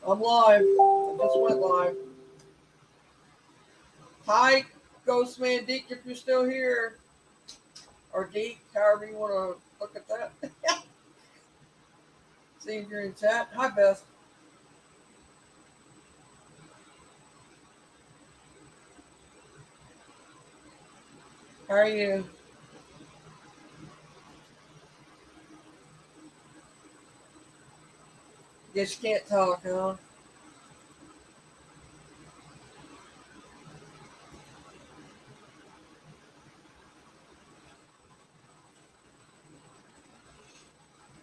I'm live. I just went live. Hi, Ghostman Deke, if you're still here. Or Deke, however you want to look at that. See if you're in chat. Hi, Beth. How are you? Guess you can't talk, huh?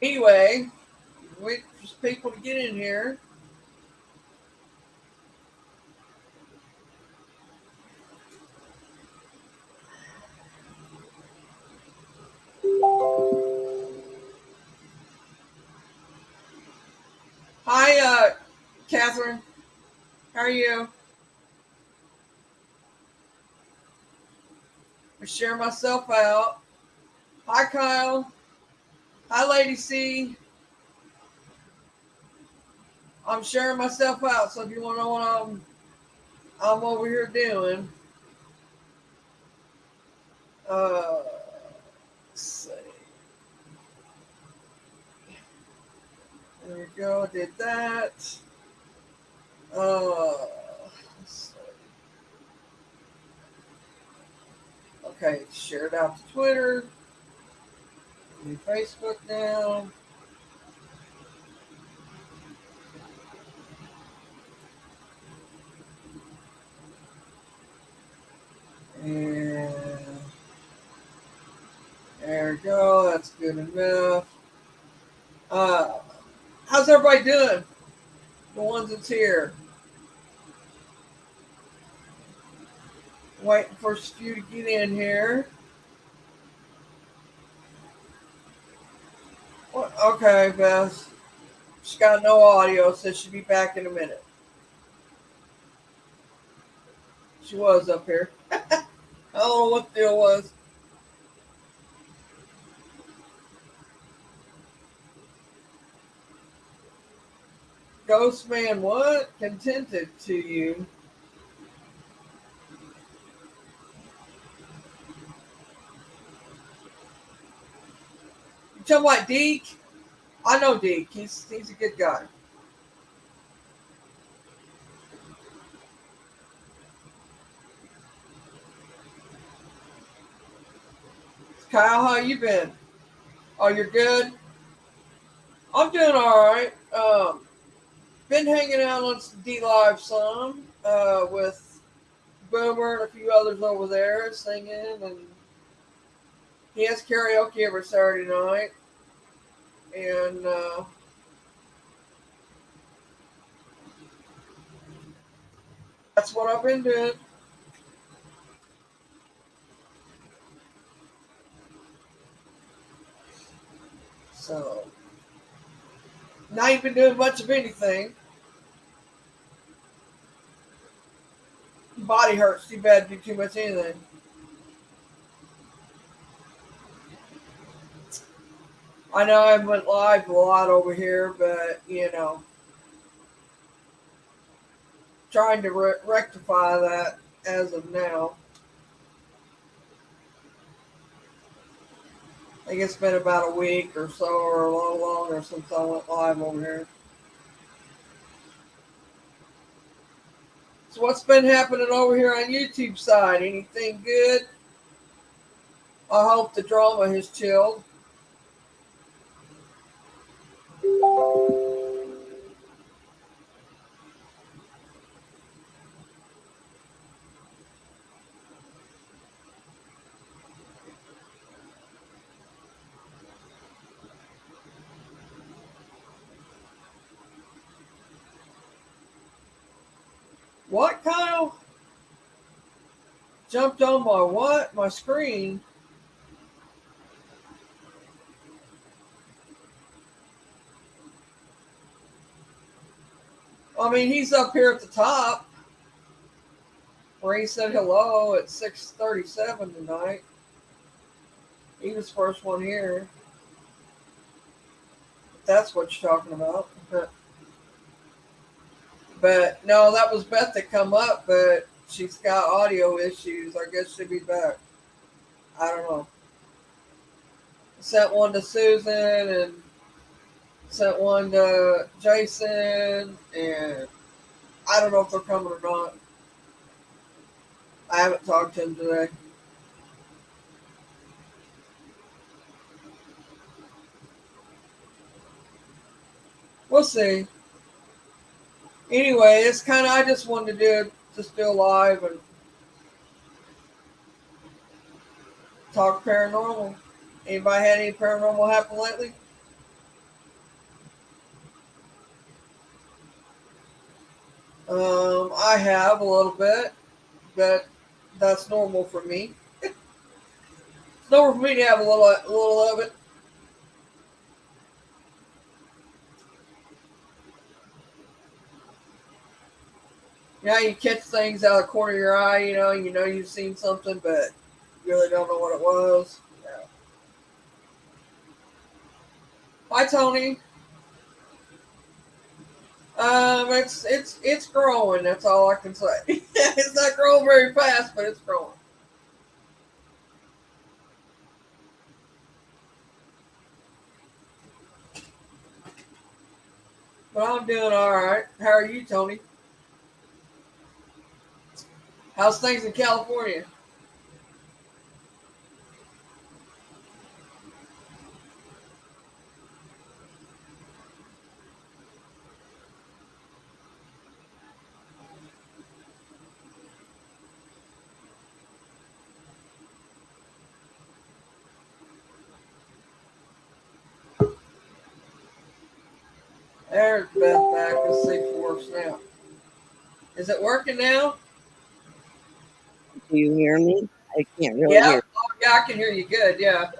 Anyway, wait for people to get in here. Hi, Catherine. How are you? I share myself out. Hi, Kyle. Hi, Lady C. I'm sharing myself out, so if you want to know what I'm over here doing, let's see. There we go. I did that. Let's see. Okay, share it out to Twitter, do Facebook now. And there we go. That's good enough. Uh, how's everybody doing? The ones that's here. Waiting for a few to get in here. What? Okay, Beth. She's got no audio, so she'll be back in a minute. She was up here. I don't know what the deal was. Ghost man, what? Contented to you. You talking about Deke? I know Deke. He's a good guy. Kyle, how you been? Oh, you're good? I'm doing all right. Been hanging out on D Live some with Boomer and a few others over there singing, and he has karaoke every Saturday night, and that's what I've been doing. So, not even doing much of anything. Body hurts too bad to do too much anything. I know I went live a lot over here, but trying to rectify that as of now. I think it's been about a week or so, or a little longer since I went live over here. So what's been happening over here on YouTube side? Anything good? I hope the drama has chilled. What, Kyle? Jumped on my what? My screen? I mean, he's up here at the top where he said hello at 6:37 tonight. He was first one here. If that's what you're talking about. But no, that was Beth that come up, but she's got audio issues. I guess she'll be back. I don't know. Sent one to Susan and sent one to Jason, and I don't know if they're coming or not. I haven't talked to him today. We'll see. Anyway, it's kind of I just wanted to just do a live and talk paranormal. Anybody had any paranormal happen lately? I have a little bit, but that's normal for me. It's normal for me to have a little of it. You catch things out of the corner of your eye. You know you've seen something, but you really don't know what it was. Yeah. Hi, Tony. It's growing. That's all I can say. It's not growing very fast, but it's growing. But I'm doing all right. How are you, Tony? How's things in California? There's Beth back. Let's see if it works now. Is it working now? Do you hear me? I can't really Yeah. hear. Oh, yeah, I can hear you good. Yeah.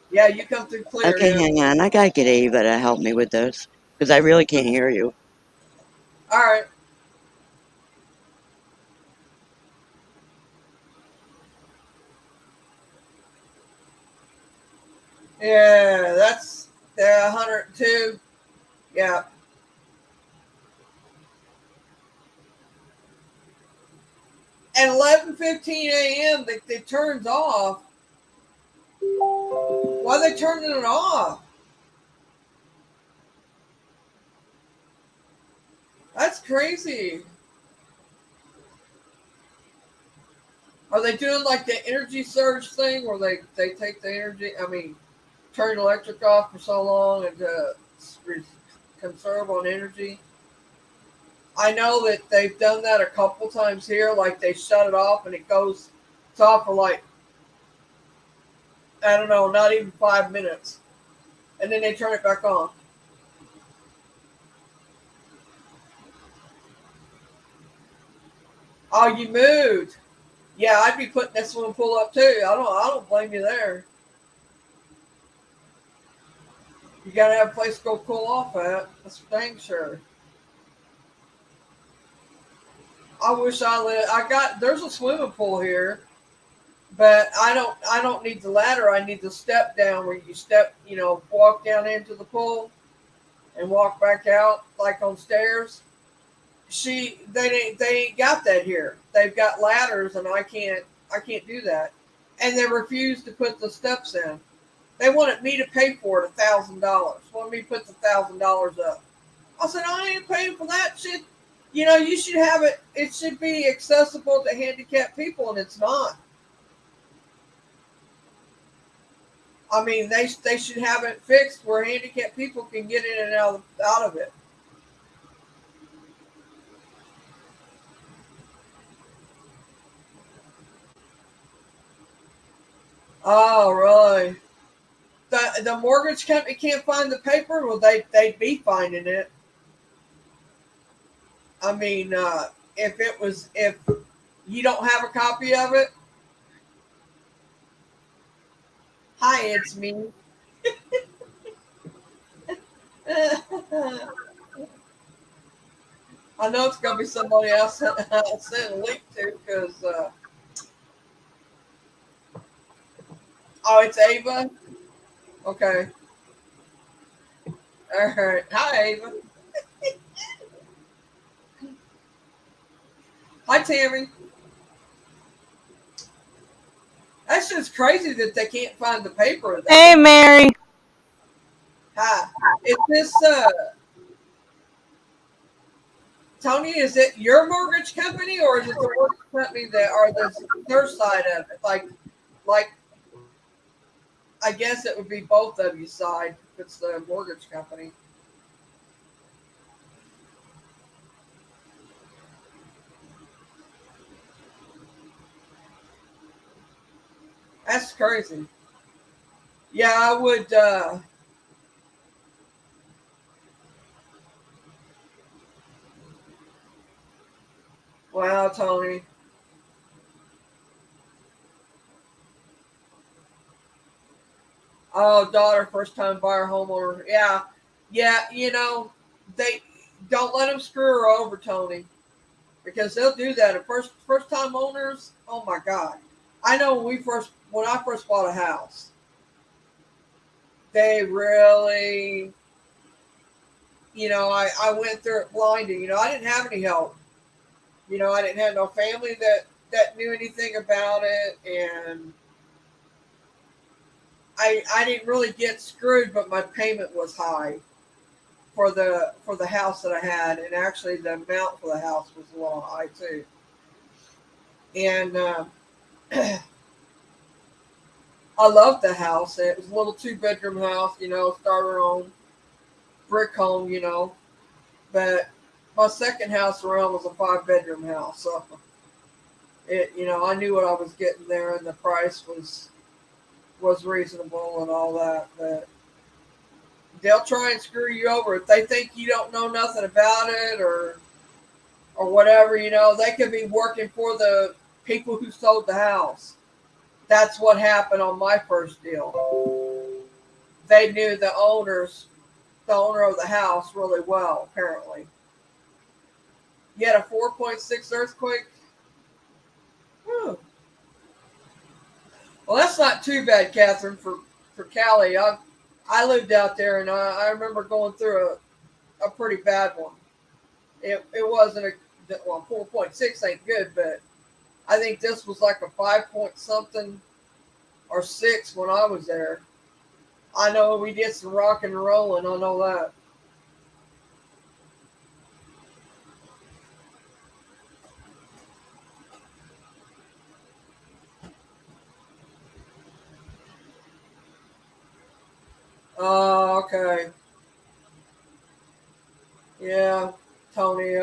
Yeah, you come through clear. Okay, Yeah. hang on. I gotta get Ava to help me with this because I really can't hear you. All right. Yeah, that's 102. Yeah. At 11:15 a.m., they turns off. Why are they turning it off? That's crazy. Are they doing like the energy surge thing where they take the energy? I mean, turn the electric off for so long and conserve on energy. I know that they've done that a couple times here. Like they shut it off and it's off for like I don't know, not even 5 minutes, and then they turn it back on. Oh, you moved. Yeah, I'd be putting that swimming pool up too. I don't blame you there. You gotta have a place to go cool off at. That's for dang sure. I wish I lived. There's a swimming pool here, but I don't need the ladder. I need the step down where you step, walk down into the pool and walk back out like on stairs. They ain't got that here. They've got ladders, and I can't do that. And they refuse to put the steps in. They wanted me to pay for it $1,000. Wanted me to put the $1,000 up. I said I ain't paying for that shit. You should have it. It should be accessible to handicapped people, and it's not. I mean, they should have it fixed where handicapped people can get in and out of it. Oh, really? The mortgage company can't find the paper. Well, they'd be finding it. I mean, if you don't have a copy of it, hi, it's me. I know it's gonna be somebody else I'll send a link to because oh, it's Ava. Okay, all right. Hi, Ava. Hi, Tammy. That's just crazy that they can't find the paper. Hey, Mary. Hi. Is this Tony? Is it your mortgage company or is it the mortgage company that are their side of it? Like I guess it would be both of you side if it's the mortgage company. That's crazy. Yeah, I would. Wow, Tony. Oh, daughter, first time buyer, homeowner. Yeah, yeah. They don't let them screw her over, Tony, because they'll do that. At first time owners. Oh my God. I know when I first bought a house, they really, I went through it blinded. I didn't have any help. I didn't have no family that knew anything about it, and I didn't really get screwed, but my payment was high for the house that I had, and actually the amount for the house was a little high too. And I loved the house. It was a little 2 bedroom house, starter home, brick home, But my second house around was a 5 bedroom house, so I knew what I was getting there, and the price was reasonable and all that. But they'll try and screw you over if they think you don't know nothing about it or whatever. They could be working for the people who sold the house. That's what happened on my first deal. They knew the owner of the house really well. Apparently, you had a 4.6 earthquake. Whew. Well, that's not too bad, Catherine, for Cali. I lived out there, and I remember going through a pretty bad one. It wasn't a, well, 4.6 ain't good, but I think this was like a 5 point something or 6 when I was there. I know we did some rock and rolling. I know that. Oh, okay. Yeah, Tony.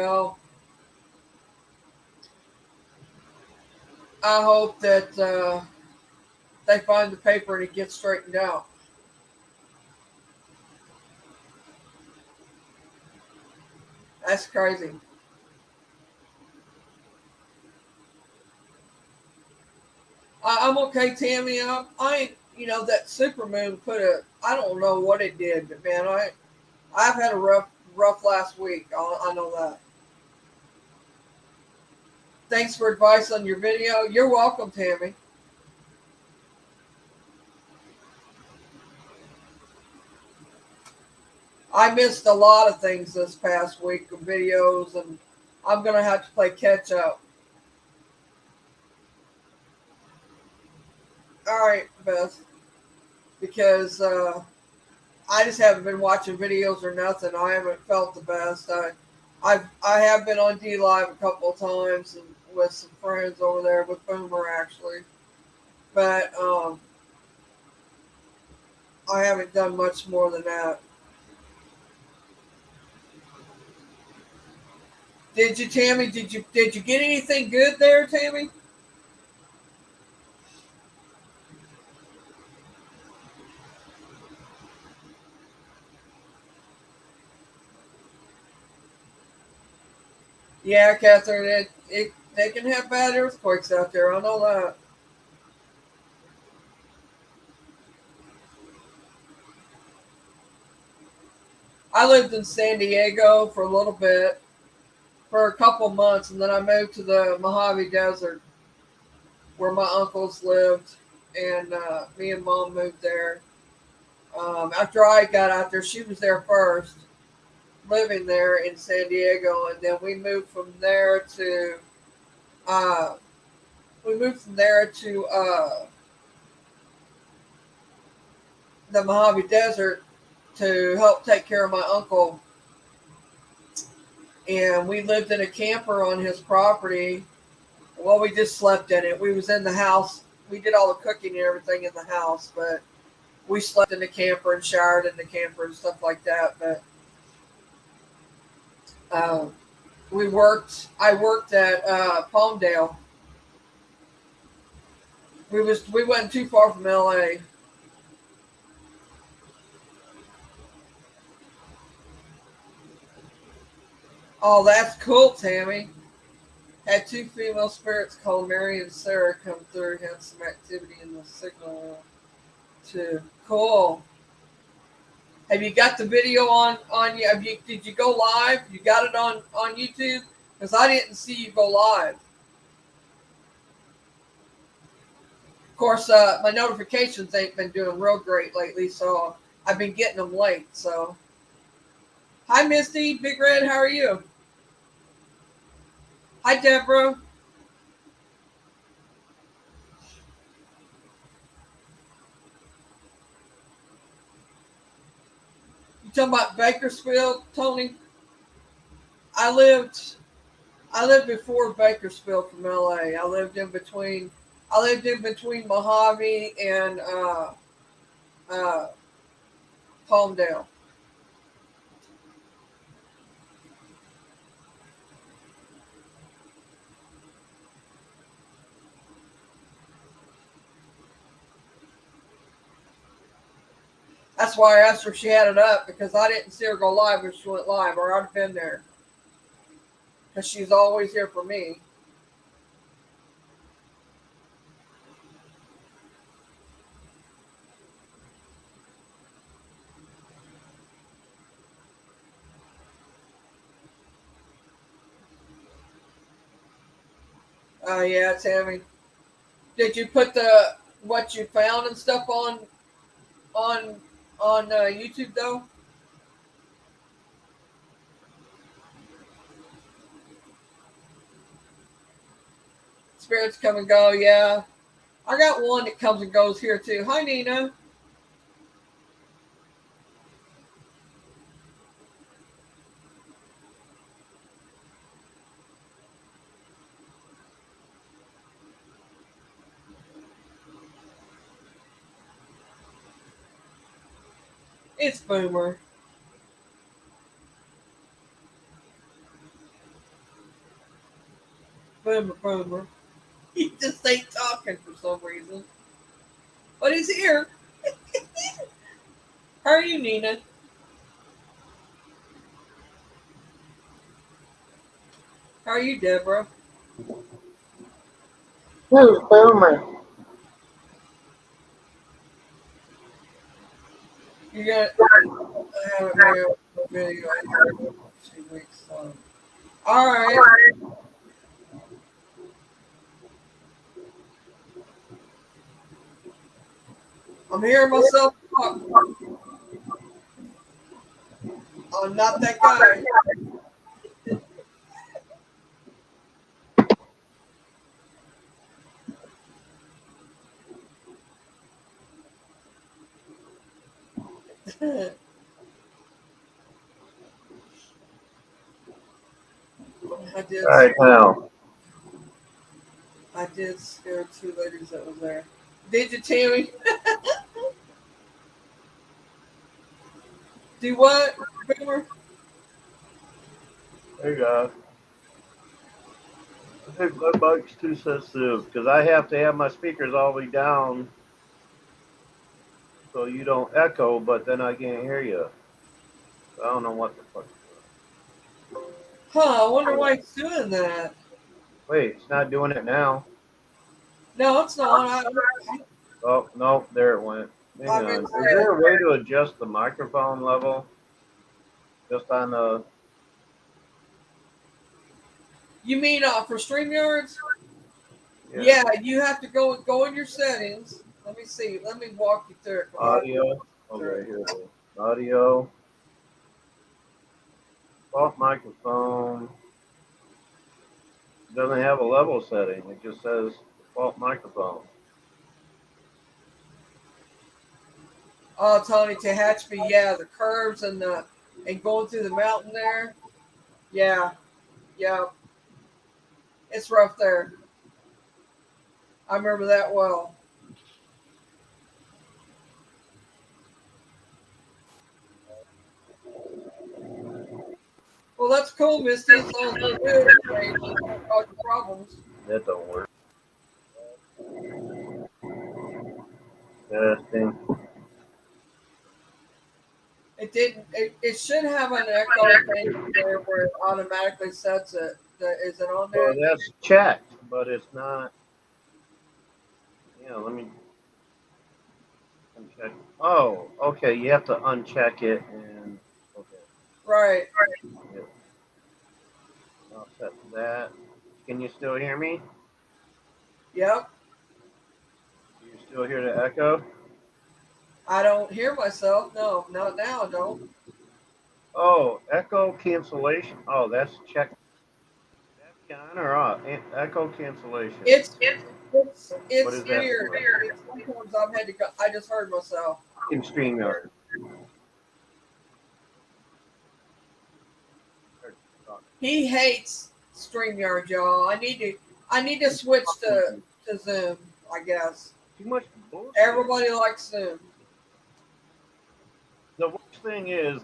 I hope that they find the paper and it gets straightened out. That's crazy. I'm okay, Tammy. That supermoon put a. I don't know what it did, but man, I've had a rough last week. I know that. Thanks for advice on your video. You're welcome, Tammy. I missed a lot of things this past week of videos, and I'm gonna have to play catch up. All right, Beth, because I just haven't been watching videos or nothing. I haven't felt the best. I have been on D Live a couple of times and with some friends over there with Boomer actually, but I haven't done much more than that. Did you, Tammy? Did you get anything good there, Tammy? Yeah, Catherine. They can have bad earthquakes out there. I know that. I lived in San Diego for a little bit, for a couple months, and then I moved to the Mojave Desert where my uncles lived, and me and Mom moved there. After I got out there, she was there first, living there in San Diego, and then we moved from there to Uh, we moved from there to the Mojave Desert to help take care of my uncle. And we lived in a camper on his property. Well, we just slept in it. We was in the house. We did all the cooking and everything in the house, but we slept in the camper and showered in the camper and stuff like that. But uh, we worked. I worked at Palmdale. We wasn't too far from LA. Oh, that's cool, Tammy. Had two female spirits called Mary and Sarah come through. Had some activity in the signal too. Cool. Have you got the video on you? Did you go live? You got it on YouTube? Because I didn't see you go live. Of course, my notifications ain't been doing real great lately, so I've been getting them late. So, hi, Misty, Big Red, how are you? Hi, Deborah. You talking about Bakersfield, Tony? I lived I lived before Bakersfield from LA. I lived in between. I lived in between Mojave and uh, Palmdale. That's why I asked her if she had it up because I didn't see her go live when she went live, or I'd have been there because she's always here for me. Yeah, Tammy. Did you put the what you found and stuff on YouTube though? Spirits come and go. Yeah, I got one that comes and goes here too. Hi, Nina. It's Boomer. Boomer, Boomer. He just ain't talking for some reason, but he's here. How are you, Nina? How are you, Deborah? Who's Boomer? You got. I haven't made a video in 2 weeks. So. All right. I'm hearing myself talk. I'm not that guy. I did. Right now. I did scare two ladies that was there. Did you, Tammy? Do what, Boomer? There you go. I think my mic's too sensitive because I have to have my speakers all the way down so you don't echo, but then I can't hear you. I don't know what the fuck. Huh? I wonder why it's doing that. Wait, it's not doing it now. No, it's not. Oh, no, there it went. Hang I'm on. gonna Is there a way to adjust the microphone level? Just on the. You mean for StreamYards? Yeah, you have to go in your settings. Let me see. Let me walk you through it. Audio. Okay, here it is. Audio. Off microphone. It doesn't have a level setting. It just says default microphone. Oh, Tony, Tehachapi, yeah, the curves and going through the mountain there. Yeah, yeah, it's rough there. I remember that well. Well, that's cool, Misty. As long as it's good, it won't cause you problems. That don't work. Testing. It didn't. It should have an echo thing there where it automatically sets it. Is it on Well, there? that's checked, but it's not. Yeah, let me uncheck. Oh, okay. You have to uncheck it and okay. Right. Yeah, I'll set that. Can you still hear me? Yep. Do you still hear the echo? I don't hear myself. No, not now. I don't. Oh, echo cancellation. Oh, that's checked. Would that be on or off? Echo cancellation. It's What it's is that weird. for? Sometimes I've had to go. I just heard myself. In StreamYard. He hates StreamYard, y'all. I need to switch to Zoom. I guess Too much bullshit. everybody likes Zoom. The worst thing is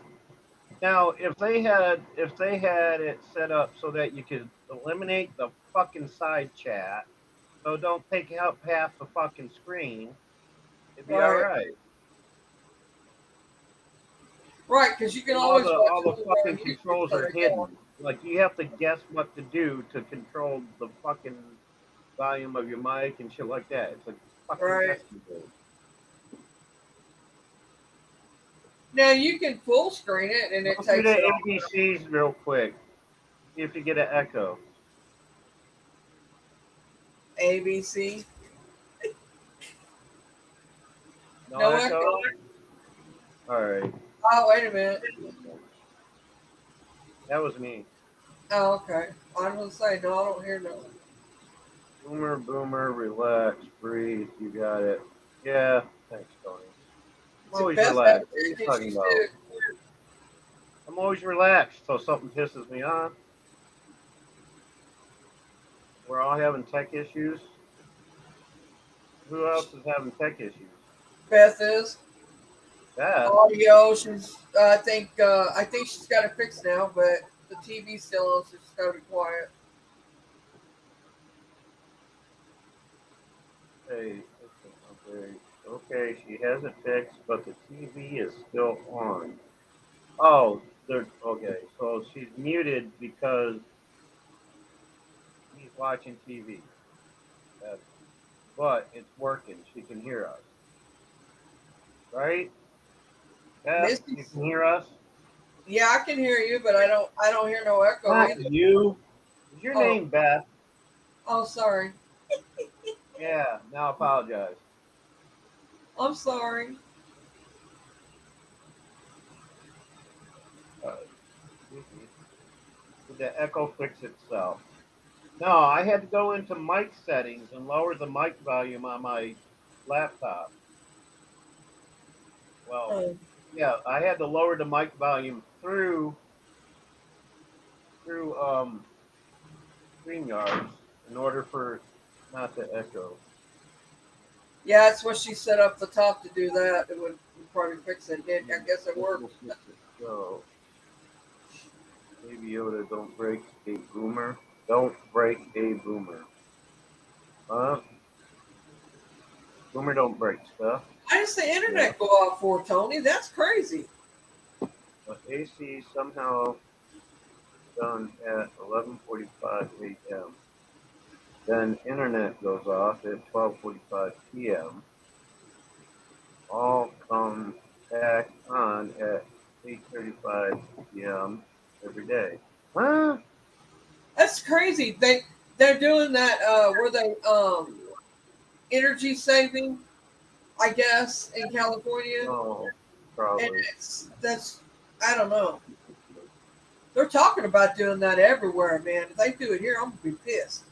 now if they had it set up so that you could eliminate the fucking side chat, so don't take up half the fucking screen, it'd be all Right. right. Right, because you can All always the watch all it the on fucking YouTube. controls So are yeah. hidden. Like you have to guess what to do to control the fucking volume of your mic and shit like that. It's a fucking Right. guessing game. Now you can full screen it and it Go through takes the it off. ABCs real quick. See if you get an echo. ABC. No No echo? echo. All right. Oh, wait a minute. That was me. Oh, okay. I was gonna say no. I don't hear no. Boomer, boomer, relax, breathe. You got it. Yeah. Thanks, Tony. I'm See, always Beth had relaxed. What are you talking issues about? too. I'm always relaxed till something pisses me off. We're all having tech issues. Who else is having tech issues? Beth is Beth. audio. She's. I think she's got it fixed now, but the TV's still on, so she's gotta be quiet. Hey, okay, okay, she has it fixed, but the TV is still on. Oh, there. Okay, so she's muted because he's watching TV. That's, but it's working. She can hear us, right? Beth, you Missy's. can hear us. Yeah, I can hear you, but I don't hear no echo Not either. you. Is your Oh, name Beth? oh, sorry. Yeah. Now apologize. I'm sorry. Uh, Did the echo fix itself? No, I had to go into mic settings and lower the mic volume on my laptop. Well, Um, yeah, I had to lower the mic volume through StreamYards in order for not to echo. yeah, that's what she set up the top to do that. It would probably fix it. I guess it This worked. will fix it. So, Baby Yoda, don't break a boomer. Don't break a boomer. Huh? Boomer don't break stuff. Why does the Yeah. internet go off for, Tony? That's crazy. But AC somehow done at 11:45 a.m. Then internet goes off at 12:45 p.m. All come back on at 8:35 p.m. every day. Huh? That's crazy. They're doing that where they energy saving, I guess, in California, Oh, and probably. that's I don't know. They're talking about doing that everywhere, man. If they do it here, I'm gonna be pissed.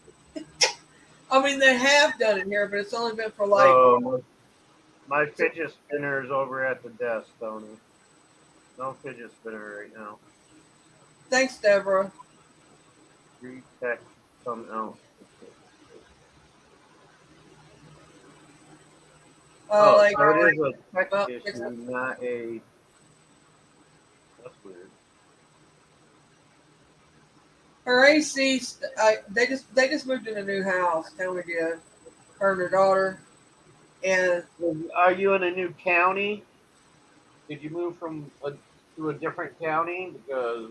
I mean, they have done it here, but it's only been for like. Oh, my fidget spinner is over at the desk, Tony. No fidget spinner right now. Thanks, Deborah. Retext something else. Oh, Like, so it is a text well, issue, not a. That's weird. her AC. They just moved in a new house. Tony did. Her and her daughter, and Are you in a new county? Did you move to a different county? Because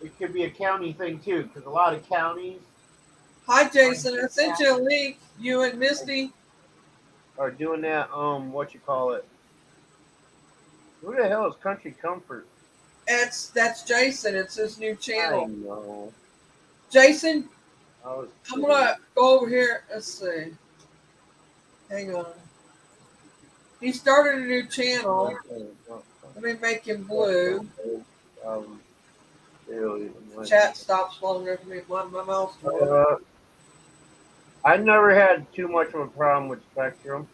it could be a county thing too. Because a lot of counties hi, Jason. I sent you a link. You and Misty. are doing that. What you call it? Who the hell is Country Comfort? That's Jason. It's his new I channel. know. Jason, I was I'm kidding. gonna go over here. Let's see. Hang on. He started a new channel. Let me make him blue. Chat stops long enough for me to my mouse. I never had too much of a problem with Spectrum.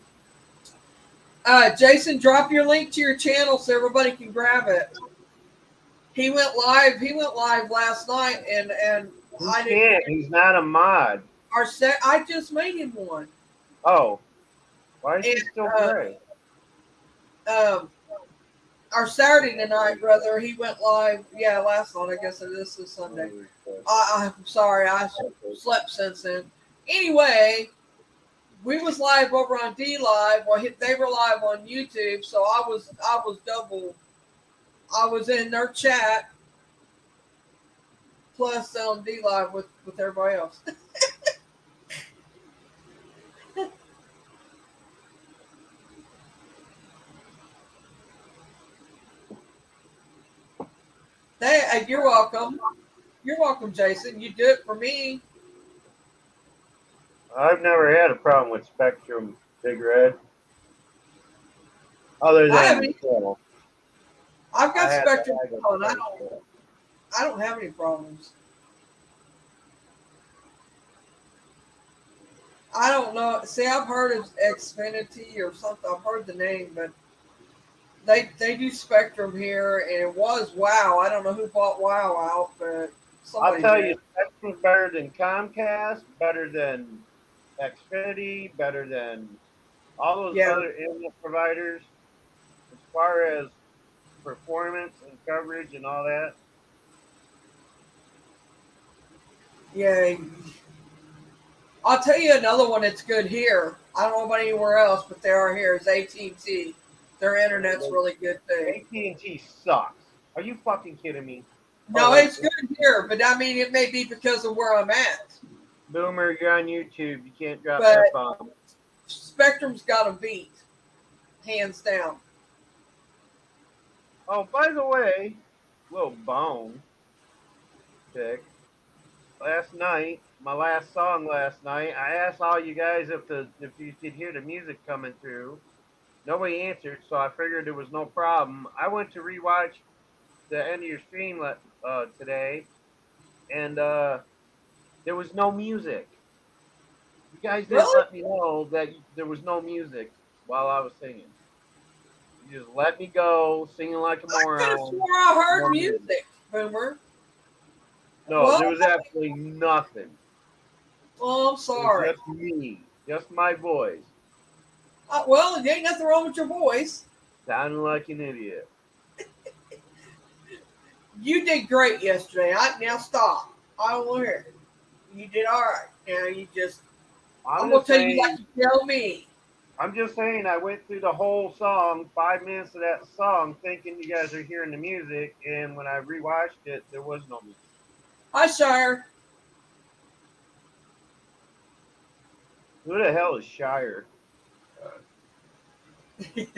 Jason, drop your link to your channel so everybody can grab it. He went live. He went live last night, and I didn't. He's not a mod. I just made him one. Oh, why is he still gray? Our Saturday night, brother, he went live. Yeah, last night. I guess this is Sunday. I'm sorry, I slept since then. Anyway, we was live over on D Live. Well, they were live on YouTube, so I was double. I was in their chat plus on D Live with everybody else. You're welcome. You're welcome, Jason. You do it for me. I've never had a problem with Spectrum, Big Red. Other than I've got Spectrum on. I don't have any problems. I don't know. See, I've heard of Xfinity or something. I've heard the name, but they do Spectrum here, and it was Wow. I don't know who bought Wow out, but I'll tell you, Spectrum's better than Comcast, better than Xfinity, better than all those other internet providers as far as performance and coverage and all that. Yeah. I'll tell you another one that's good here. I don't know about anywhere else, but they are here. Is AT&T. Their internet's really good too. AT&T sucks. Are you fucking kidding me? No, it's good here, but I mean, it may be because of where I'm at. Boomer, you're on YouTube. You can't drop that bomb. Spectrum's got them beat, hands down. Oh, by the way, little bone pick. Last night, my last song last night, I asked all you guys if you could hear the music coming through. Nobody answered, so I figured there was no problem. I went to rewatch the end of your stream today, and there was no music. You guys didn't let me know that there was no music while I was singing. You just let me go singing like a moron. I could have swore I heard music, Boomer. No, there was absolutely nothing. Oh, I'm sorry. Just me, just my voice. Well, there ain't nothing wrong with your voice. Sounding like an idiot. You did great yesterday. Now stop. I don't want to hear it. You did all right. Now you just. I'm gonna tell you like you tell me. I'm just saying, I went through the whole song, 5 minutes of that song, thinking you guys are hearing the music, and when I rewatched it, there was no music. Hi, Shire. Who the hell is Shire? See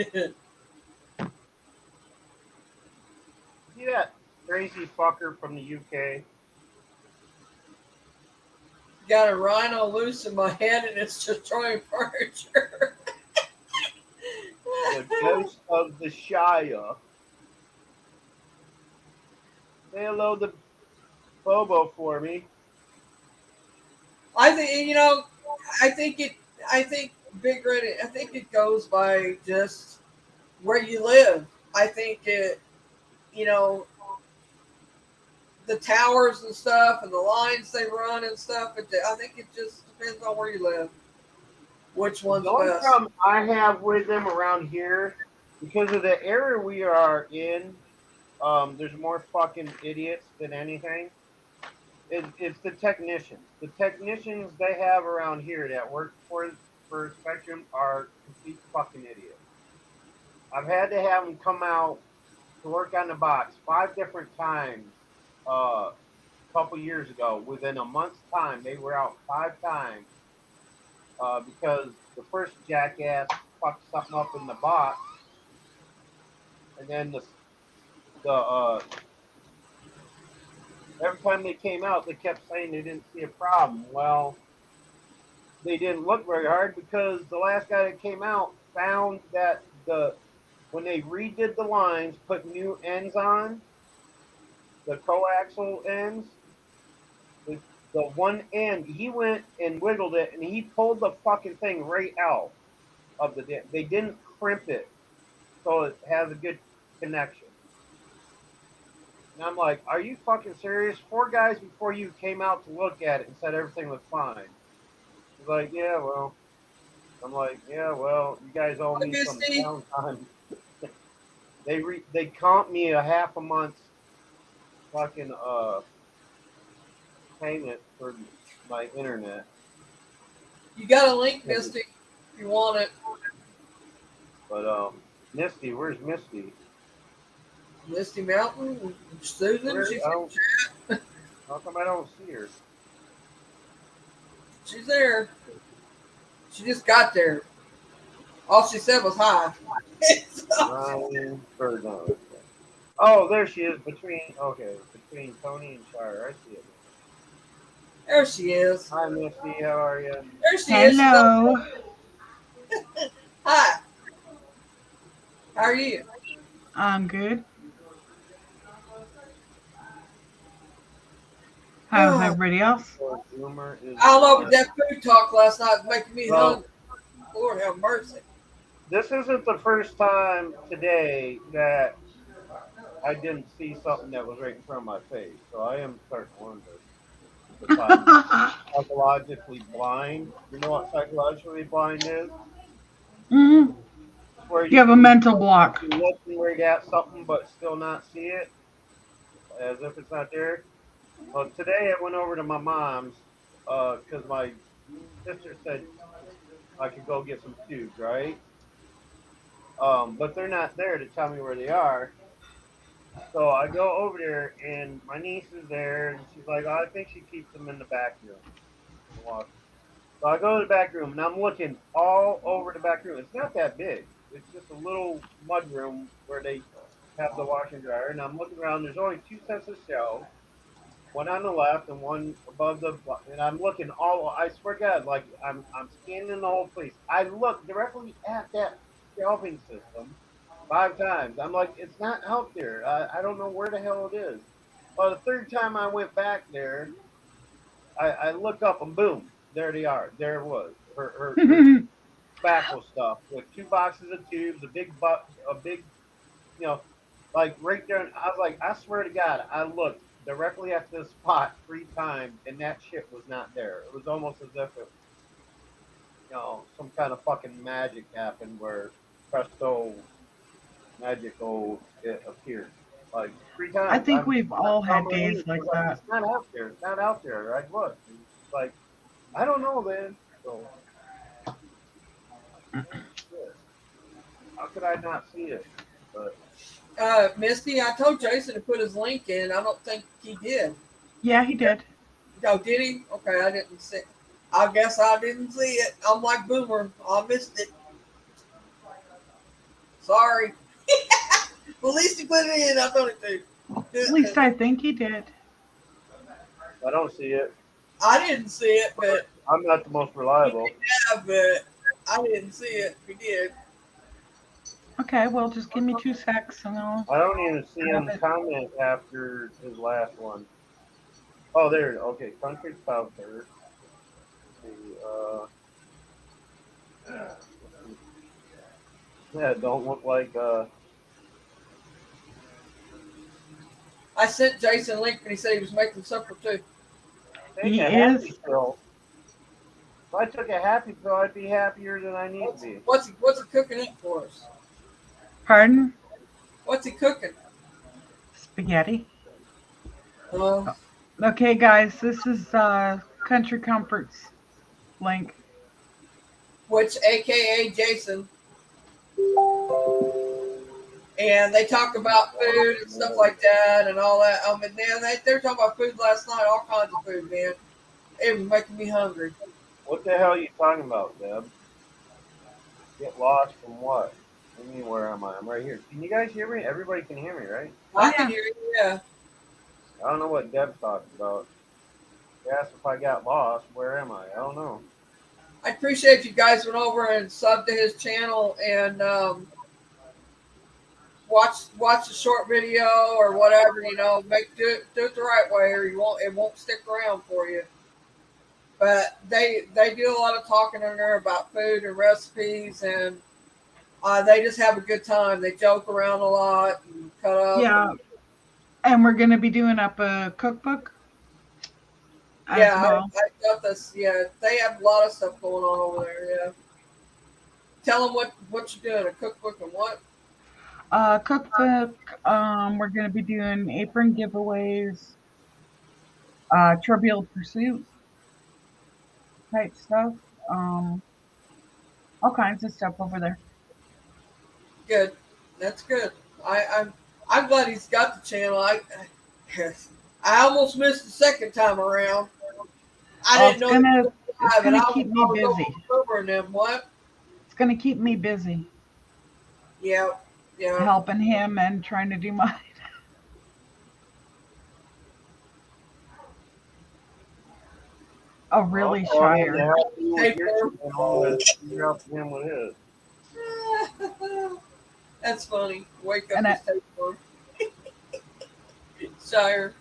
that crazy fucker from the UK? Got a rhino loose in my head and it's destroying furniture. The ghost of the Shire. Say hello to Bobo for me. I think I think it. I think Big Red. I think it goes by just where you live. I think it. You know, the towers and stuff, and the lines they run and stuff. I think it just depends on where you live. Which one's The the only best? problem I have with them around here, because of the area we are in, there's more fucking idiots than anything. It's the technicians. The technicians they have around here that work for Spectrum are complete fucking idiots. I've had to have them come out to work on the box 5 different times. A couple years ago, within a month's time, they were out 5 times because the first jackass fucked something up in the box, and then the every time they came out, they kept saying they didn't see a problem. Well, they didn't look very hard because the last guy that came out found that when they redid the lines, put new ends on the coaxial ends, the, the one end, he went and wiggled it and he pulled the fucking thing right out of the dam. They didn't crimp it so it has a good connection. And I'm like, are you fucking serious? 4 guys before you came out to look at it and said everything was fine. He's like, yeah, well. I'm like, yeah, well, you guys owe Hi, me some Misty. downtime. They comp me a half a month's fucking payment for my internet. You got a link, Misty, if you want it. But Misty, where's Misty? Misty Mountain, Susan, Where? How come I don't see her? she's there. She just got there. All she said was hi. Ryan Bergman. Oh, there she is between Tony and Shire. I see it. There she is. Hi, Misty. How are you? There she is. Hello. Hi. How are you? I'm good. How's I everybody else? So, Boomer is. don't know, but that food talk last night is making me Well, hungry. Lord have mercy. this isn't the first time today that I didn't see something that was right in front of my face. So I am starting to wonder if I'm psychologically blind. You know what psychologically blind is? Mhm. It's where You have a mental block. you're looking right at something but still not see it, as if it's not there. Well, today I went over to my mom's because my sister said I could go get some tubes, right? But they're not there to tell me where they are. So I go over there, and my niece is there, and she's like, oh, I think she keeps them in the back room. So I go to the back room, and I'm looking all over the back room. It's not that big. It's just a little mud room where they have the washer and dryer. And I'm looking around. There's only 2 sets of shelves, one on the left and one above the. And I'm looking all. I swear to God, like I'm scanning the whole place. I look directly at that shelving system 5 times. I'm like, it's not out there. I don't know where the hell it is. Well, the third time I went back there, I look up and boom, there they are. There it was. Her tobacco stuff with 2 boxes of tubes, a big, you know, like right there. I was like, I swear to God, I looked directly at this spot 3 times, and that shit was not there. It was almost as if it, some kind of fucking magic happened where presto magical it appeared. Like 3 times. I think I'm we've not all telling had my days niece, I like was like, that. it's not out there. It's not out there. I looked. And she's like, I don't know, man. So shit. How could I not see it? But Misty, I told Jason to put his link in. I don't think he did. Yeah, he did. Oh, did he? Okay, I didn't see. I guess I didn't see it. I'm like Boomer. I missed it. Sorry. Well, at least he put it in. I thought it At did. least I think he did. I don't see it. I didn't see it, but I'm not the most he reliable. did have. But I didn't see it. He did. Okay, well, just give me 2 secs and I'll I don't even see grab him it. comment after his last one. Oh, there. Okay, country south there. Let's see, yeah, it don't look like I sent Jason a link and he said he was making supper too. take He a happy is. pill. If I took a happy pill, I'd be happier than I need to be. What's he cooking it for us? Pardon? What's he cooking? Spaghetti. Uh, Okay, guys, this is Country Comforts link. which AKA Jason. And they talk about food and stuff like that and all that. I mean, they were talking about food last night, all kinds of food, man. It was making me hungry. What the hell are you talking about, Deb? Get lost from what? I mean, where am I? I'm right here. Can you guys hear me? Everybody can hear me, right? Oh, I can yeah. hear you, yeah. I don't know what Deb's talking about. She asked if I got lost. Where am I? I don't know. I appreciate if you guys went over and subbed to his channel and watch a short video or whatever. Do it the right way, or it won't stick around for you. But they do a lot of talking in there about food and recipes, and they just have a good time. They joke around a lot and cut up. Yeah, and we're going to be doing up a cookbook as Yeah, well. I got this. Yeah, they have a lot of stuff going on over there. Yeah, tell them what you're doing. A cookbook and what? Cookbook, we're going to be doing apron giveaways, Trivial Pursuit type stuff, um, all kinds of stuff over there. Good. That's good. I'm glad he's got the channel. I almost missed the second time around. I Oh, didn't know he was it's live, and gonna keep me I was busy. over them. What? It's gonna keep me busy Yeah, yeah. helping him and trying to do mine. Oh, really, Well, I need to Shire? help you with your Paper. channel and you're helping him with his. That's funny. Wake up And his I, tapeworm. Shire.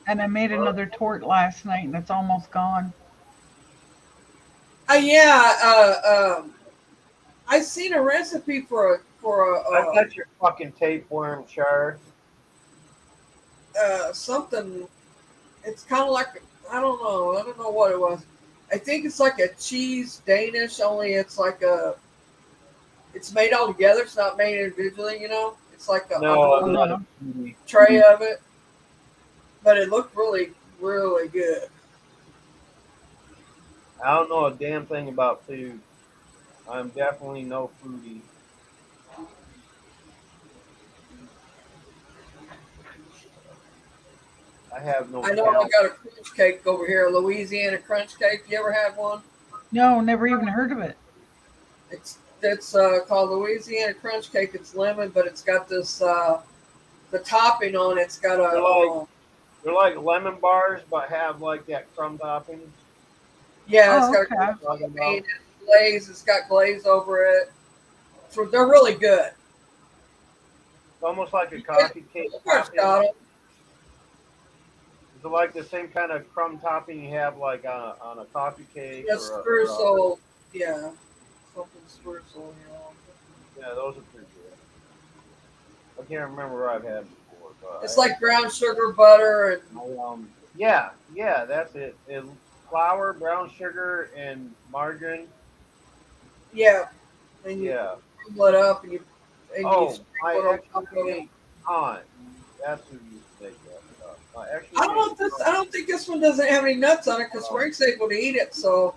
and I made another tort last night, and it's almost gone. Yeah. I seen a recipe for I got your fucking tapeworm, Char. something. It's kind of like I don't know. I don't know what it was. I think it's like a cheese Danish, only it's like it's made all together. It's not made individually. It's like a No, I'm whole not Uh-huh. a foodie. tray of it. But it looked really, really good. I don't know a damn thing about food. I'm definitely no foodie. I have no I know I talent. got a crunch cake over here, a Louisiana crunch cake. You ever had one? No, never even heard of it. It's called Louisiana crunch cake. It's lemon, but it's got this the topping on it. It's got They're a like they're like lemon bars, but have like that crumb topping. yeah, it's Oh, got a okay. Talking topping about. and glaze. It's got glaze over it. So they're really good. It's almost like a You coffee cake guys topping. got them. Is it like the same kind of crumb topping you have like on a coffee cake Yes, or streusel. Yeah, something streusel. yeah, those are pretty good. I can't remember where I've had them before, but It's like brown sugar, butter, and yeah, that's it. Flour, brown sugar, and margarine. yeah, and you Yeah. crumble it up and you Oh, sprinkle my it on ex top of it. aunt. That's who used to make that stuff. My ex I don't know if this. I don't think this one doesn't have any nuts on it because Frank's able to eat it. So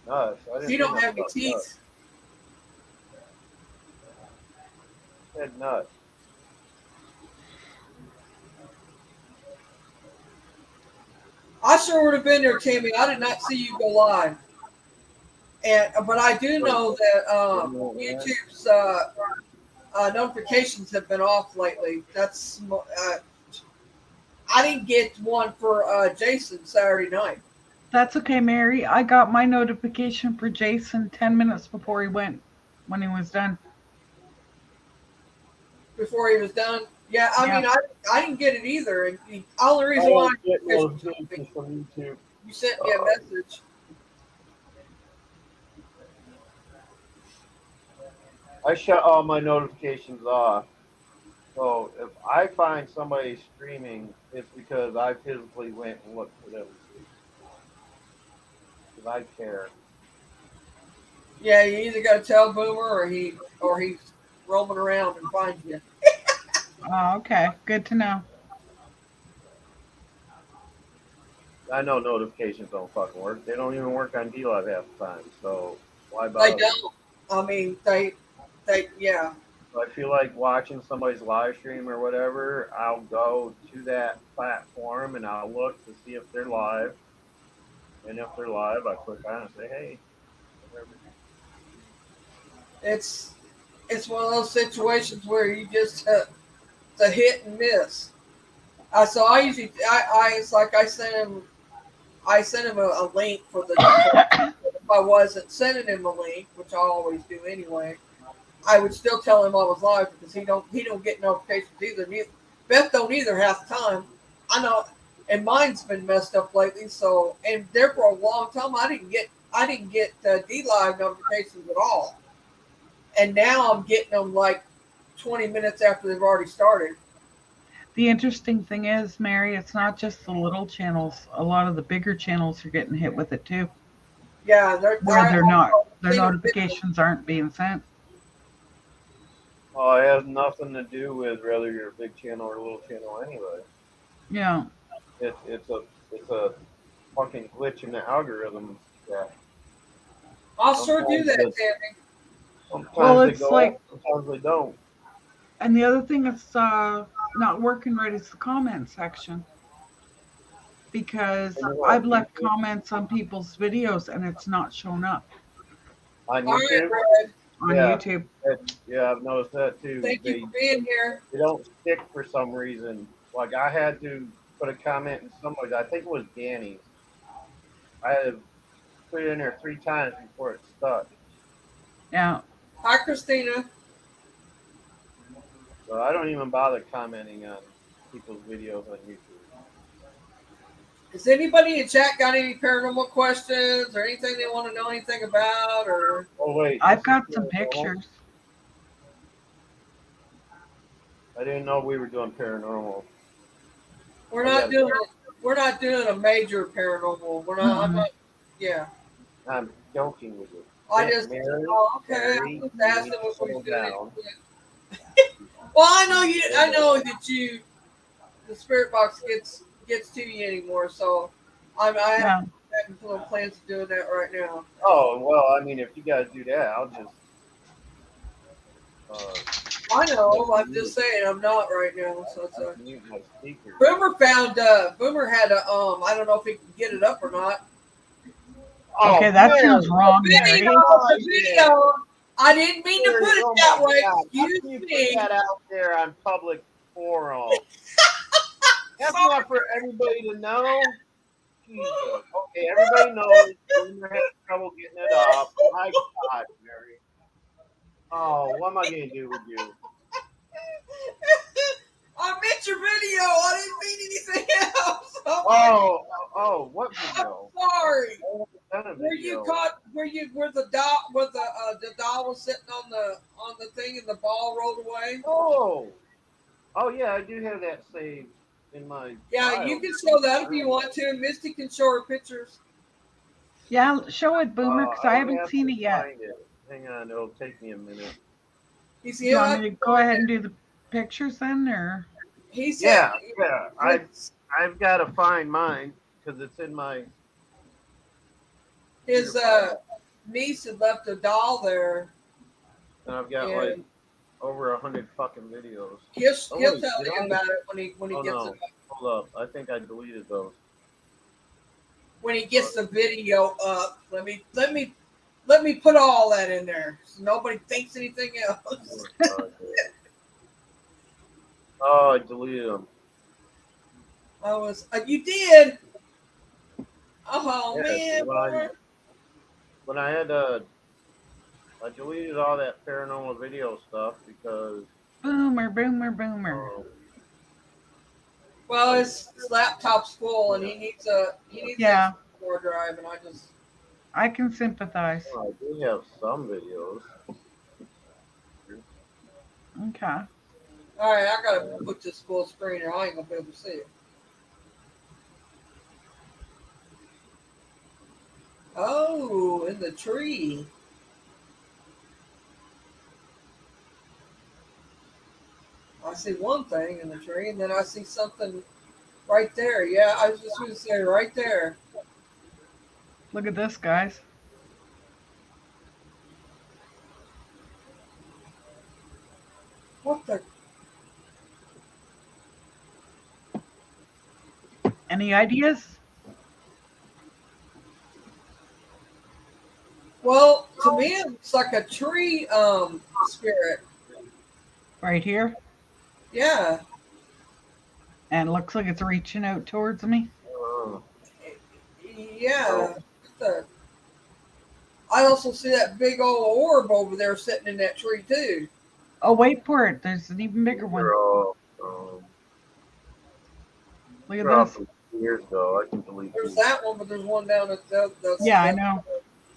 nuts. I if didn't you say don't nothing have any about nuts. teeth, I said nuts. I sure would have been there, Tammy. I did not see you go live, but I do know that YouTube's notifications have been off lately. I didn't get one for Jason Saturday night. That's okay, Mary. I got my notification for Jason 10 minutes before he went when he was done. before he was done. Yeah, I Yeah. mean, I didn't get it either. And the only I reason why don't get because you told me, notifications from YouTube. you sent me a message. I shut all my notifications off. So if I find somebody streaming, it's because I physically went and looked for them. Because I care. Yeah, you either got to tell Boomer or he's roaming around and finds you. Oh, okay. Good to know. I know notifications don't fucking work. They don't even work on DLive half the time. So why They bother? don't. I mean, yeah. If I feel like watching somebody's live stream or whatever, I'll go to that platform and I'll look to see if they're live. And if they're live, I click on it and say, hey, whatever. It's one of those situations where you just it's a hit and miss. So I usually it's like I sent him a link for the if I wasn't sending him a link, which I always do anyway, I would still tell him I was live because he don't get notifications either. Beth don't either half the time. I know, and mine's been messed up lately. So and there for a long time I didn't get D Live notifications at all, and now I'm getting them like 20 minutes after they've already started. The interesting thing is, Mary, it's not just the little channels. A lot of the bigger channels are getting hit with it too, Yeah, where their seen a video. notifications aren't being sent. Oh, it has nothing to do with whether you're a big channel or a little channel anyway. Yeah. It's a fucking glitch in the algorithm that I'll sure do sometimes that, they, Tammy. Well, sometimes they it's go up, like, sometimes they don't. and the other thing that's not working right is the comment section, because And you know, I've left comments on people's videos and it's not shown up on All right, YouTube, Red. on yeah, YouTube. yeah, I've noticed that too. Thank you for being here. They don't stick for some reason. Like I had to put a comment in somebody's. I think it was Danny's. I had to put it in there 3 times before it stuck. Yeah. Hi, Christina. So I don't even bother commenting on people's videos on YouTube. Has anybody in chat got any paranormal questions or anything they want to know anything about? Or Oh wait, I've this is got some paranormal. pictures. I didn't know we were doing paranormal. we're I not gotta doing go. we're not doing a major paranormal. We're not. I'm Mm-mm. not. Yeah. I'm joking with you. I just. Mary, Oh, okay. I Mary, was you asking need to what we settle was doing. down. Well, I know you. I know that you. The spirit box gets to you anymore. So I Yeah. have no plans of doing that right now. Oh well, I mean, if you guys do that, I'll just. I know. I'm Mute just saying I'm not right now. So it's a. mute my speaker. Boomer found. Boomer had a. I don't know if he can get it up or not. Oh, Okay, that Mary, sounds wrong, Video. Mary. The video. I didn't mean to Mary, put it oh that my way. God! How Excuse can you put me. that out there on public forum? That's Sorry. not for everybody to know. Jesus. Okay, everybody knows Boomer had trouble getting it up. My God, Mary. Oh, what am I gonna do with you? I meant your video. I didn't mean anything else. What I'm video? sorry. I haven't done a Where you video. caught? Where the doll was sitting on the thing and the ball rolled away? Oh yeah, I do have that saved in my Yeah, you file. can show that if you want to. Misty can show her pictures. Yeah, show it, Boomer, because I I would haven't have seen to it yet. find it. Hang on, it'll take me a minute. You see Do you it? want me to go ahead and do the pictures then, or? He said. Yeah. I've got to find mine because it's in my. His niece had left a doll there, And I've got like and over 100 fucking videos. he'll wait, tell did you I? about it when he Oh gets no, it. hold up. I think I deleted those. When he gets the video up. Let me put all that in there so nobody thinks anything else. Oh, I deleted them. You did. Oh Yeah, man, boy. when I had I deleted all that paranormal video stuff because Boomer, boomer, boomer. Well, his laptop's full, and he needs an Yeah, extra hard drive, and I just I can sympathize. I do have some videos. Okay. all right. I gotta put this full screen, or I ain't gonna be able to see it. Oh, in the tree. I see one thing in the tree, and then I see something right there. Yeah, I was just going to say right there. Look at this, guys. What the? Any ideas? Well, to me, it looks like a tree spirit. Right here. Yeah. And it looks like it's reaching out towards me. Yeah. What the? I also see that big old orb over there sitting in that tree too. Oh, wait for it. There's an even bigger one. Look at this. Years ago, I can delete There's these. that one, but there's one down at the Yeah, I know.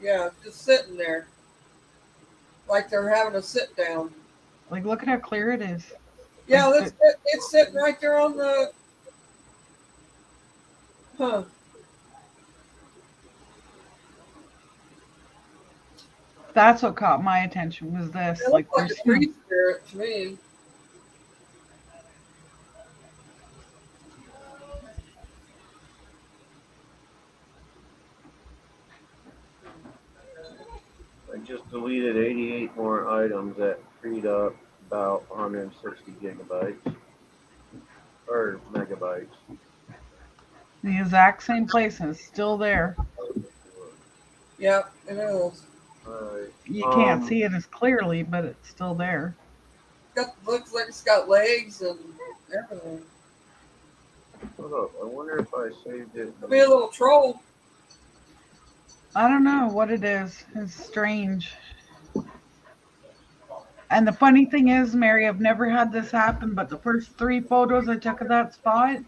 Yeah, just sitting there, like they're having a sit down. Like, look at how clear it is. Yeah, Like, it's sitting right there on the. Huh. that's what caught my attention was this. It Like, looks like there's a tree spirit to me. I just deleted 88 more items that freed up about 160 gigabytes or megabytes. the exact same place and it's still there. Yep, it is. Alright. You can't see it as clearly, but it's still there. Looks like it's got legs and everything. Hold up. I wonder if I saved it. Could be a little troll. I don't know what it is. It's strange. And the funny thing is, Mary, I've never had this happen, but the first 3 photos I took of that spot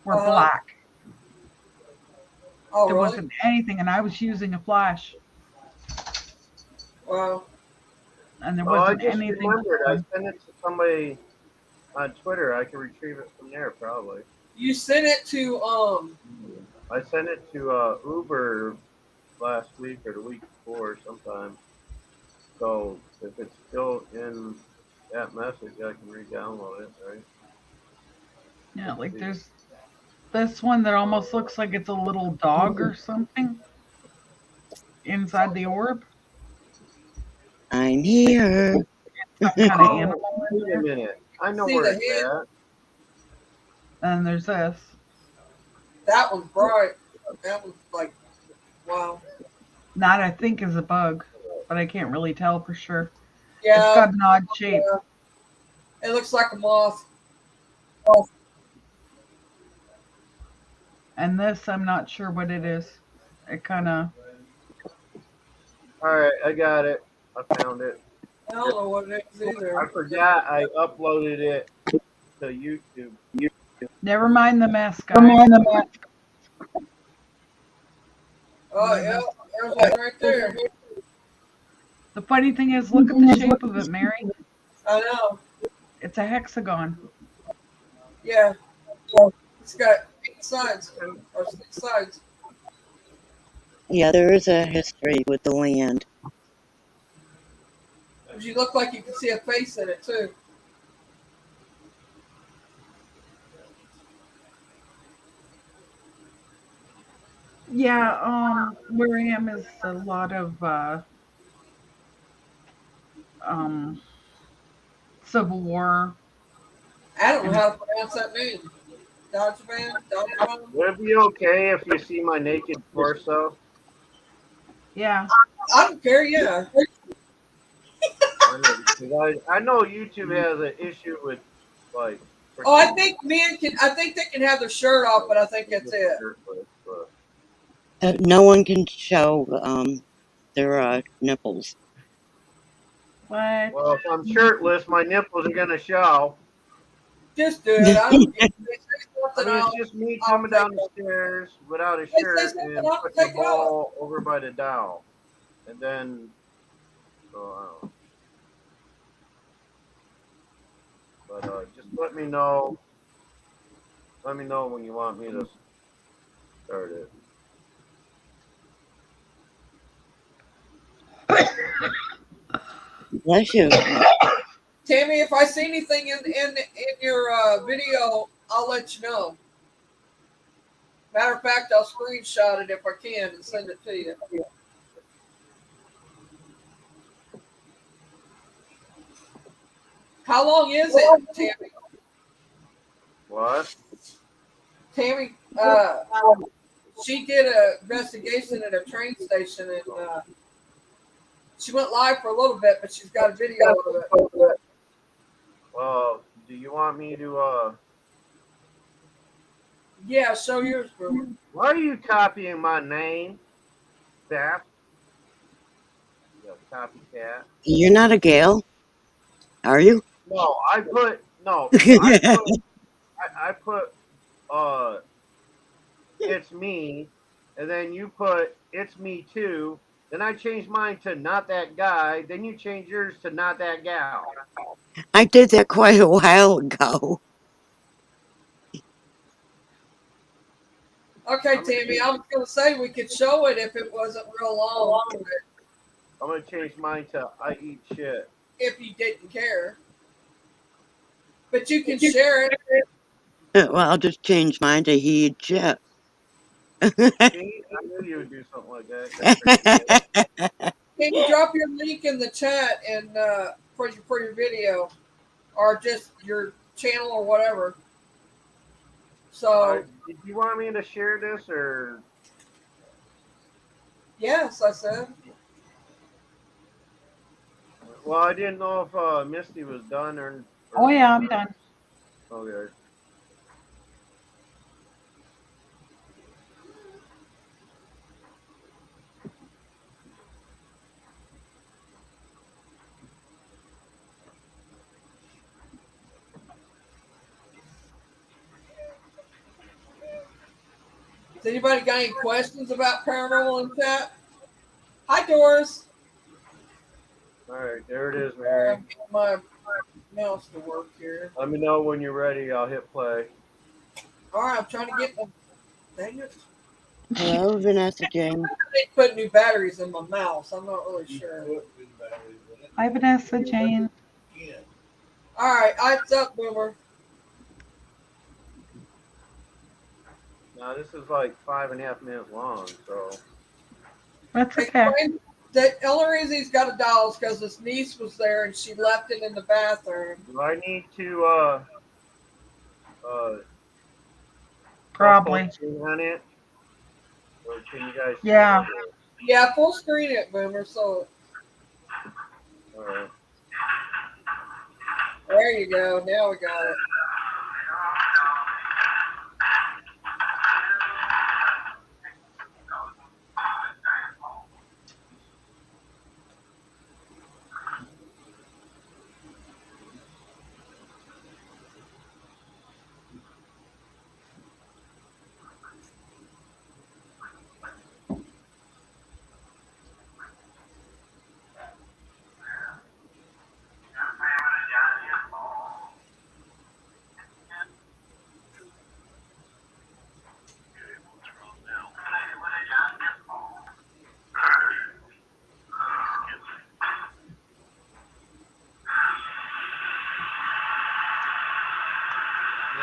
were black. Oh, There really? wasn't anything, and I was using a flash. Wow. And there Oh, I wasn't just anything. remembered. I sent it to somebody on Twitter. I can retrieve it from there, probably. You sent it to I sent it to Uber last week or the week before sometime. So if it's still in that message, I can re-download it, right? Yeah, like there's this one that almost looks like it's a little dog or something inside the orb. I'm here. Some kind of animal in Wait a there. minute. I know See where the it's head? at. And there's this. that one's bright. That one's like, wow. That I think is a bug, but I can't really tell for sure. It's Yeah, got an odd shape. it looks like a moth. And this, I'm not sure what it is. It kind of. All right, I got it. I found it. I don't know what it is either. I forgot I uploaded it to YouTube. Never mind the mess, guys. Oh, yeah, there's one right there. The funny thing is, look at the shape of it, Mary. I know. It's a hexagon. Yeah. It's got 8 sides, or 6 sides. Yeah, there is a history with the land. You look like you can see a face in it, too. Yeah, where I am is a lot of Civil War. I don't know how to pronounce that name. Dodgeman? Would it be okay if you see my naked torso? Yeah. I don't care, yeah. I know YouTube has an issue with like. Oh, I think they can have their shirt off, but I think that's it. No one can show their nipples. What? Well, if I'm shirtless, my nipples are gonna show. Just do it. I don't care. If they say I something, mean, it's just me I'll coming take down the it. stairs without a If they say shirt something, and I'll putting the take it off. ball over by the dowel, and then so I don't know. But just let me know. Let me know when you want me to start it. Bless you. Tammy, if I see anything in your video, I'll let you know. Matter of fact, I'll screenshot it if I can and send it to you. How long is it, Tammy? What? Tammy, she did an investigation at a train station, and she went live for a little bit, but she's got a video of it. Well, do you want me to? Yeah, show yours, Boomer. Why are you copying my name, Beth? You copycat. You're not a Gale, are you? No, I put no. I put it's me, and then you put it's me too. Then I changed mine to not that guy. Then you changed yours to not that gal. I did that quite a while ago. Okay, I'm gonna Tammy, change, I was going to say we could show it if it wasn't real long, but I'm gonna change mine to I eat shit. if you didn't care. But you can share it. Well, I'll just change mine to he jet. See, I knew you would do something like that. That's pretty good. Can you drop your link in the chat and for your video or just your channel or whatever? So Did you want me to share this or? yes, I said. Well, I didn't know if Misty was done Oh or yeah, I'm done. okay. Has anybody got any questions about paranormal in chat? Hi, Doris. All right, there it is, Mary. I'm getting my mouse to work here. Let me know when you're ready. I'll hit play. All right, I'm trying to get them. Dang it. Hello, Vanessa Jane. They put new batteries in my mouse. I'm not really sure. Hi, Vanessa Jane. All right, it's up, Boomer. Now this is like 5.5 minutes long, so That's okay. The only reason he's got a doll is because his niece was there and she left it in the bathroom. do I need to Probably. full screen on it, or can you guys? Yeah. Yeah, full screen it, Boomer. So All right. there you go. Now we got it.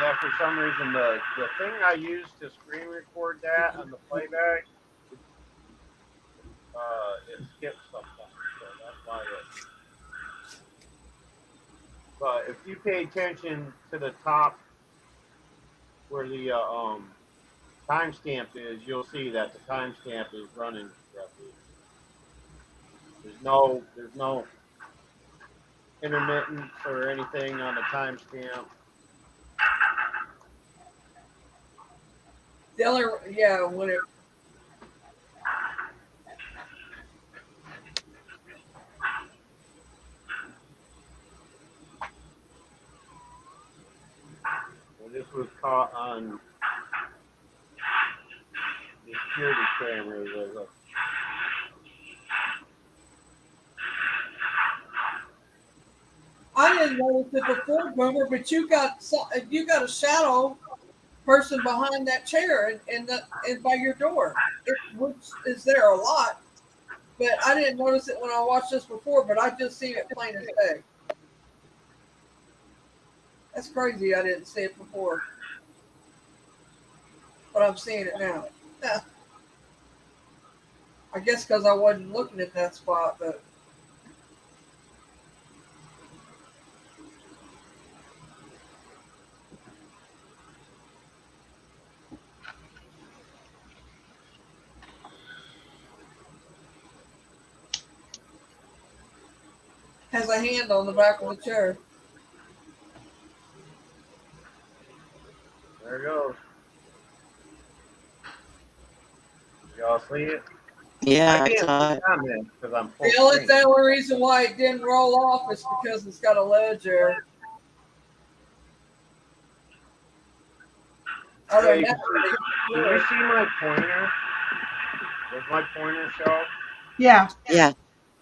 Yeah, for some reason the thing I used to screen record that on the playback, it skips sometimes, so that's why it. But if you pay attention to the top where the timestamp is, you'll see that the timestamp is running correctly. There's no intermittence or anything on the timestamp. The only when it. was caught on the security cameras. I didn't notice it before, Boomer, but you got a shadow person behind that chair and by your door, which is there a lot. But I didn't notice it when I watched this before. But I just seen it plain as day. That's crazy. I didn't see it before, but I'm seeing it now. Yeah. I guess because I wasn't looking at that spot, but. Has a hand on the back of the chair. There it goes. Y'all see it? Yeah, I I can't saw see it. comments because I'm full The only screen. the only reason why it didn't roll off is because it's got a ledge there. Other than that, Can you see my pointer? Does my pointer show? Yeah. Yeah.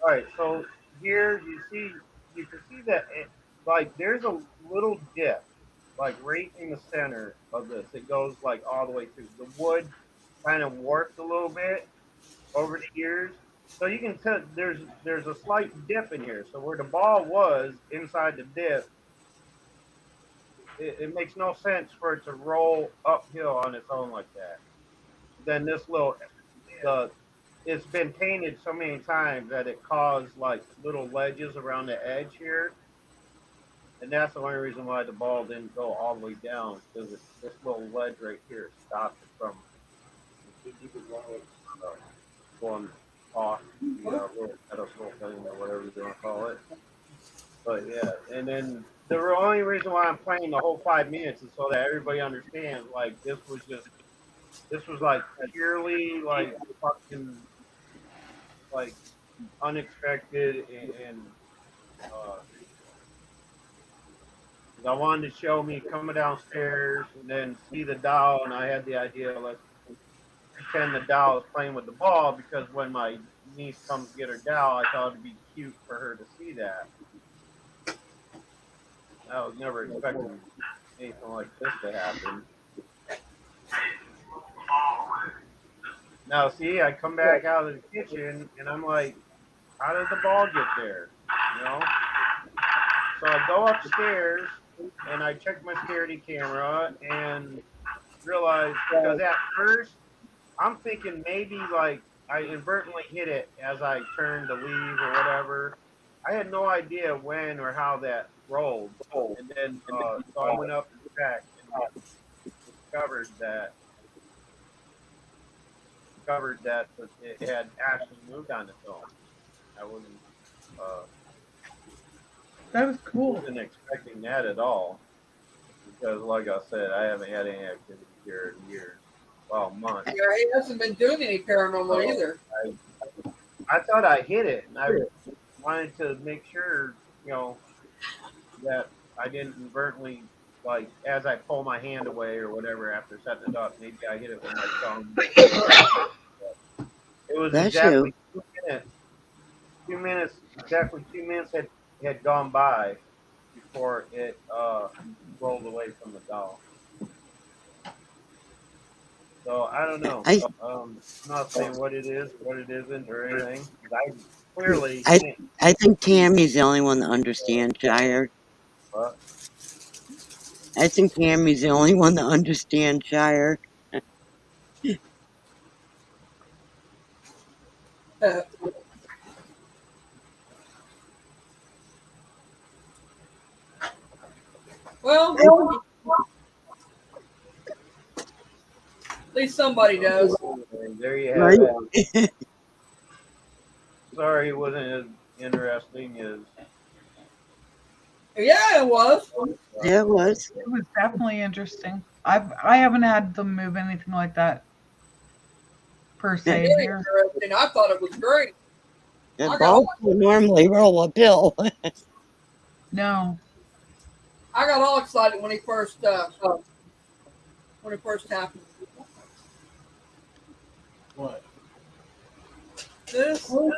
All right, so here you can see that like there's a little dip, like right in the center of this. It goes like all the way through. The wood kind of warped a little bit over the years, so you can tell there's a slight dip in here. So where the ball was inside the dip, it makes no sense for it to roll uphill on its own like that. Then this little the it's been painted so many times that it caused like little ledges around the edge here, and that's the only reason why the ball didn't go all the way down because this little ledge right here stopped it from going off the little pedestal thing or whatever you want to call it. But yeah, and then the only reason why I'm playing the whole 5 minutes is so that everybody understands. Like this was like purely like fucking like unexpected and uh, I wanted to show me coming downstairs and then see the doll, and I had the idea let's pretend the doll is playing with the ball because when my niece comes to get her doll, I thought it'd be cute for her to see that. I was never expecting anything like this to happen. Now, see, I come back out of the kitchen and I'm like, how did the ball get there? You know? So I go upstairs and I check my security camera and realize because at first I'm thinking maybe like I inadvertently hit it as I turned to leave or whatever. I had no idea when or how that rolled, and then so I went up and checked and discovered that it had actually moved on its own. I wasn't That was cool. wasn't expecting that at all because, like I said, I haven't had any activity here in years. Well, months. yeah, he hasn't been doing any paranormal either. I thought I hit it, and I wanted to make sure, you know, that I didn't inadvertently, like, as I pull my hand away or whatever after setting it up, maybe I hit it with my thumb. It was Bless exactly you. 2 minutes. 2 minutes, exactly 2 minutes had gone by before it rolled away from the doll. So I don't know. I'm not saying what it is, what it isn't, or anything. I clearly can't. I think Tammy's the only one that understands Shire. But I think Tammy's the only one that understands Shire. Well, at least somebody does. there you have Right? it. Sorry, it wasn't as interesting as. Yeah, it was. Yeah, it was. It was definitely interesting. I haven't had them move anything like that per se Very here. interesting. I thought it was great. The I got balls all, would normally roll uphill. No. I got all excited when he first when it first happened. What? This, you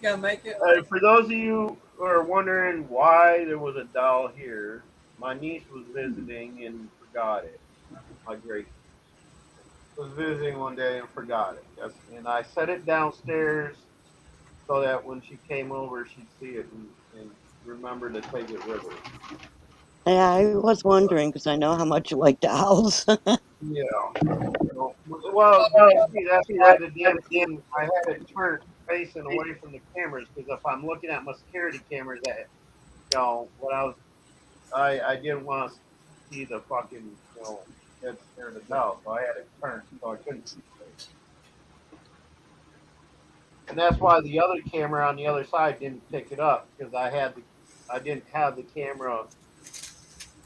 gotta make it. For those of you who are wondering why there was a doll here, my niece was visiting and forgot it. My great niece was visiting one day and forgot it. Yes, and I set it downstairs so that when she came over, she'd see it and remember to take it with her. Yeah, I was wondering because I know how much you like dolls. Yeah. Well, you see, that's why the damn thing I had it turned facing away from the cameras because if I'm looking at my security cameras, that what I didn't want to see the fucking dead scared of doll, so I had it turned so I couldn't see it. And that's why the other camera on the other side didn't pick it up because I didn't have the camera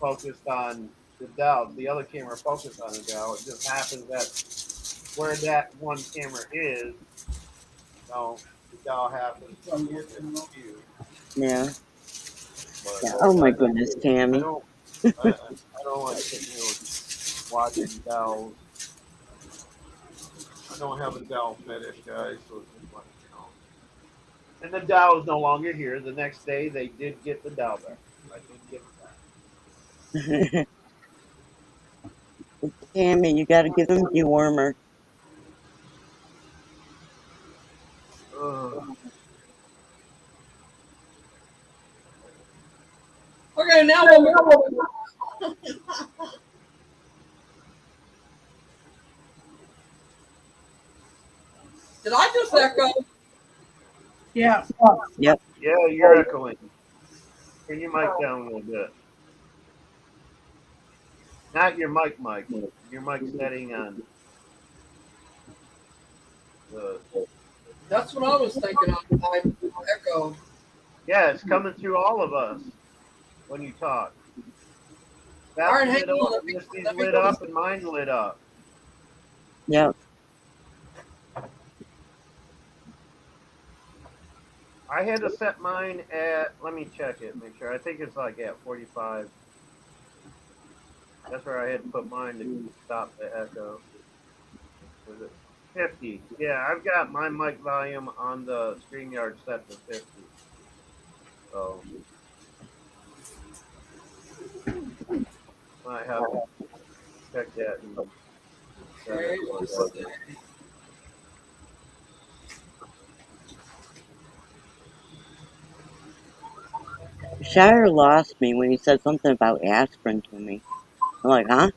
focused on the doll. The other camera focused on the doll. It just happens that where that one camera is, the doll happens to be in the view. Yeah. But Yeah. Oh my goodness, I Tammy. don't like watching dolls. I don't have a doll fetish, guys. So it's just like, And the doll is no longer here. The next day, they did get the doll back. I did get it back. Tammy, you got to give him dewormer. Okay, now what? Did I just echo? Yeah. Yep. Yeah, you're echoing. Turn your mic down a little bit. Not your mic. Your mic setting on the. That's what I was thinking of. I echo. Yeah, it's coming through all of us when you talk. All right, That's hang lit up, on. Misty's Let me lit go. up, and mine lit up. Yep. I had to set mine at. Let me check it. Make sure. I think it's like at 45. That's where I had to put mine to stop the echo. Was it 50? Yeah, I've got my mic volume on the StreamYard set to 50. So I have to check that. Okay, Shire lost me when he said something about aspirin to me. I'm like, huh?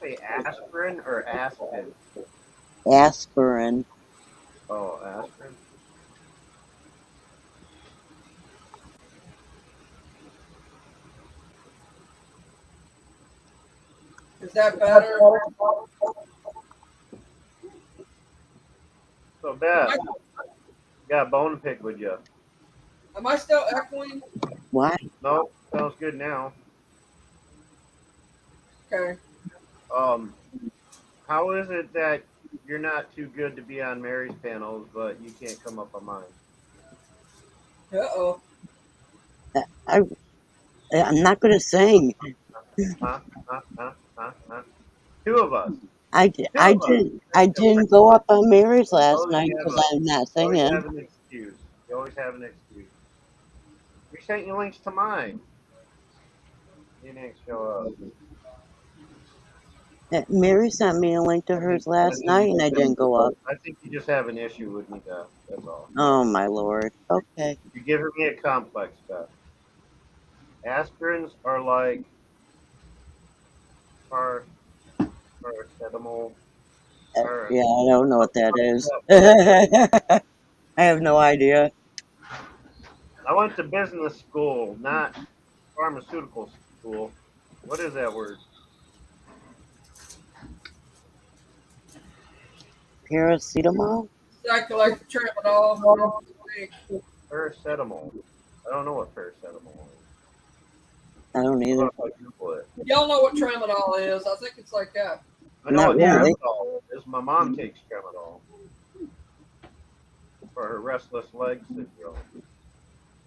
Say aspirin or Aspen? Aspirin. Oh, aspirin. is that better? So Beth, got a bone to pick with you. Am I still echoing? Why? No, sounds good now. Okay. How is it that you're not too good to be on Mary's panels, but you can't come up on mine? Uh-oh. I'm not going to sing. Huh? Two of us. I didn't go up on Mary's last night because I'm not You always singing. have an excuse. You always have an excuse. We sent you links to mine. You didn't show up. Mary sent me a link to hers last night and I didn't go up. I think you just have an issue with me, Beth. That's all. Oh my lord. Okay. You're giving me a complex, Beth. Aspirins are like paracetamol. Yeah, I don't know what that is. I have no idea. I went to business school, not pharmaceutical school. What is that word? Paracetamol? Like tramadol. Paracetamol. I don't know what paracetamol is. I don't either. How about I Google it? Y'all know what tramadol is. I think it's like that. I know Not what really. tramadol is. My mom takes tramadol. for her restless leg syndrome.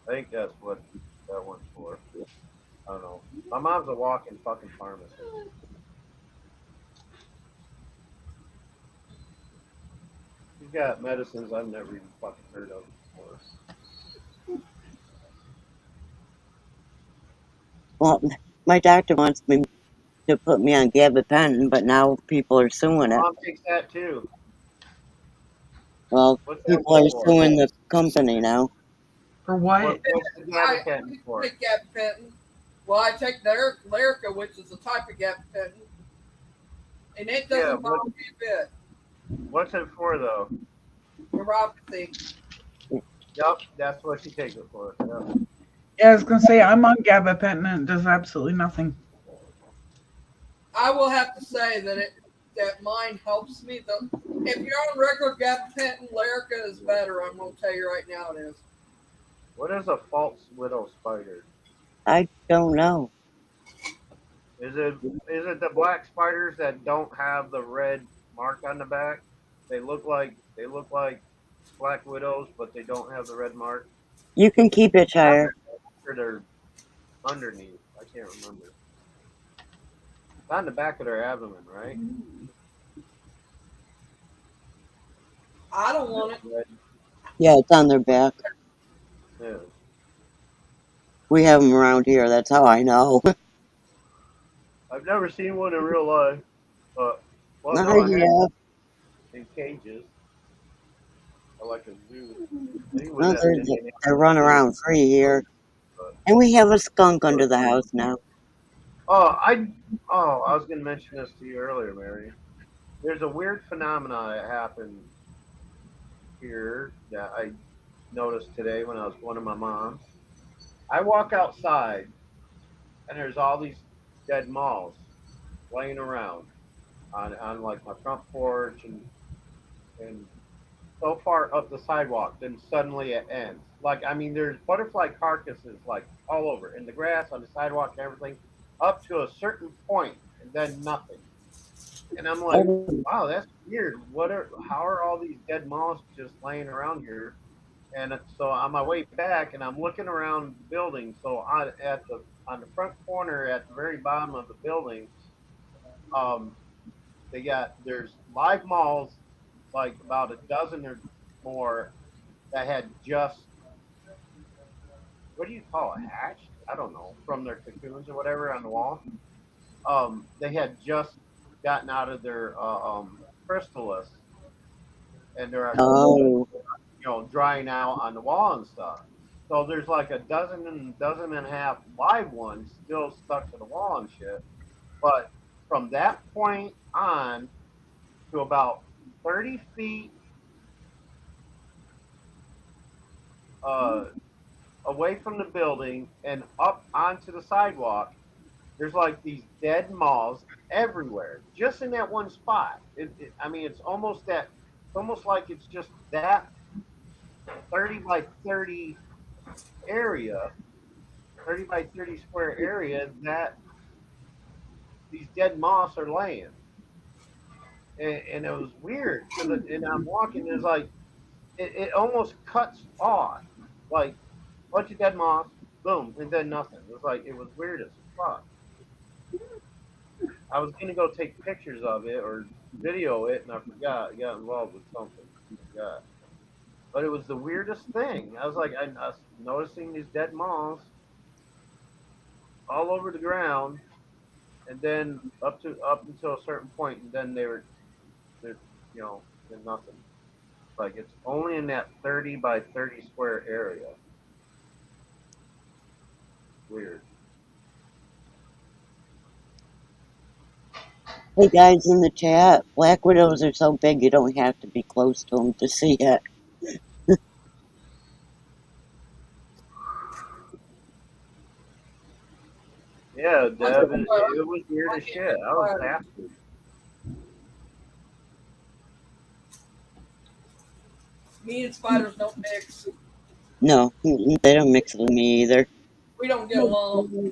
I think that's what that one's for. I don't know. My mom's a walking fucking pharmacist. She's got medicines I've never even fucking heard of before. Well, my doctor wants me to put me on gabapentin, but now people are suing My it. mom takes that too. Well, What's that people one are for? suing the company now. For what? What's the I gabapentin for? take gabapentin. Well, I take the Lyrica, which is a type of gabapentin, and it Yeah, doesn't bother me a bit. what's it for though? Neuropathy. Yep, that's what she takes it for. Yeah. Yeah, I was gonna say I'm on gabapentin and it does absolutely nothing. I will have to say that mine helps me. If you're on regular gabapentin, Lyrica is better. I'm gonna tell you right now, it is. What is a false widow spider? I don't know. Is it the black spiders that don't have the red mark on the back? They look like black widows, but they don't have the red mark. You can keep it, Shire. Or they're underneath. I can't remember. It's on the back of their abdomen, right? I don't want it. Red. Yeah, it's on their back. Yeah. We have them around here. That's how I know. I've never seen one in real life, but well, no, I have Yeah. in cages. I like a zoo. I think it was Well, at Indianapolis they run Zoo. around free here. But, And we have a skunk under the house now. oh, I was gonna mention this to you earlier, Mary. There's a weird phenomenon that happened here that I noticed today when I was going to my mom's. I walk outside and there's all these dead moths laying around on like my front porch and so far up the sidewalk, then suddenly it ends. Like I mean, there's butterfly carcasses like all over in the grass, on the sidewalk, and everything, up to a certain point, and then nothing. And I'm like, wow, that's weird. How are all these dead moths just laying around here? And so on my way back, and I'm looking around the building. So on the front corner at the very bottom of the building, um, there's live moths, like about a dozen or more that had just, what do you call it, hatched? I don't know, from their cocoons or whatever on the wall. They had just gotten out of their chrysalis, and they're Oh. drying out on the wall and stuff. So there's like a dozen and a half live ones still stuck to the wall and shit. But from that point on to about 30 feet uh, away from the building and up onto the sidewalk, there's like these dead moths everywhere, just in that one spot. I mean, it's almost like it's just that 30 by 30 area, 30 by 30 square area that these dead moths are laying. And it was weird because, and I'm walking, there's like, it almost cuts off, like, bunch of dead moths, boom, and then nothing. It was weird as fuck. I was gonna go take pictures of it or video it, and I forgot. I got involved with something. I forgot. But it was the weirdest thing. I was noticing these dead moths all over the ground, and then up until a certain point, and then they're there's nothing. Like it's only in that 30 by 30 square area. Weird. Hey guys in the chat, black widows are so big you don't have to be close to them to see it. Yeah, Deb, it was weird as shit. I was happy. Me and spiders don't mix. No, they don't mix with me either. We don't get along.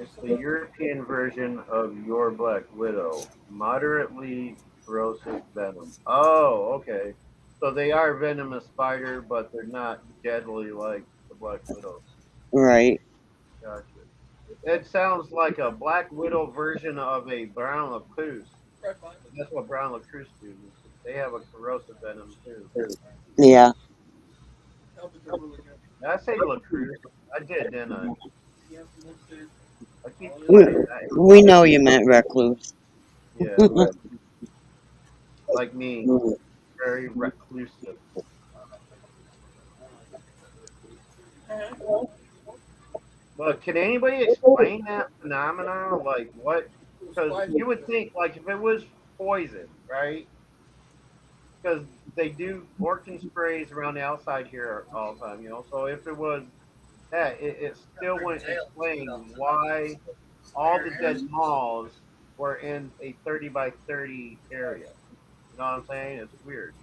It's the European version of your Black Widow. Moderately corrosive venom. Oh, okay. So they are venomous spider, but they're not deadly like the Black Widows. Right. Gotcha. It sounds like a Black Widow version of a brown recluse. That's what brown recluse do. They have a corrosive venom too. Yeah. Did I say recluse? I did, didn't I? I keep We, saying that. we know you meant recluse. Yeah, like me, very reclusive. But can anybody explain that phenomenon? Like what? Because you would think, like, if it was poison, right? Because they do Orkin sprays around the outside here all the time, you know. So if it was that, it still wouldn't explain why all the dead moths were in a 30 by 30 area. You know what I'm saying? It's weird.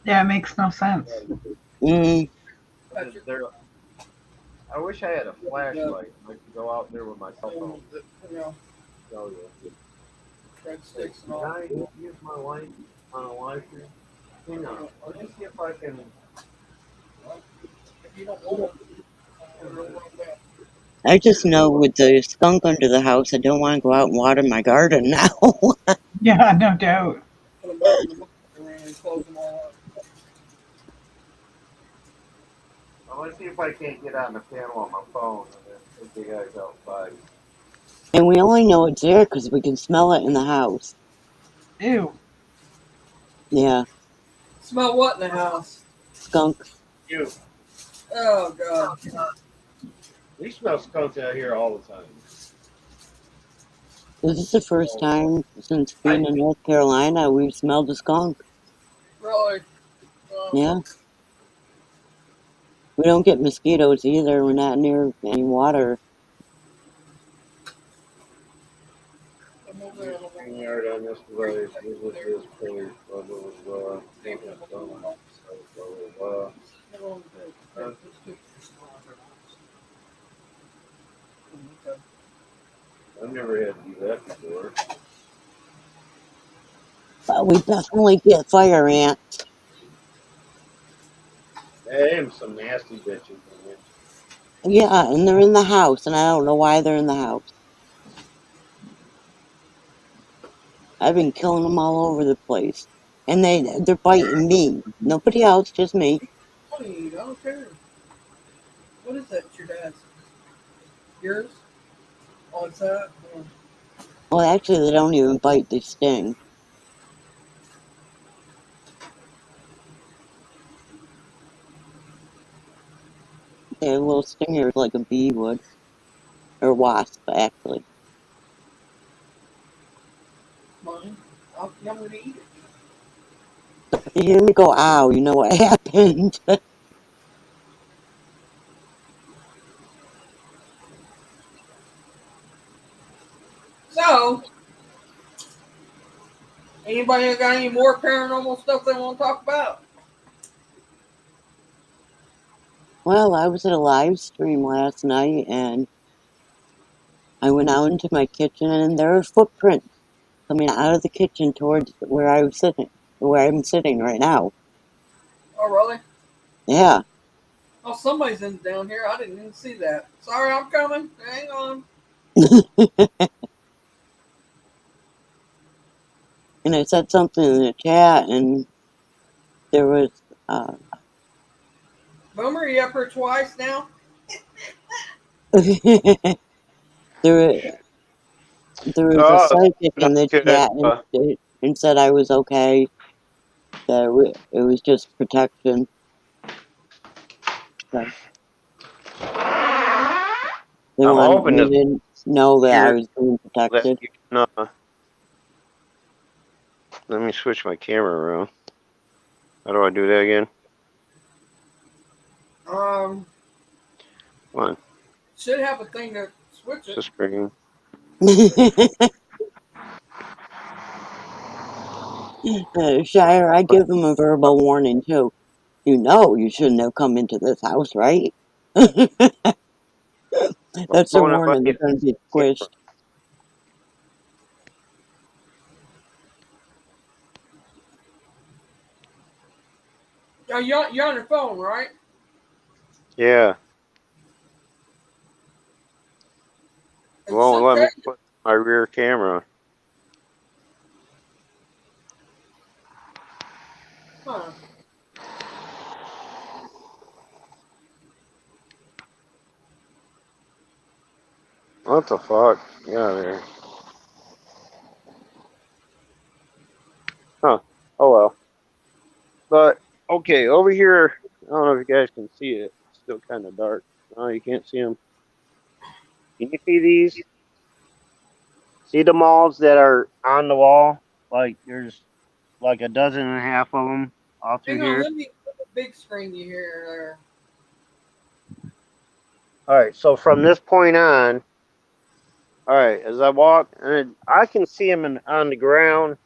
Yeah, it makes no sense. Mm. They're, I wish I had a flashlight. I could go out there with my cell phone. Show you. Can I use my light on a light here? Hang on. Let me see if I can. I just know with the skunk under the house, I don't want to go out and water my garden now. Yeah, no doubt. I want to see if I can't get on the panel on my phone and then take you guys outside. And we only know it's there because we can smell it in the house. Ew. Yeah. Smell what in the house? Skunk. You. Oh, God. We smell skunks out here all the time. This is the first time since being in North Carolina we've smelled a skunk. Really? Yeah. We don't get mosquitoes either. We're not near any water. Yard on this device. Visit this page. Blah blah blah. Blah blah blah. I've never had to do that before. But we definitely get fire ants. Hey, I'm some nasty bitches. Man. Yeah, and they're in the house, and I don't know why they're in the house. I've been killing them all over the place. And they're biting me. Nobody else, just me. Honey, I don't care. What is that, your dad's? Yours? Oh, it's that? Oh. Well, actually, they don't even bite, they sting. They have little stingers like a bee would. Or wasp, actually. Mine? I'm going to eat it. If you hear me go, ow, you know what happened. So, anybody got any more paranormal stuff they want to talk about? Well, I was at a live stream last night, and I went out into my kitchen, and there were footprints coming out of the kitchen towards where I'm sitting right now. Oh, really? Yeah. Oh, somebody's in down here. I didn't even see that. Sorry, I'm coming. Hang on. And I said something in the chat, and there was, Boomer, you up here twice now? there was a psychic in the Okay. chat and said I was okay, that it was just protection. So they I'm wanted hoping me to to know that I hear was being that protected. you can, let me switch my camera around. How do I do that again? Come on. Should have a thing to switch It's it. the screen. Shire, I give him a verbal warning too. You know you shouldn't have come into this house, right? That's a Phone up warning. They're buddy. going to be squished. Oh, you're on your phone, right? Yeah. It It's so won't let me crazy. put my rear camera. Huh. What the fuck? Yeah, there. Huh. Oh well. But okay, over here. I don't know if you guys can see it. It's still kind of dark. Oh, you can't see them. Can you see these? See the malls that are on the wall? Like there's like a dozen and a half of them all through Hang on, here. let me put the big screen you hear there. All right. So from this point on, all right, as I walk, and I can see them on the ground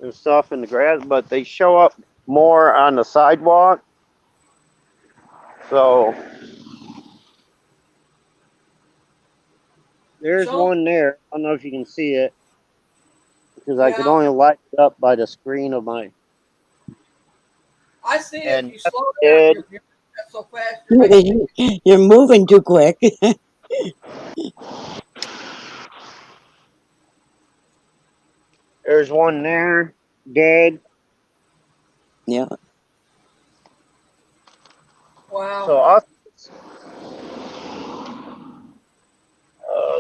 and stuff in the grass, but they show up more on the sidewalk. So there's So, one there. I don't know if you can see it because I could yeah, only light it up by the screen of my. I see it. If And you that's slow down, dead. you're so fast, you're making me. You're moving too quick. There's one there, dead. Yeah. Wow. So us,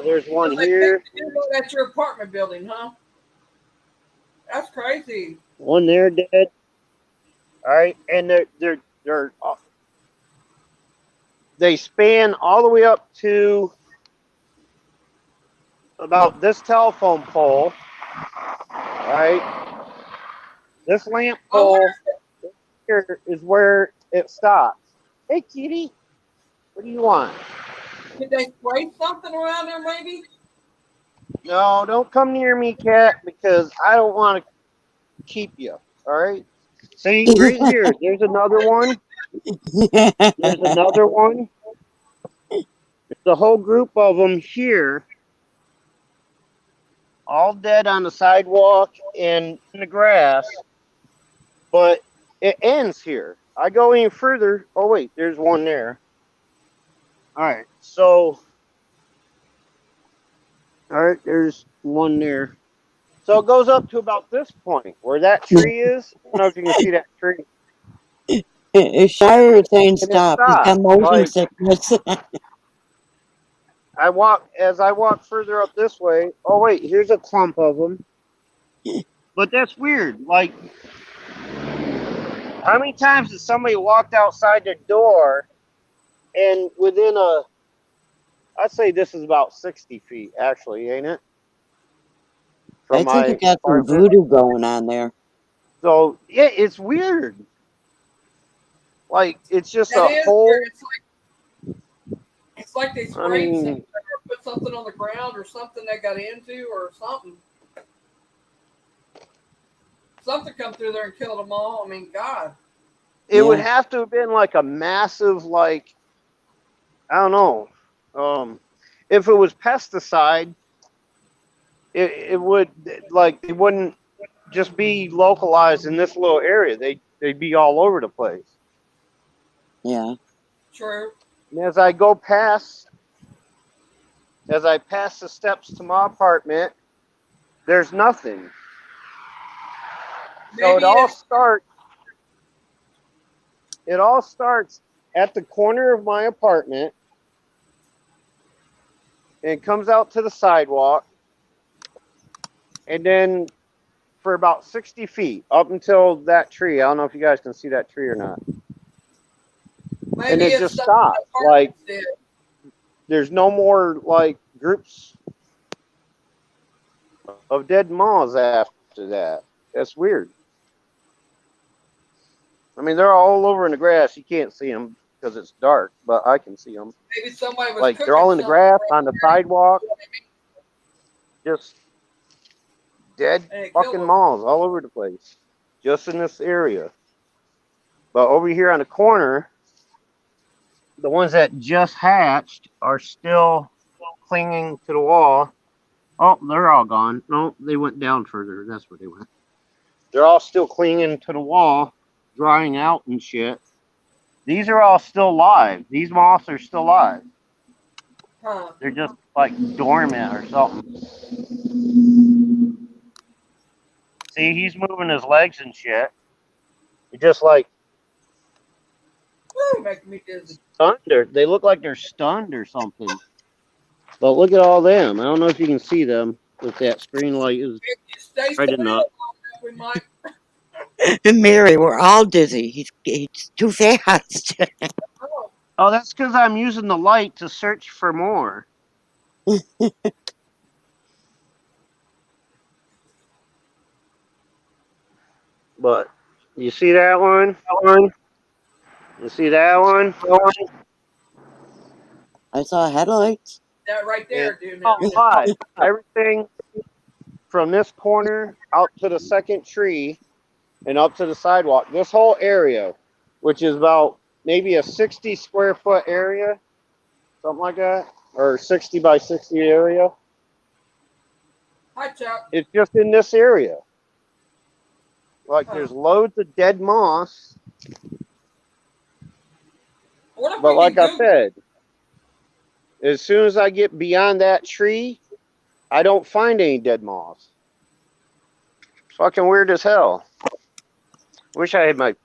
there's So one they picked here, the dude at your apartment building, huh? That's crazy. one there, dead. All right, and they're they span all the way up to about this telephone pole. All right, this lamp I wonder, pole here is where it stops. Hey, kitty, what do you want? did they spray something around there, maybe? No, don't come near me, cat, because I don't want to keep you. All right. See, right here, there's another one. There's another one. There's a whole group of them here, all dead on the sidewalk and in the grass. But it ends here. I go any further. Oh wait, there's one there. All right, so all right, there's one there. So it goes up to about this point where that tree is. I don't know if you can see that tree, Shire is saying and it stop. He's stops. got motion Like sickness. I walk as I walk further up this way. Oh wait, here's a clump of them. But that's weird. Like, how many times has somebody walked outside their door and within I'd say this is about 60 feet, actually, ain't it? I From think you my got some apartment. voodoo going on there. So, yeah, it's weird. Like, it's just That a is weird. whole, It's like they I sprayed something mean, or put something on the ground or something they got into or something. Something come through there and killed them all. I mean, God. it would Yeah. have to have been like a massive, like, I don't know. If it was pesticide, it would, like, they wouldn't just be localized in this little area. They'd be all over the place. Yeah. True. And as I pass the steps to my apartment, there's nothing. So Maybe it's it all starts at the corner of my apartment and comes out to the sidewalk and then for about 60 feet up until that tree. I don't know if you guys can see that tree or not. And maybe it it's just stuff the stops. Like apartments did. there's no more like groups of dead moths after that. That's weird. I mean, they're all over in the grass. You can't see them because it's dark, but I can see them. Maybe somebody was Like they're cooking all in the something grass on around the sidewalk, there just dead and it killed fucking them. moths all over the place, just in this area. But over here on the corner, the ones that just hatched are still clinging to the wall. Oh, they're all gone. No, they went down further. That's where they went. They're all still clinging to the wall, drying out and shit. These are all still live. These moths are still live. Huh. They're just like dormant or something. See, he's moving his legs and shit. He just like Woo, making me dizzy. stunned. They look like they're stunned or something. But look at all them. I don't know if you can see them with that screen light is If you stay bright still long enough. enough, we might. Mary, we're all dizzy. He's too fast. Oh, Oh, that's because I'm using the light to search for more. But you see that one? You see that one? I saw headlights. that right Yeah. there, dude. Oh, Now. live. Everything from this corner out to the second tree and up to the sidewalk. This whole area, which is about maybe a 60 square foot area, something like that, or 60 by 60 area. Hi, Chuck. It's just in this area. Like Huh. there's loads of dead moss, What if but we like can I Google? said, as soon as I get beyond that tree, I don't find any dead moss. It's fucking weird as hell. Wish I had my.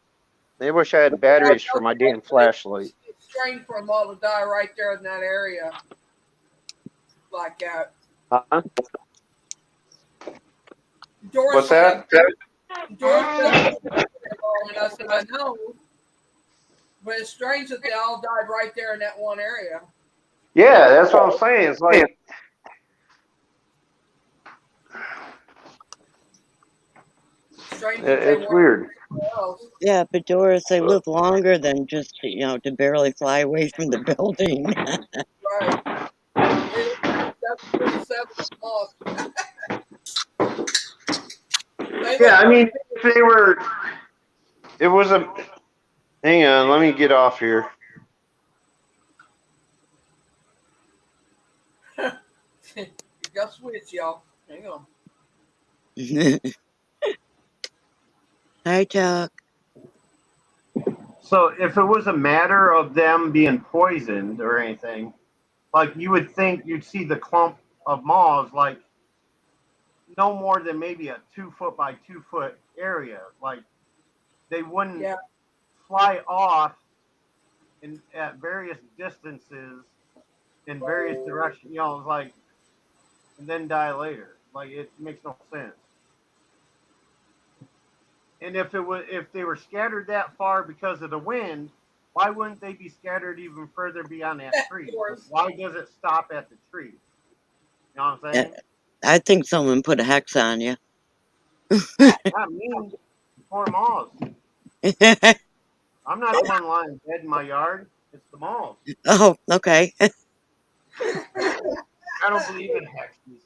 I wish I had batteries for my damn flashlight. It's strange for them all to die right there in that area, like that. Huh? Doris What's said. that? Doris said they lived there long, and I said I know, but it's strange that they all died right there in that one area. Yeah, that's what I'm saying. It's like Strange that they it's weren't weird. somewhere else. Yeah, but Doris, they live longer than just, to barely fly away from the building. Right. They live 747 off. They Yeah, live I pretty mean, if they were, it was a. Hang on, let me get off here. You got switch, y'all. Hang on. Hi, Chuck. So if it was a matter of them being poisoned or anything, like you would think you'd see the clump of moths like no more than maybe a 2 foot by 2 foot area. Like they wouldn't Yeah. fly off in at various distances in various directions. It's like and then die later. Like it makes no sense. And if they were scattered that far because of the wind, why wouldn't they be scattered even further beyond that tree? Doris. Why does it stop at the tree? You know what I'm Uh, saying? I think someone put a hex on you. Not me. Poor moths. I'm not the one lying dead in my yard. It's the moths. Oh, okay. I don't believe in hexes.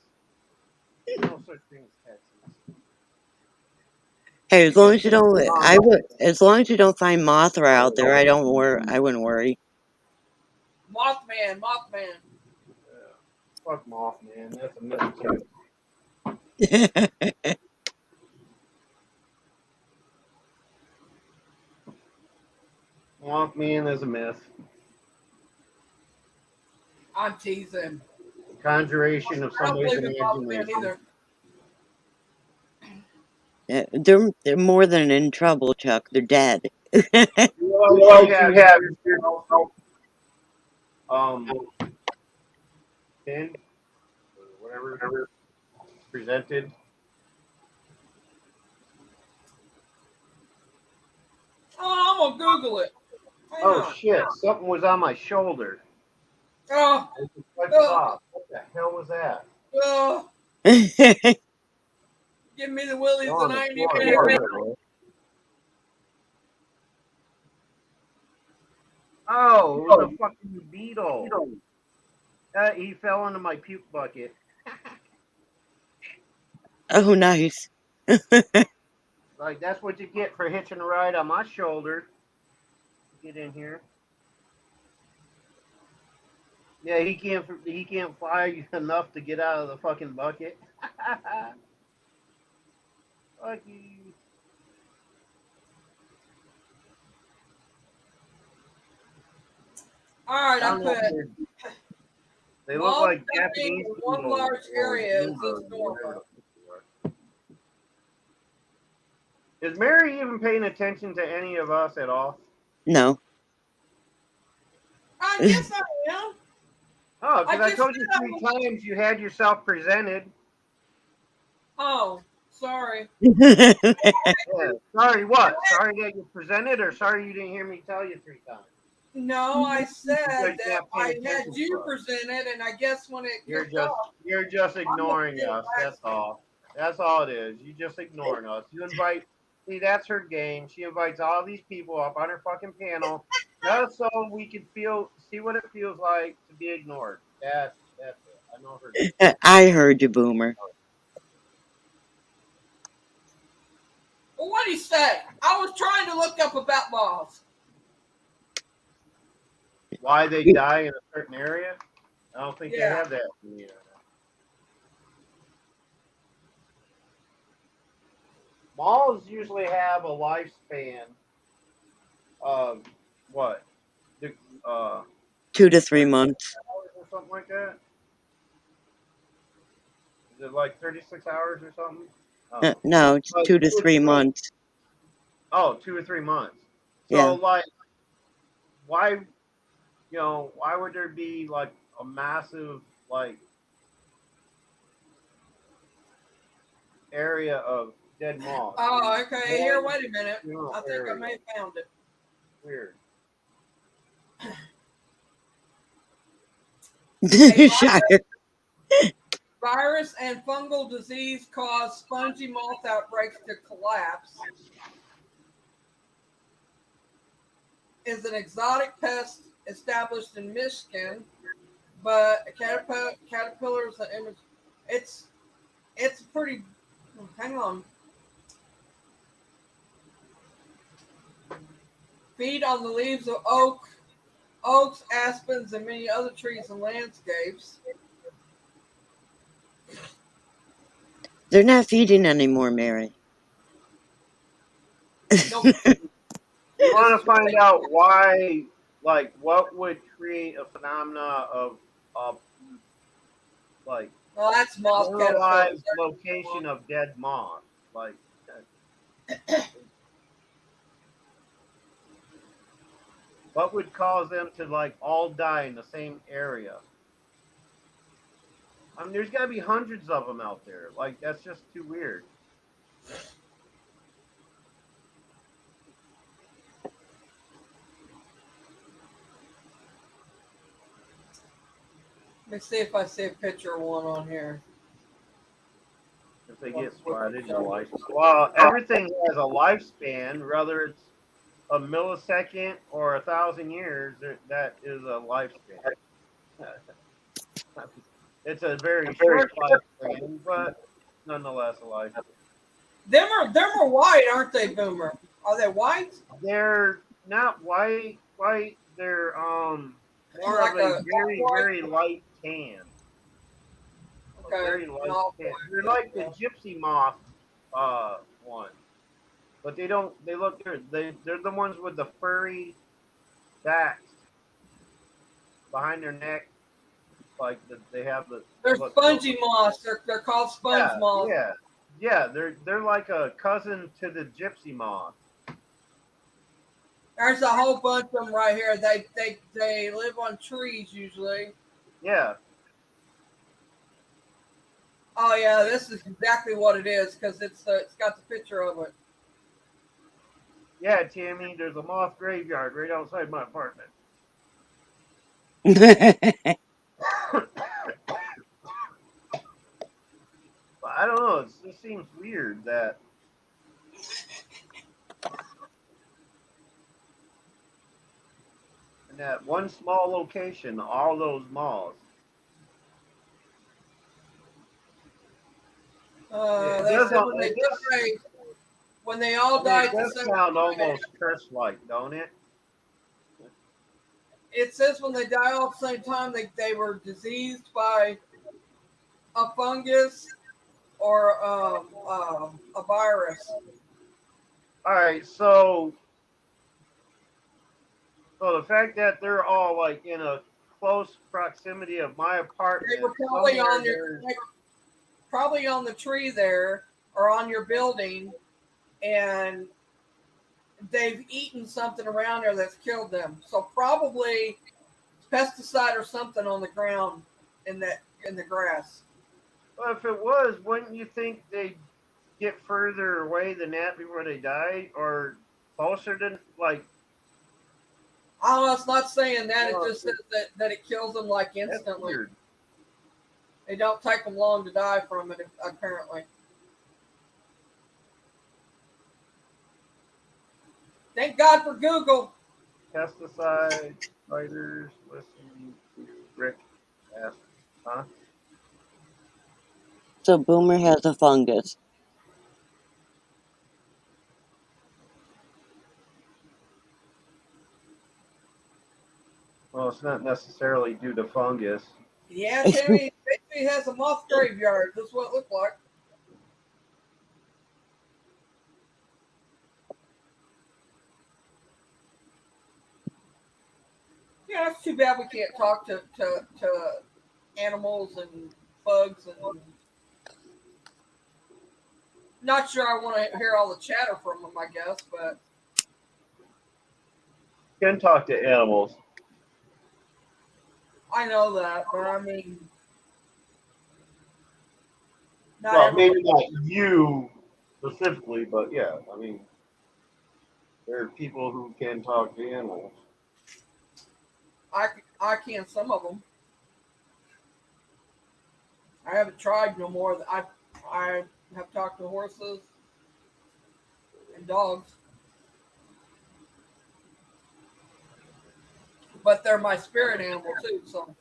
No such thing as hexes. Hey, as You long can as you see don't, as long as you don't find Mothra out there, I wouldn't worry. Mothman, Mothman. Fuck Mothman. That's a myth too. Mothman is a myth. I'm teasing. Conjuration of I don't somebody's believe in Mothman imagination. either. They're more than in trouble, Chuck. They're dead. Realize you have yourself um pin or whatever presented. Oh, I'm gonna Google it. Hang Oh on. shit! Something was on my shoulder. Oh, It was like oh, pop. What the hell was that? oh. Give me the willies On and the I ain't floor. even here. Oh, it was a fucking beetle. He fell into my puke bucket. Oh, nice. Like that's what you get for hitching a ride on my shoulder. Get in here. Yeah, he can't fly enough to get out of the fucking bucket. Fuck you. All right, I I don't know put if they look moths like dumping Japanese in one beetles large or area. Is this bluebirds or whatever normal? the fuck they are. Is Mary even paying attention to any of us at all? No. Yes, I am. Oh, I because I just told said you I three was. times you had yourself presented. Oh, sorry. Yeah. Sorry, what? Sorry that you presented, or sorry you didn't hear me tell you three times? No, I Because said you're that not paying I had attention to you us. presented, and I guess when it kicked off, You're just I'm gonna ignoring do it us. back That's to you. all. That's all it is. You just ignoring us. You invite. See, that's her game. She invites all these people up on her fucking panel just so we can see what it feels like to be ignored. That's it. I know her game. I heard you, Boomer. Well, what did he say? I was trying to look up about balls. Why they die in a certain area? I don't think they Yeah. have that in the internet. Malls usually have a lifespan of what? The, uh, 2 to 3 36 months. hours or something like that. Is it like 36 hours or something? Oh, No, it's but 2 to 3 months. oh, 2 or 3 months. So Yeah. like, why why would there be like a massive like area of dead moths in Oh, okay. Here, one wait a minute. general I think I area? may have found it. Weird. A Shire. virus and fungal disease cause spongy moth outbreaks to collapse. Is an exotic pest established in Michigan, but caterpillars and image. It's it's pretty. Hang on. Feed on the leaves of oaks, aspens, and many other trees and landscapes. They're not feeding anymore, Mary. No, You this want is to what find they. out why, like, what would create a phenomena of uh, like Well, that's moth caterpillars. generalized location of dead moths? Like, what would cause them to like all die in the same area? I mean, there's got to be hundreds of them out there. Like, that's just too weird. Let me see if I see a picture of one on here. If they get spotted in a life, well, everything has a lifespan, whether it's a millisecond or 1,000 years. That is a lifespan. It's a very short lifespan, but nonetheless a lifespan. Them are white, aren't they, Boomer? Are they white? They're not white, white. They're more of Like a a very white? very light tan, a Okay, very light no. tan. They're like the gypsy moth one, but they don't. They look good. They're the ones with the furry backs behind their neck, like they have They're what look spongy like. moths. They're called sponge Yeah, moths. yeah, yeah. They're like a cousin to the gypsy moth. There's a whole bunch of them right here. They live on trees usually. Yeah, Oh yeah, this is exactly what it is because it's got the picture of it. yeah, Tammy. There's a moth graveyard right outside my apartment. I don't know. It just seems weird that in that one small location, all those moths. It They does. said when they It does. die, when they all I mean, die it at the does same sound time. almost curse-like, don't it? it says when they die all at the same time, they were diseased by a fungus or a virus. All right, so the fact that they're all like in a close proximity of my They apartment, were probably somewhere on your, there's probably on the tree there or on your building, and they've eaten something around there that's killed them. So probably pesticide or something on the ground in the grass. well, if it was, wouldn't you think they'd get further away than that before they die, or closer than like? I don't know. It's not saying that. It Well, just says that it kills them like that's instantly. weird. They don't take them long to die from it, apparently. Thank God for Google. Pesticide spiders. Listen to Rick ask, huh? So Boomer has a fungus. Well, it's not necessarily due to fungus. Yeah, Tammy, basically has a moth graveyard. That's what it looked like. Yeah, it's too bad we can't talk to animals and bugs and not sure I want to hear all the chatter from them, I guess, but Can talk to animals. I know that. But I mean, not Well, everybody. maybe not you specifically, but yeah, I mean, there are people who can talk to animals. I can some of them. I haven't tried no more. I have talked to horses and dogs, but they're my spirit animal too. So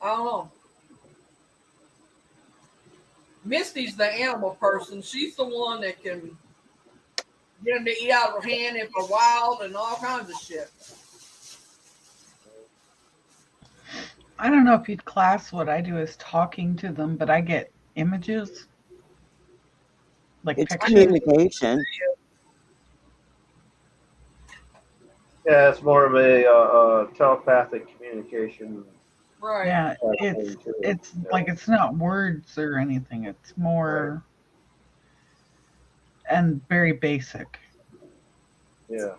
I don't know. Misty's the animal person. She's the one that can get them to eat out of her hand if they're wild and all kinds of shit. I don't know if you'd class what I do as talking to them, but I get images, like It's pictures. communication. Yeah, it's more of a telepathic communication Right. Yeah, type it's thing too. it's Yeah, like it's not words or anything. It's right. more and very basic. Yeah.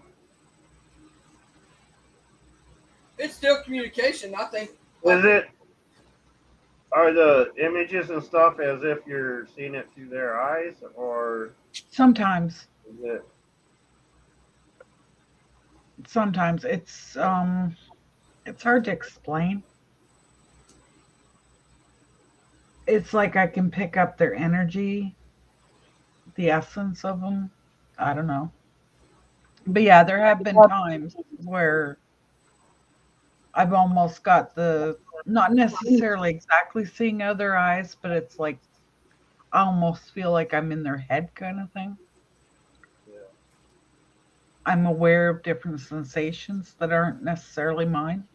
It's still communication. I think. Is it? Are the images and stuff as if you're seeing it through their eyes, or Sometimes, is it? sometimes it's hard to explain. It's like I can pick up their energy, the essence of them. I don't know. But yeah, there have been times where I've almost got the not necessarily exactly seeing other eyes, but it's like I almost feel like I'm in their head kind of thing. Yeah. I'm aware of different sensations that aren't necessarily mine.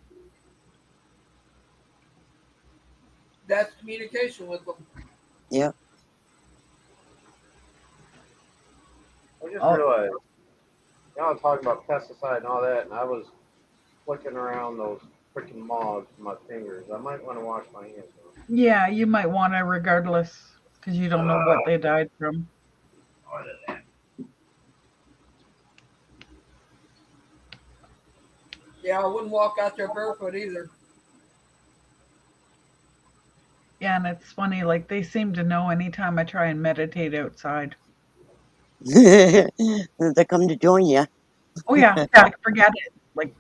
That's communication with them. Yep. I just Oh, realized y'all talking about pesticide and all that, and I was flicking around those freaking moths with my fingers. I might want to wash my hands. yeah, you might want to regardless because you don't know what they died from. Yeah, I wouldn't walk out there barefoot either. Yeah, and it's funny, like they seem to know anytime I try and meditate outside. They come to join you. Oh yeah, like forget it. Like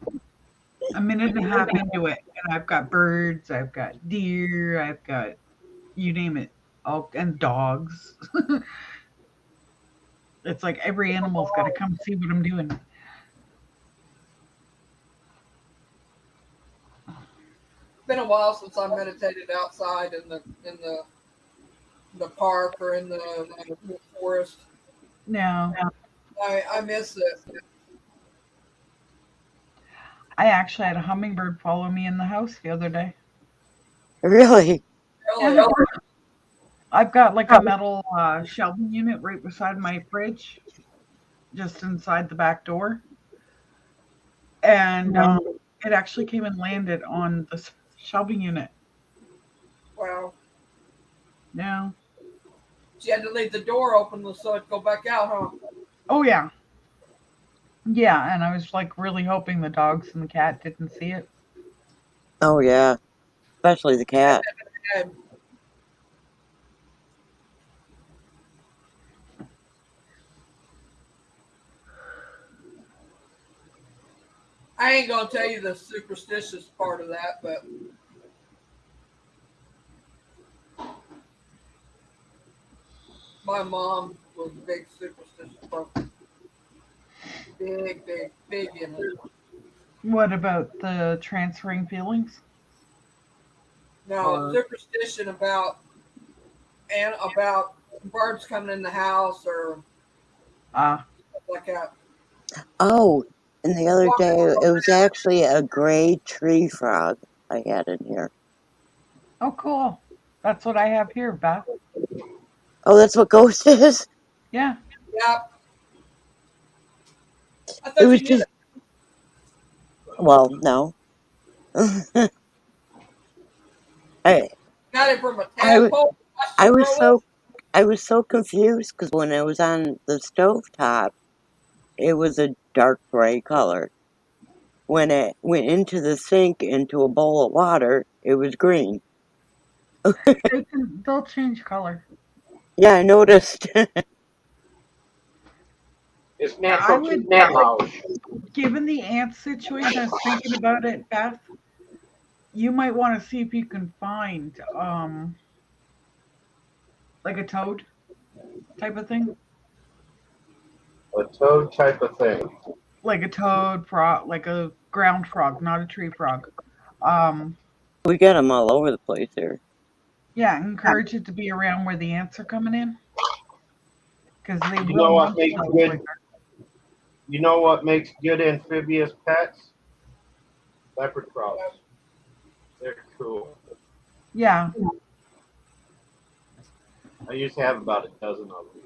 a minute and a half into it, and I've got birds, I've got deer, I've got you name it, all and dogs. It's like every animal's got to come see what I'm doing. It's been a while since I meditated outside in the park or in the forest. No, I miss it. I actually had a hummingbird follow me in the house the other day. Really? Yeah, Really. I've got like a metal shelving unit right beside my fridge, just inside the back door, and it actually came and landed on the shelving unit. Wow. Yeah. She had to leave the door open so it'd go back out, huh? Oh yeah. Yeah, and I was like really hoping the dogs and the cat didn't see it. Oh, yeah. Especially the cat. And I ain't gonna tell you the superstitious part of that, but my mom was a big superstitious person. Big, big, big in it. What about the transferring feelings? No, Or superstition about birds coming in the house or ah, stuff like that. Oh, and the other Walking day, it around. was actually a gray tree frog I had in here. oh cool. That's what I have here, Beth. Oh, that's what ghost is? Yeah. Yeah, I It thought was you knew just, that. well, no. I, Got it from a I, tadpole. Watched I it was grow up. so, I was so confused because when I was on the stove top, it was a dark gray color. When it went into the sink into a bowl of water, it was green. They'll change color. Yeah, I noticed. It's Yeah, I natural would camouflage. given the ant situation, I was thinking about it, Beth. You might want to see if you can find like a toad type of thing. A toad type of thing. Like a toad frog, like a ground frog, not a tree frog. Um We got them all over the place here. yeah, encourage it to be around where the ants are coming in because they You will know what munch makes those good? later. You know what makes good amphibious pets? Leopard frogs. They're cool. Yeah. I used to have about a dozen of them.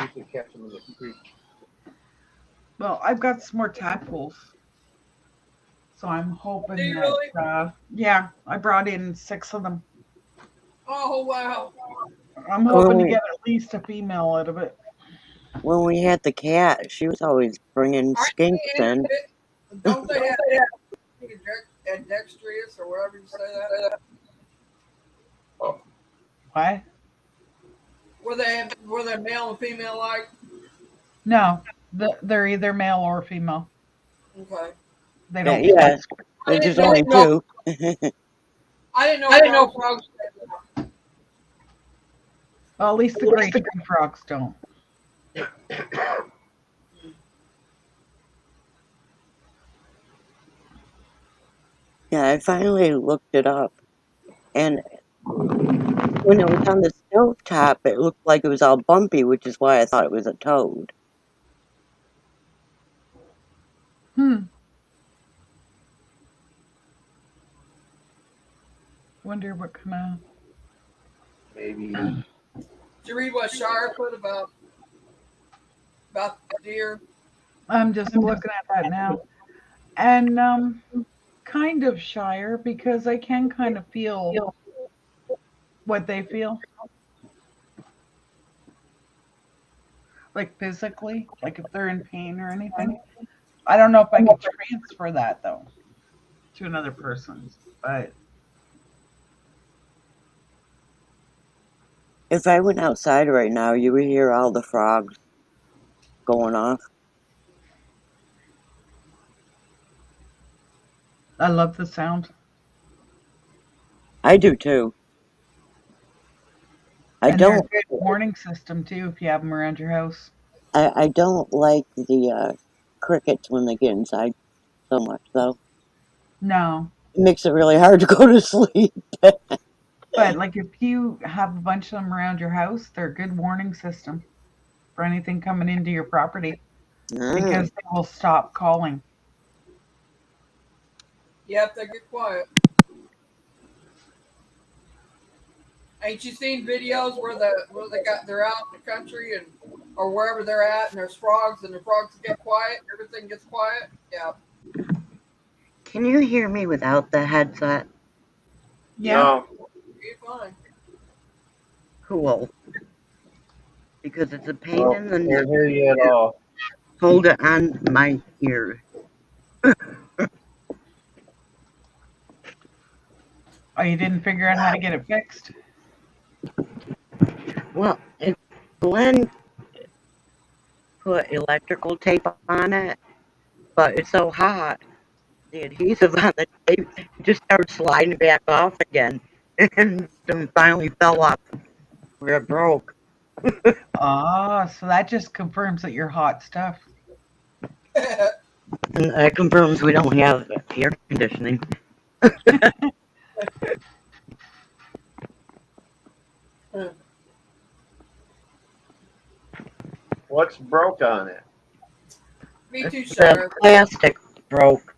You can catch them in the creek. Well, I've got some more tadpoles. So I'm Do hoping you that really? yeah, I brought in 6 of them. Oh wow! I'm When hoping to we, get at least a female out of it. when we had the cat, she was always bringing Aren't skinks they in. don't they have dexterous or whatever you say that? Oh, What? Were they male and female like? No, they're either male or female. Okay. They Yeah, don't switch. yeah, I didn't there's know only frogs. two. I didn't know frogs. Well, at least the great tree frogs don't. Yeah, I finally looked it up. And when it was on the stove top, it looked like it was all bumpy, which is why I thought it was a toad. Hmm. Wonder what kind maybe. of. Did you read what Shire put about the deer? I'm just looking at that now, and kind of shyer because I can kind of feel what they feel, like physically, like if they're in pain or anything. I don't know if I could transfer that though to another person, but If I went outside right now, you would hear all the frogs going off. I love the sound. I do too. I And they're a don't. good warning system too if you have them around your house. I don't like the crickets when they get inside so much, though. No, It makes it really hard to go to sleep. but like if you have a bunch of them around your house, they're a good warning system. for anything coming into your property Oh. because they will stop calling. Yep, they get quiet. Ain't you seen videos where they're out in the country and or wherever they're at and there's frogs and the frogs get quiet, everything gets quiet? Yeah. Can you hear me without the headset? Yeah. No. You're fine. Cool. Because it's a pain No, in the neck. can't hear you at all. Hold it on my ear. Oh, you didn't figure out how to get it fixed? Well, Glenn put electrical tape on it, but it's so hot, the adhesive on the tape just started sliding back off again, and then finally fell off where it broke. Ah, so that just confirms that you're hot stuff. And that confirms we don't have air conditioning. What's broke on it? Me too, The Shire. plastic broke.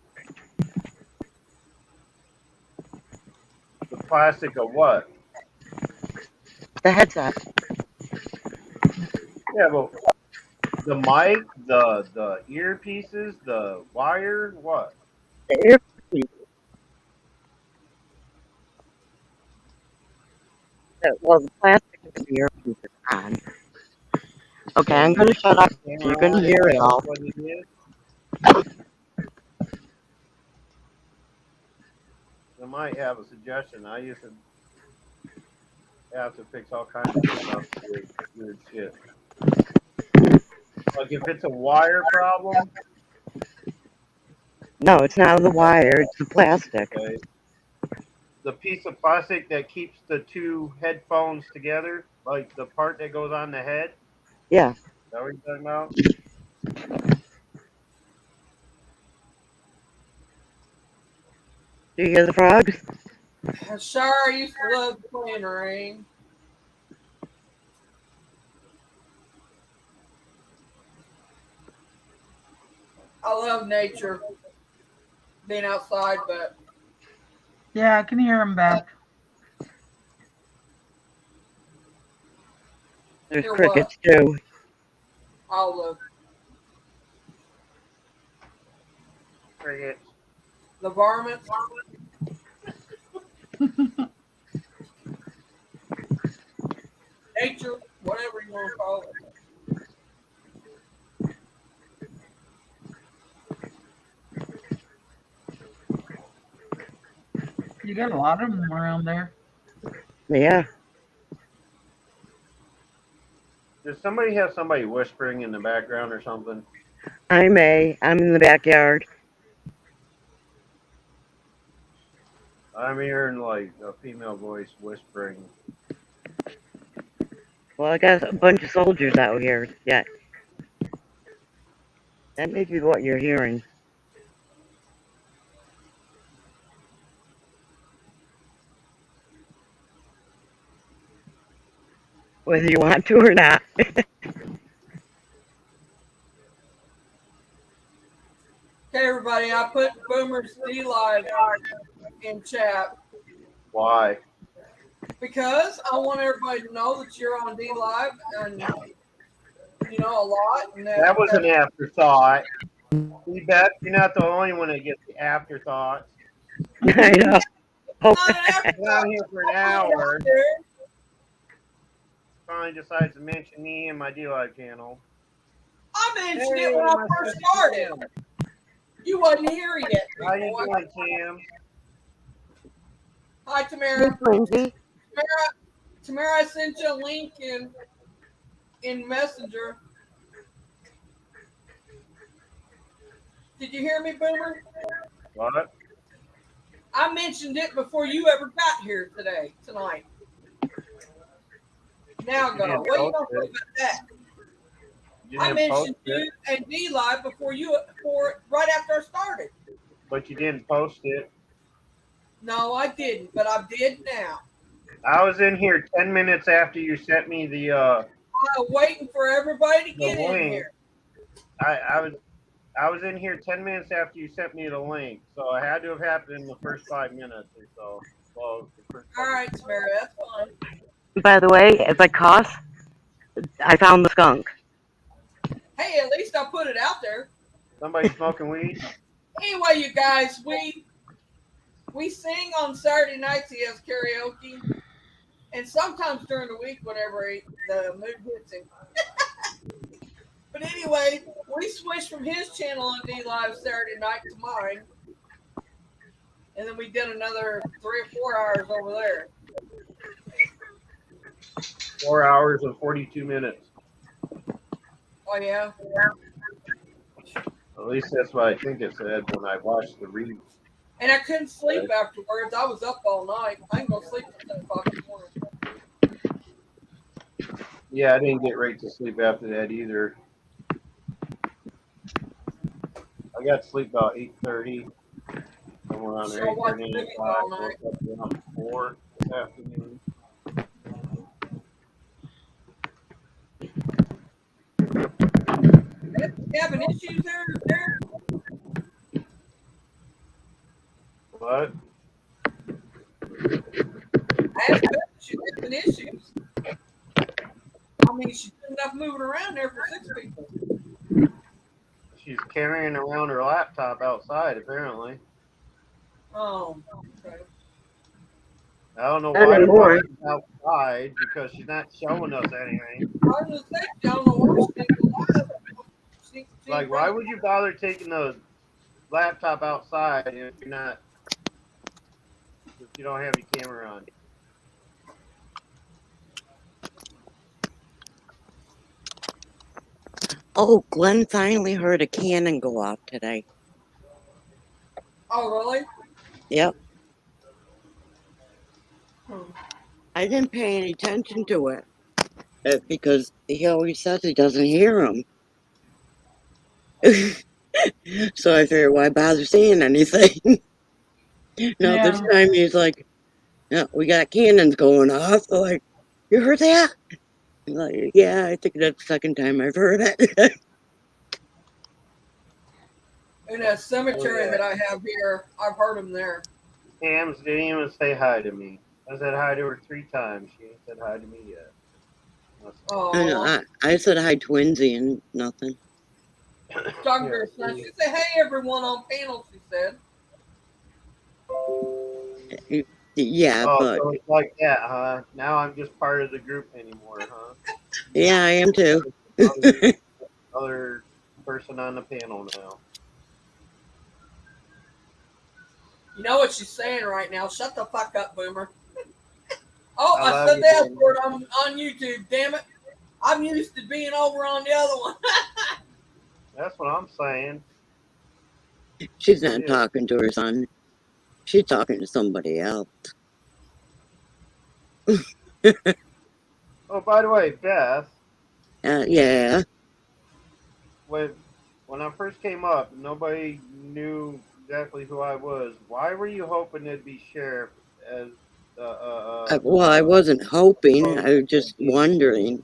The plastic of what? The headset. Yeah, but the mic, the earpieces, the wire, what? The earpiece. Well, the plastic of the earpiece is on. Okay, I'm gonna shut up so you can hear it all. What it is? I might have a suggestion. I used to have to fix all kinds of stuff, weird shit. Like if it's a wire problem, No, it's not the wire, it's the plastic. okay, the piece of plastic that keeps the two headphones together, like the part that goes on the head. Yeah. Is that what you're talking about? Do you hear the frogs? Shire used to love playing rain. I love nature, being outside, but Yeah, I can hear them back. There's hear what? crickets too. All Crickets. the varmints. Nature, whatever you want to call it. You got a lot of them around there. Yeah. Does somebody have somebody whispering in the background or something? I'm in the backyard. I'm hearing like a female voice whispering. Well, I got a bunch of soldiers out here. Yeah. That may be what you're hearing. Whether you want to or not. Okay, everybody, I put Boomer's D Live in chat Why? because I want everybody to know that you're on D Live and you know a lot. And That was an afterthought. You bet you're not the only one that gets the afterthoughts. I know. Not an Been afterthought. out here for an hour. Finally decides to mention me and my D-Live channel. I mentioned it when I first started. You wasn't here yet. How you doing, Tim? Hi, Tamara. Lindsay. Tamara, I sent you a link in Messenger. Did you hear me, Boomer? What? I mentioned it before you ever got here tonight. Now go. What do you know about that? I mentioned you and D Live before right after I started. But you didn't post it. No, I didn't, but I did now. I was in here 10 minutes after you sent me the waiting for everybody to the get in link. here. I was in here 10 minutes after you sent me the link, so it had to have happened in the first 5 minutes or so. Well, the first All couple. right, Samara, that's fine. By the way, as I cough, I found the skunk. Hey, at least I put it out there. Somebody smoking weed? Anyway, you guys, we sing on Saturday nights. He has karaoke, and sometimes during the week whenever the mood hits him. But anyway, we switched from his channel on D Live Saturday night to mine, and then we did another 3 or 4 hours over there. 4 hours and 42 minutes. Oh yeah. At least that's what I think it said when I watched the read. And I couldn't sleep afterwards. I was up all night. I didn't go to sleep till 10 o'clock in the morning. Yeah, I didn't get right to sleep after that either. I got to sleep about 8:30. Somewhere around there, So I watched 8:30, movies 5. all night. Woke up around 4 this afternoon. You having issues there? What? I asked Beth if she's having issues. I mean, she's doing enough moving around there for 6 people. She's carrying around her laptop outside, apparently. Oh, okay. I don't know Not why anymore. she's outside because she's not showing us anything. I was gonna say, I don't know why she didn't go live. She Like, why would you bother taking the laptop outside if you don't have your camera on? Oh, Glenn finally heard a cannon go off today. Oh, really? Yep. Hmm. I didn't pay any attention to it because he always says he doesn't hear them. So I figured, why bother saying anything? No, Yeah. this time he's like, no, we got cannons going off. I'm like, you heard that? I'm like, yeah, I think that's the second time I've heard it. In a cemetery Oh, yeah. that I have here, I've heard them there. Hams didn't even say hi to me. I said hi to her 3 times. She ain't said hi to me yet. I know, Oh, I said hi, Twinsy, and nothing. talking to her son. She said, "Hey, everyone on panel." She said. Yeah, Oh, but so it's like that, huh? Now I'm just part of the group anymore, huh? yeah, I am too. Other person on the panel now. You know what she's saying right now? Shut the fuck up, Boomer. Oh, I I love said you, that Boomer. word on YouTube. Damn it! I'm used to being over on the other one. That's what I'm saying. She's not talking to her son. She's talking to somebody else. Oh, by the way, Beth, Yeah. when I first came up, nobody knew exactly who I was. Why were you hoping it'd be Sheriff as Well, I wasn't hoping. I was just Steve? wondering.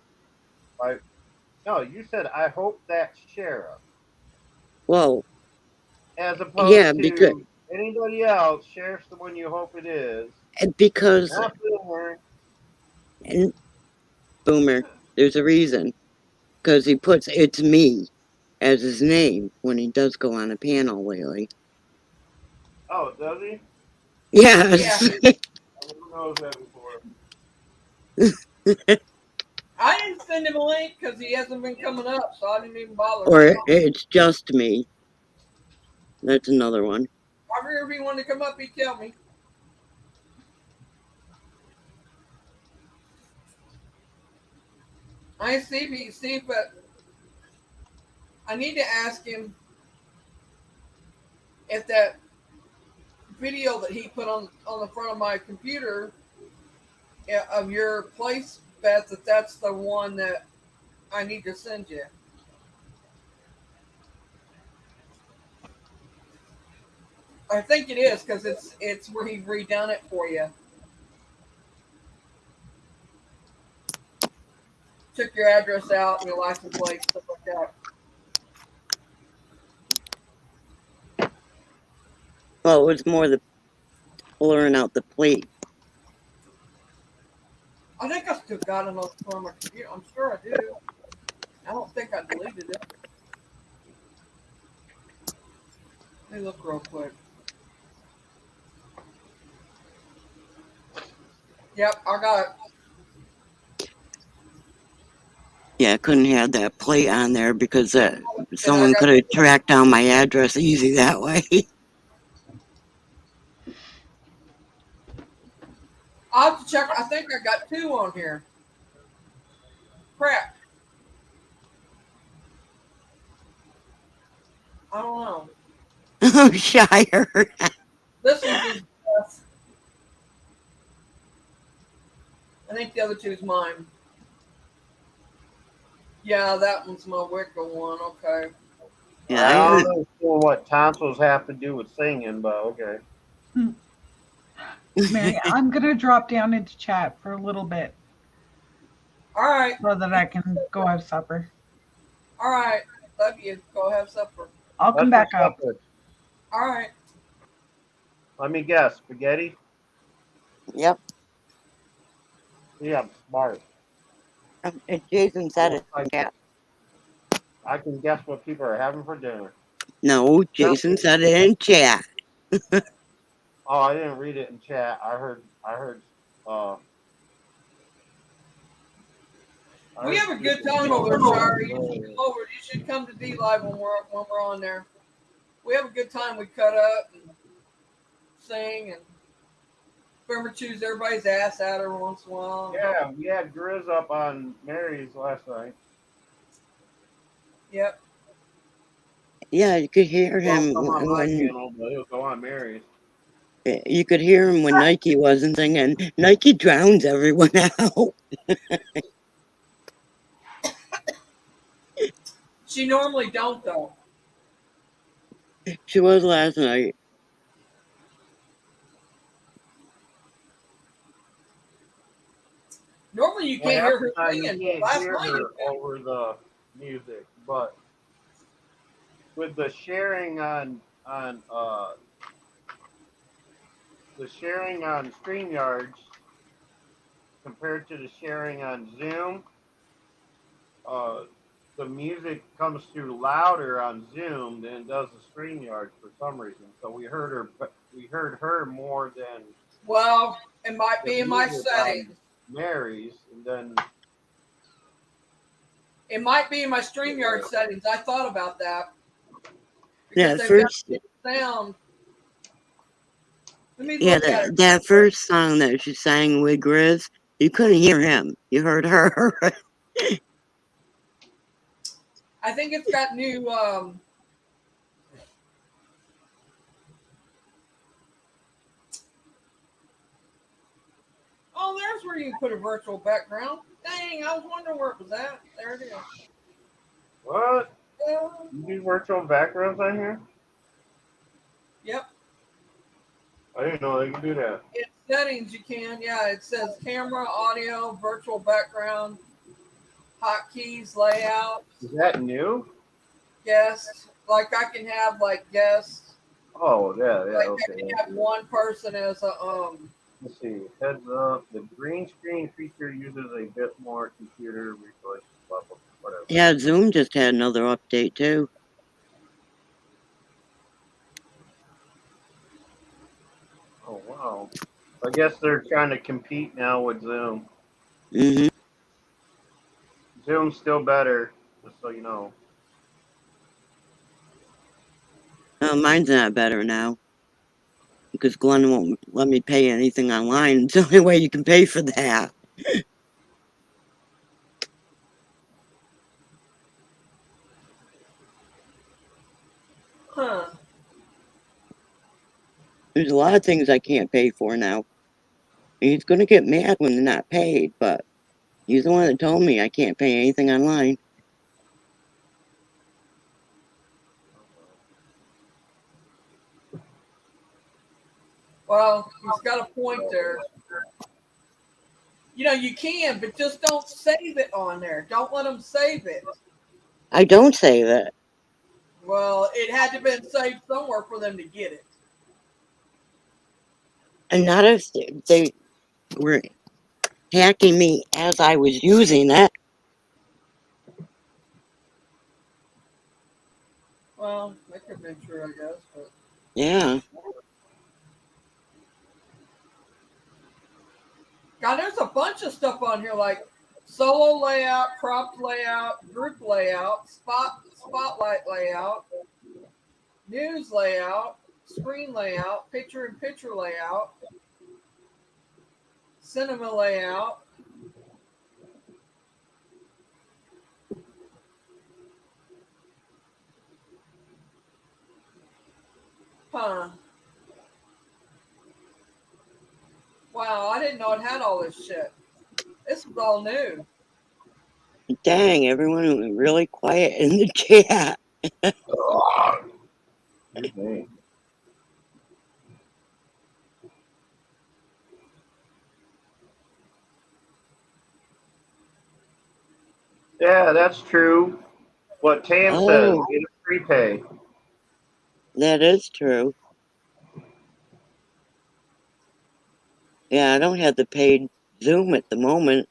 No, you said I hope that's Sheriff, Well, as opposed yeah, to anybody else. Sheriff's the one you hope it is. because Not Boomer. and Boomer, there's a reason. Because he puts "it's me" as his name when he does go on a panel lately. Oh, does he? Yes. Yeah. I never knows that before. I didn't send him a link because he hasn't been coming up, so I didn't even bother. Or "it's just me." That's another one. If he wanted to come up, he'd tell me. I see, but I need to ask him if that video that he put on the front of my computer of your place, Beth, that's the one that I need to send you. I think it is because it's where he redone it for you. Took your address out and your license plate, stuff like that. Well, it was more the blurring out the plate. I think I still got it on my computer. I'm sure I do. I don't think I deleted it. Let me look real quick. Yep, I got it. Yeah, I couldn't have that plate on there because And I someone got. could have tracked down my address easy that way. I'll have to check. I think I got two on here. Crap. I don't know. Oh, Shire. This one's his. I think the other two's mine. Yeah, that one's my Wicca one. Okay. Yeah, I I don't had, understand what tonsils have to do with singing, but okay. Mary, I'm going to drop down into chat for a little bit All right. so that I can go have supper. All right. Love you. Go have supper. I'll come What's for back up. supper? All right. Let me guess. Spaghetti? yep. Yeah, I'm smart. Jason said it. Yeah. I can guess what people are having for dinner. No, Yep. Jason said it in chat. Oh, I didn't read it in chat. Uh I We heard have a good people time over there, yelling. Shire. You should come over. You should come to D Live when we're on there. We have a good time. We cut up and sing and remember choose everybody's ass out every once in a while. Yeah, we had Grizz up on Mary's last night. Yep. Yeah, you could hear Don't him come on my when channel, but it'll go on Mary's. you could hear him when Nike wasn't singing. Nike drowns everyone out. She normally don't though. She was last night. Normally you Well, can't half hear the her time you singing, but can't last hear night you her over the music, but with the sharing on StreamYards compared to the sharing on Zoom, uh, the music comes through louder on Zoom than it does the StreamYard for some reason. So we heard her more than well, it might the be in my music on settings. Mary's, and then It might be in my StreamYard settings. I thought about that because That they've got first, sound. Let me yeah, look at it real that quick. first song that she sang with Grizz, you couldn't hear him. You heard her. I think it's got new. Oh, there's where you can put a virtual background. Dang, I was wondering where it was at. There it is. what? Uh, You do virtual backgrounds on here? yep. I didn't know they could do that. In settings, you can. Yeah, it says camera, audio, virtual background, hotkeys, layout, Is that new? guests. Like I can have like guests. Oh yeah, Like I okay. can have one person as a Let's see. Heads up. The green screen feature uses a bit more computer resources level. Whatever. Yeah, Zoom just had another update too. Oh wow. I guess they're trying to compete now with Zoom. Hmm. Zoom's still better, just so you know. Mine's not better now because Glenn won't let me pay anything online. It's the only way you can pay for that. huh. There's a lot of things I can't pay for now. He's gonna get mad when they're not paid, but he's the one that told me I can't pay anything online. Well, he's got a point there. You can, but just don't save it on there. Don't let them save it. I don't save it. Well, it had to have been saved somewhere for them to get it. And not if they were hacking me as I was using it. Well, that could have been true, I guess. But Yeah. God, there's a bunch of stuff on here like solo layout, cropped layout, group layout, spotlight layout, news layout, screen layout, picture-in-picture layout, cinema layout. Huh. Wow, I didn't know it had all this shit. This is all new. Dang, everyone was really quiet in the chat. Excuse me. Yeah, that's true. What Tam says, Oh, get a prepay. that is true. Yeah, I don't have the paid Zoom at the moment.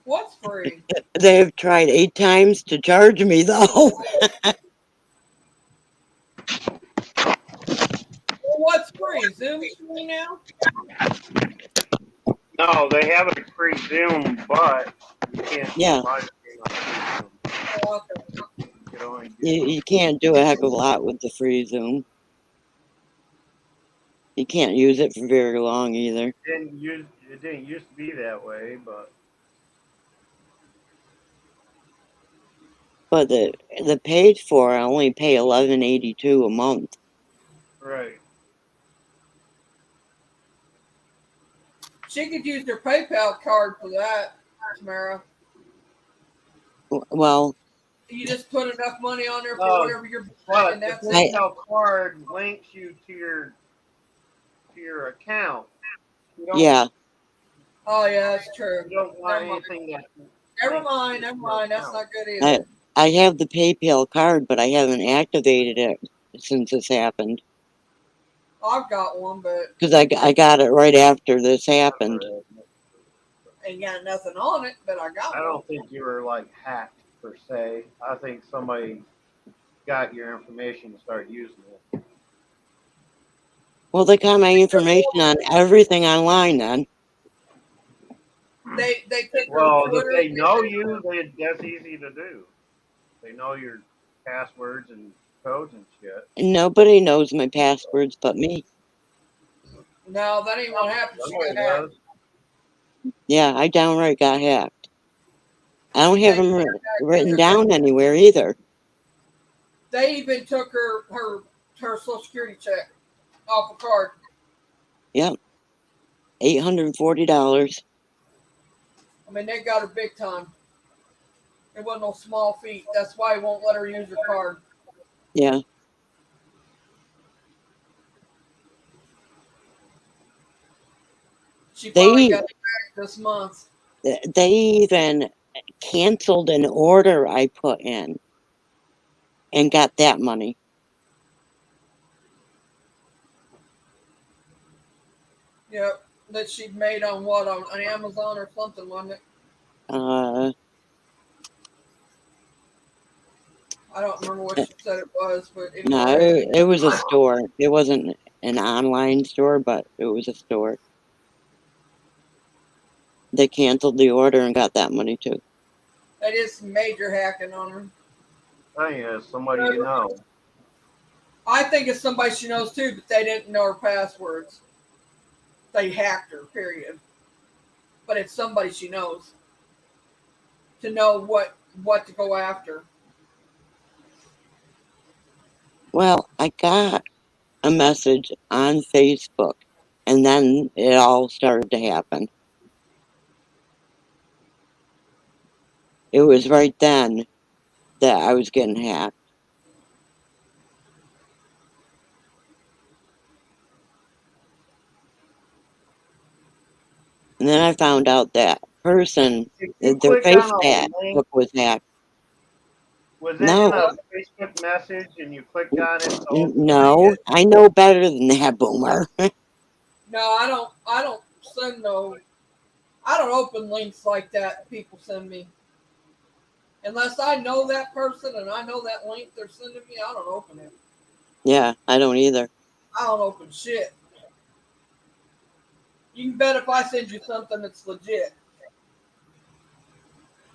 What's free? They've tried 8 times to charge me, though. Well, what's free? Zoom's free now? No, they have a free Zoom, but you can't do Yeah, live stream on free Zoom. Oh, okay. You can only you do. can't do a heck of a lot with the free Zoom. You can't use it for very long either. It didn't used to be that way, but But the paid for, I only pay $11.82 a month. right. She could use her PayPal card for that, Tamara. Well, You just put enough money on there for No, whatever you're buying, and but the that's it. I PayPal card links you to your account. You don't yeah, Oh yeah, that's true. you don't want Never mind. anything that Never links mind. to Never your mind. That's account. not good I either. I have the PayPal card, but I haven't activated it since this happened. I've got one, but Because I got it right after this happened. ain't got nothing on it. But I I got one. don't think you were like hacked per se. I think somebody got your information and started using it. Well, they got my information on everything online then. They took her Well, if Twitter. they know you, that's easy to do. They know your passwords and codes and shit. Nobody knows my passwords but me. No, that ain't what happened. She Somebody got hacked. does. Yeah, I downright got hacked. I don't have They them took written her. down anywhere either. They even took her Social Security check off a card. Yep, $840. I mean, they got her big time. It wasn't no small feat. That's why he won't let her use her card. Yeah, She finally they got it back this month. they even canceled an order I put in and got that money. Yep, that she'd made on what on Amazon or something, wasn't it? Uh, I don't remember what she said it was, but no, anyway, it was a store. It wasn't an online store, but it was a store. They canceled the order and got that money too. they did some major hacking on her. I think it's somebody you know. I think it's somebody she knows too, but they didn't know her passwords. They hacked her, period. But it's somebody she knows to know what to go after. Well, I got a message on Facebook, and then it all started to happen. It was right then that I was getting hacked. And then I found out that person, If you their click on a link, Facebook was hacked. was it in No, a Facebook message and you clicked on it to open the no, link? I know better than that, Boomer. No, I don't send no. I don't open links like that people send me. Unless I know that person and I know that link they're sending me, I don't open it. Yeah, I don't either. I don't open shit. You can bet if I send you something that's legit.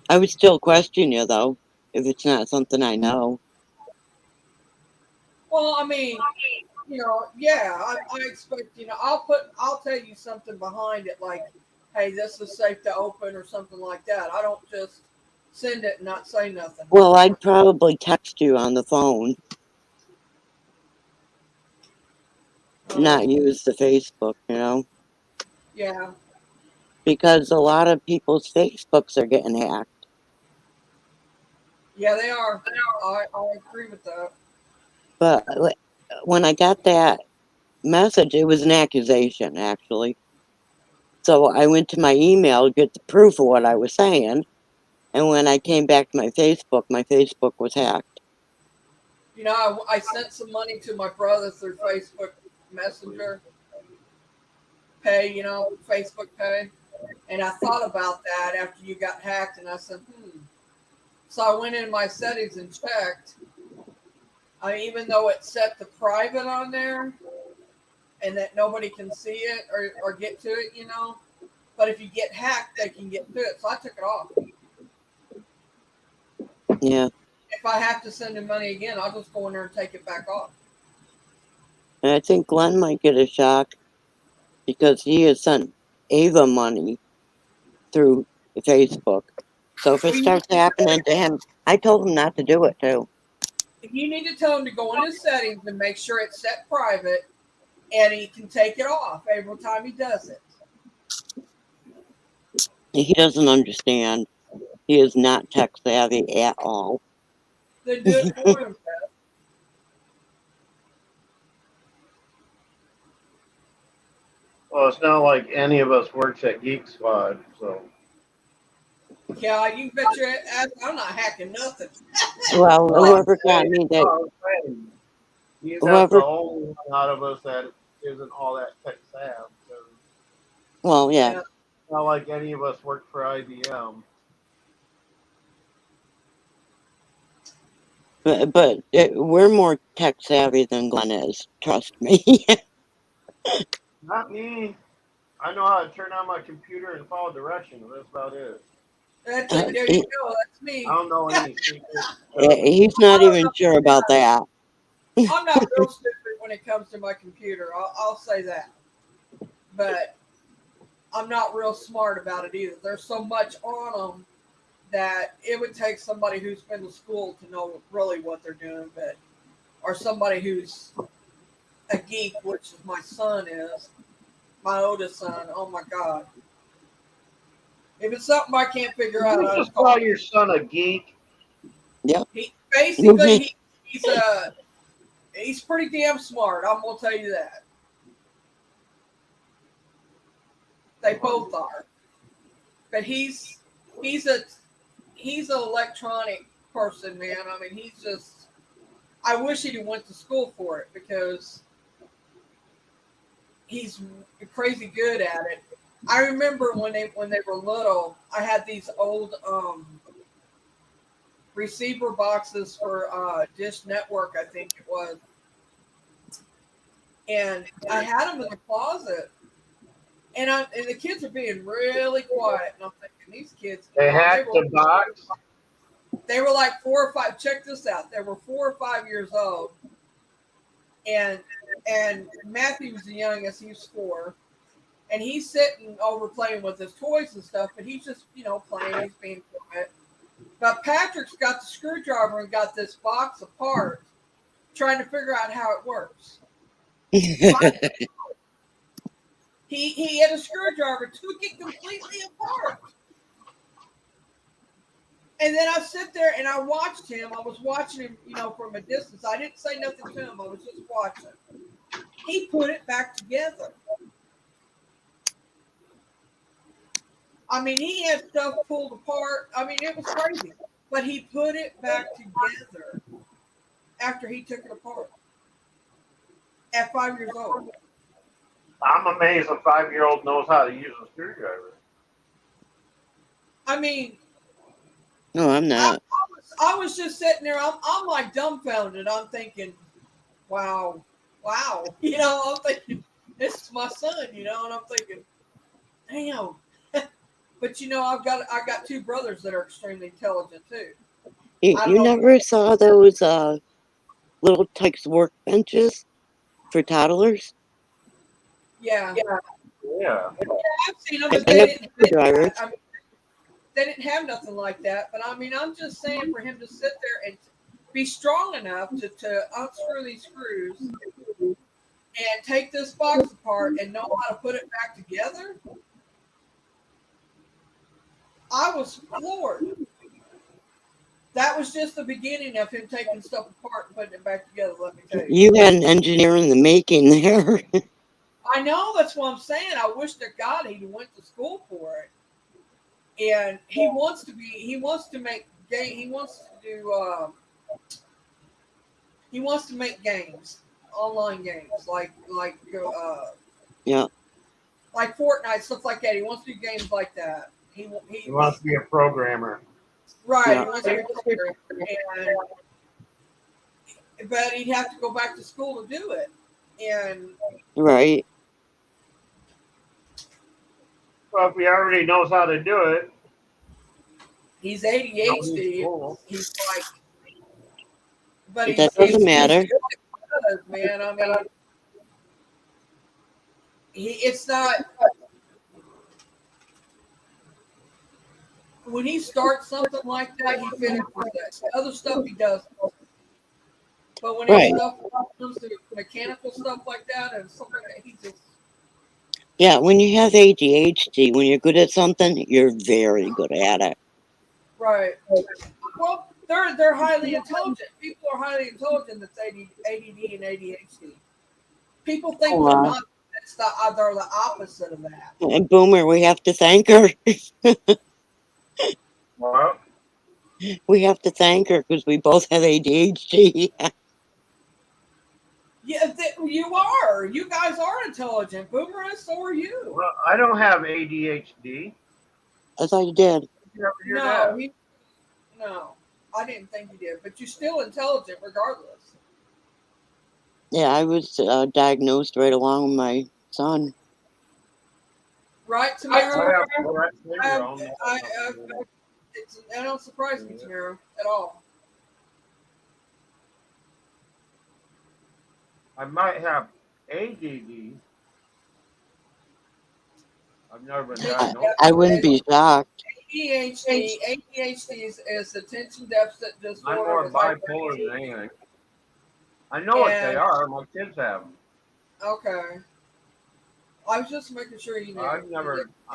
I would still question you, though, if it's not something I know. Well, I mean, yeah, I expect, I'll tell you something behind it, like, hey, this is safe to open or something like that. I don't just send it and not say nothing. Well, I'd probably text you on the phone, not Um, use the Facebook, you know, yeah, because a lot of people's Facebooks are getting hacked. yeah, they are. I agree with that. But when I got that message, it was an accusation, actually. So I went to my email to get the proof of what I was saying. And when I came back to my Facebook was hacked. I sent some money to my brother through Facebook Messenger Pay, Facebook Pay. And I thought about that after you got hacked, and I said, So I went in my settings and checked. Even though it's set to private on there and that nobody can see it or get to it, But if you get hacked, they can get to it. So I took it off. Yeah. If I have to send him money again, I'll just go in there and take it back off. And I think Glenn might get a shock because he has sent Ava money through Facebook. So if it Well, you starts happening to him, I told him not to do it too. need to tell him to go in his settings and make sure it's set private, and he can take it off every time he does it. He doesn't understand. He is not tech savvy at all. Then do it for him. Well, it's not like any of us works at Geek Squad, so. Yeah, you can bet your ass I'm not hacking nothing. Well, Like, whoever got Hey, me that, no, I'm saying, he's not the whoever, only one out of us that isn't all that tech savvy. well, yeah, yeah, It's not like any of us work for IBM. but we're more tech savvy than Glenn is. Trust me. Not me. I know how to turn on my computer and follow directions. That's about it. that's it. There you He- go. That's I me. don't know any secret stuff. he's not even sure about that. I'm not real stupid when it comes to my computer. I'll say that. But I'm not real smart about it either. There's so much on them that it would take somebody who's been to school to know really what they're doing, but or somebody who's a geek, which is my son is, my oldest son. Oh my God. If it's something I can't figure Did out, you I just just call call him. your son a geek? Yep. He basically he's pretty damn smart. I'm gonna tell you that. They both are. But he's a he's an electronic person, man. I mean, he's just. I wish he'd went to school for it because he's crazy good at it. I remember when they were little, I had these old receiver boxes for Dish Network, I think it was, and I had them in the closet. And the kids are being really quiet, and I'm thinking these kids, They they hacked were the box. like 4 or 5. Check this out. They were 4 or 5 years old, and Matthew was the youngest. He was 4, and he's sitting over playing with his toys and stuff. But he's just playing. He's being quiet. But Patrick's got the screwdriver and got this box apart, trying to figure out how it works. He had a screwdriver, took it completely apart. And then I sit there and I watched him. I was watching him, from a distance. I didn't say nothing to him. I was just watching. He put it back together. I mean, he had stuff pulled apart. I mean, it was crazy. But he put it back together after he took it apart at 5 years old. I'm amazed a 5-year-old knows how to use a screwdriver. I mean, No, I'm not. I was just sitting there. I'm like dumbfounded. I'm thinking, wow, wow. You know, I'm thinking, this is my son. You know, and I'm thinking, damn. But you know, I got two brothers that are extremely intelligent too. I don't You know. never saw those little types workbenches for toddlers? Yeah, Yeah. I've seen them, but They they have didn't have that. screwdrivers. I mean, they didn't have nothing like that. But I mean, I'm just saying for him to sit there and be strong enough to unscrew these screws and take this box apart and know how to put it back together. I was floored. That was just the beginning of him taking stuff apart and putting it back together. Let me tell you. You had an engineer in the making there. I know that's what I'm saying. I wish to God he went to school for it. And he wants to be. He wants to make game. He wants to do. He wants to make games, online games Yeah, like Fortnite stuff like that. He wants to do games like that. He wants to be a programmer. Right. yeah, He wants to be a programmer, but he'd have to go back to school to do it. And right. Well, if he already knows how to do it, he's no need ADHD. school. He's like, but That doesn't he's matter. good, man. I mean, it's not when he starts something like that, he finishes it. The other stuff he does, but when it's Right. stuff comes to mechanical stuff like that and stuff like that, he just Yeah, when you have ADHD, when you're good at something, you're very good at it. right. Well, they're highly intelligent. People are highly intelligent that's ADD and ADHD. People think they're Oh, not. They're the opposite of that. and Boomer, we have to thank her. Well, We have to thank her because we both have ADHD. Yeah, you are. You guys are intelligent. Boomer is, so are you. well, I don't have ADHD. I thought you did. Did you ever hear No, that? no. I didn't think you did, but you're still intelligent regardless. Yeah, I was diagnosed right along with my son. Right, I Tamara? have Tourette I, have, syndrome. that don't surprise me, Tamara, at all. I might have ADD. I've never been diagnosed I with wouldn't it. be shocked. ADHD is attention deficit I'm disorder more with bipolar than hyperactivity. anything. I know what they And are. My kids have them. okay, I was just making sure you knew. I'm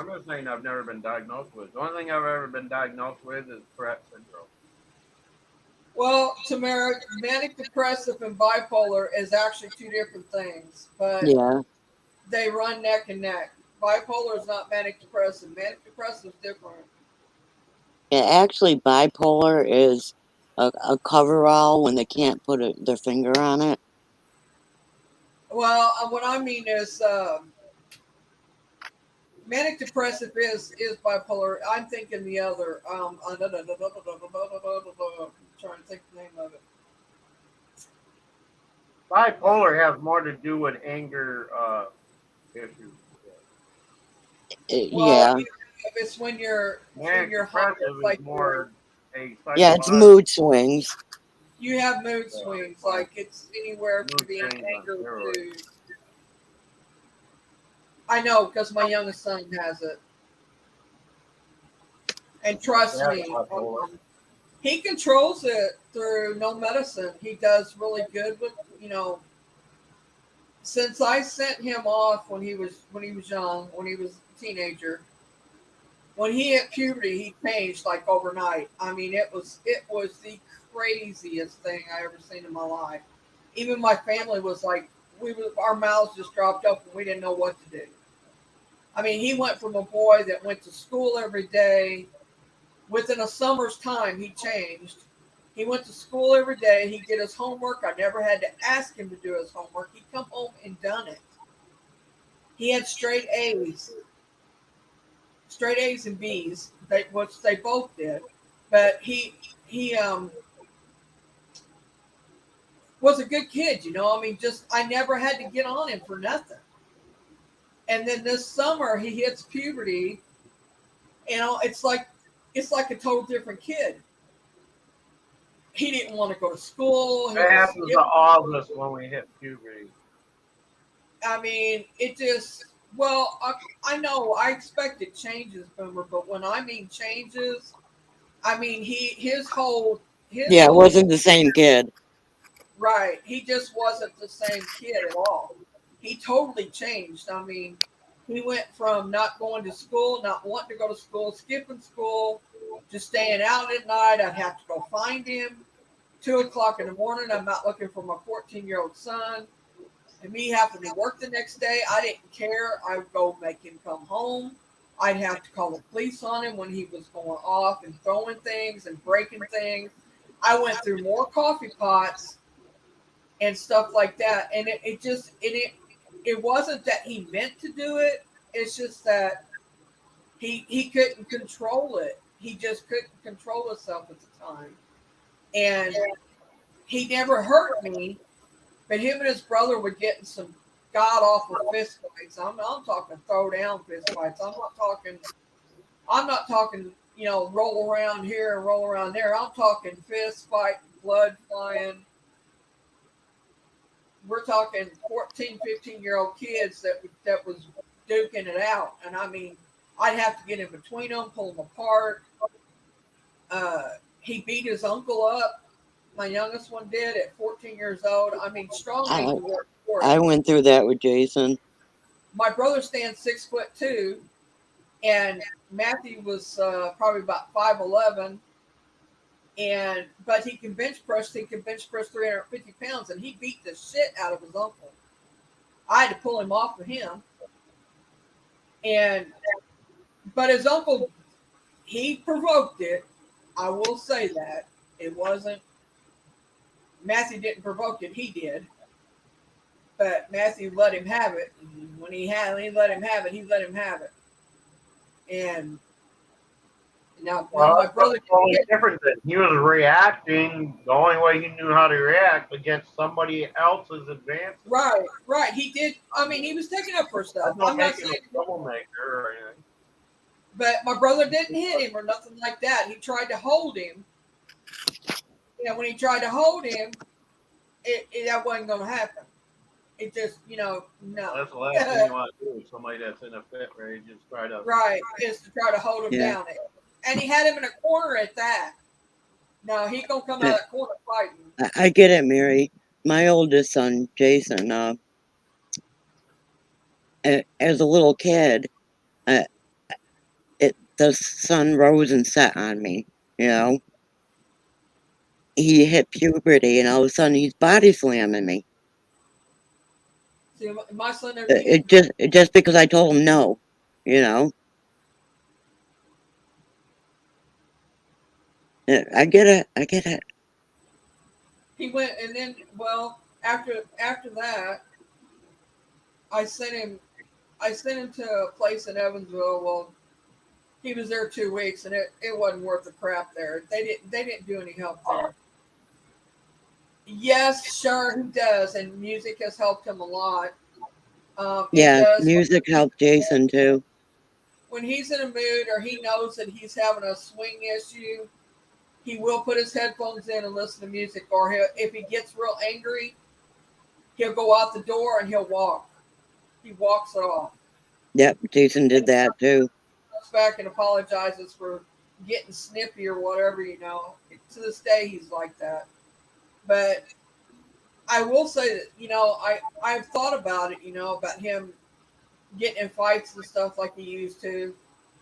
just saying I've never been diagnosed with. The only thing I've ever been diagnosed with is Tourette syndrome. Well, Tamara, manic depressive and bipolar is actually two different things, but Yeah. they run neck and neck. Bipolar is not manic depressive. Manic depressive is different. Yeah, actually, bipolar is a coverall when they can't put their finger on it. Well, what I mean is manic depressive is bipolar. I'm thinking the other. I'm trying to think the name of it. Bipolar has more to do with anger issues. Well, Yeah. it's when Manic you're high, depressive it's is like more a Yeah, it's psychological mood swings. you have mood swings. Like it's anywhere from mood being swings on angry steroids. to. I know because my youngest son has it, and trust That's me, bipolar. he controls it through no medicine. He does really good with Since I sent him off when he was young, when he was a teenager, when he hit puberty, he changed like overnight. I mean, it was the craziest thing I ever seen in my life. Even my family was like, our mouths just dropped up and we didn't know what to do. I mean, he went from a boy that went to school every day. Within a summer's time, he changed. He went to school every day. He'd get his homework. I never had to ask him to do his homework. He'd come home and done it. He had straight A's and B's, which they both did. But he was a good kid, you know. I mean, just I never had to get on him for nothing. And then this summer he hits puberty. You know, it's like a total different kid. He didn't want to go to school. He That was happens to all of us when we hit puberty. I mean, it just, well, I know I expected changes, Boomer, but when I mean changes, I mean his Yeah, it whole wasn't the same kid. right. He just wasn't the same kid at all. He totally changed. I mean, he went from not going to school, not wanting to go to school, skipping school, just staying out at night. I'd have to go find him. 2 o'clock in the morning, I'm out looking for my 14-year-old son. And me having to work the next day, I didn't care. I would go make him come home. I'd have to call the police on him when he was going off and throwing things and breaking things. I went through more coffee pots and stuff like that. And it wasn't that he meant to do it. It's just that he couldn't control it. He just couldn't control himself at the time. And he never hurt me, but him and his brother were getting some god awful fist fights. I'm talking throw down fist fights. I'm not talking, roll around here and roll around there. I'm talking fist fight, blood flying. We're talking 14, 15-year-old kids that was duking it out. And I mean, I'd have to get in between them, pull them apart. He beat his uncle up. My youngest one did at 14 years old. I mean, strong I, made the work for it. I went through that with Jason. My brother stands 6'2", and Matthew was probably about 5'11", but he can bench press. He can bench press 350 pounds, and he beat the shit out of his uncle. I had to pull him off of him, but his uncle, he provoked it. I will say that it wasn't Matthew didn't provoke it. He did, but Matthew let him have it. And when he let him have it, he let him have it. And now Well, my that's brother the only difference. Then he was reacting the only way he knew how to react against somebody else's advances. right. He did. I mean, he was taking up for stuff. That's not I'm not making saying, a troublemaker or anything. but my brother didn't hit him or nothing like that. He tried to hold him. When he tried to hold him, that wasn't going to happen. It just, no. That's the last thing you want to do. Somebody that's in a fit where you just try to. Right, is to try to hold him Yeah. down. And he had him in a corner at that. No, he gonna come out of that corner fighting. I get it, Mary. My oldest son, Jason, as a little kid, uh, the sun rose and set on me. You know, he hit puberty, and all of a sudden he's body slamming me. See, my son never It just because I told him no. You know, I get it. I get it. he went, and then after that, I sent him to a place in Evansville. Well, he was there 2 weeks, and it wasn't worth the crap there. They didn't do any help there. Yes, sure, he does, and music has helped him a lot. It Yeah, does. music helped Jason too. When he's in a mood or he knows that he's having a swing issue, he will put his headphones in and listen to music. Or if he gets real angry, he'll go out the door and he'll walk. He walks it off. Yep, Jason did that too. Comes back and apologizes for getting snippy or whatever, To this day, he's like that. But I will say that, I've thought about it, about him getting in fights and stuff like he used to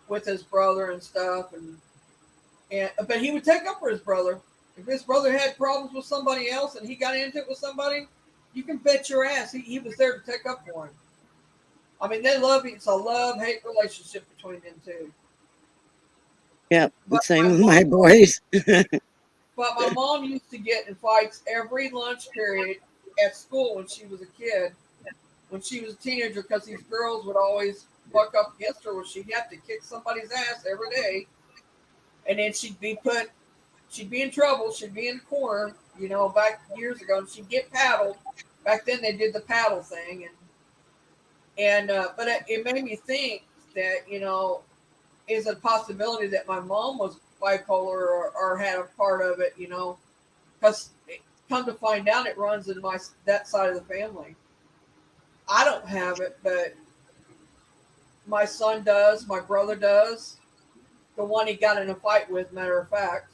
with his brother and stuff. But he would take up for his brother. If his brother had problems with somebody else and he got into it with somebody, you can bet your ass he was there to take up for him. I mean, they love you. It's a love-hate relationship between them two. Yep, But same my with my mom, boys. but my mom used to get in fights every lunch period at school when she was a kid, when she was a teenager, because these girls would always buck up against her, where she'd have to kick somebody's ass every day, and then she'd be in trouble. She'd be in the corner, back years ago, and she'd get paddled. Back then, they did the paddle thing, but it made me think that is a possibility that my mom was bipolar, or had a part of it, because come to find out, it runs in that side of the family. I don't have it, but my son does. My brother does. The one he got in a fight with, matter of fact,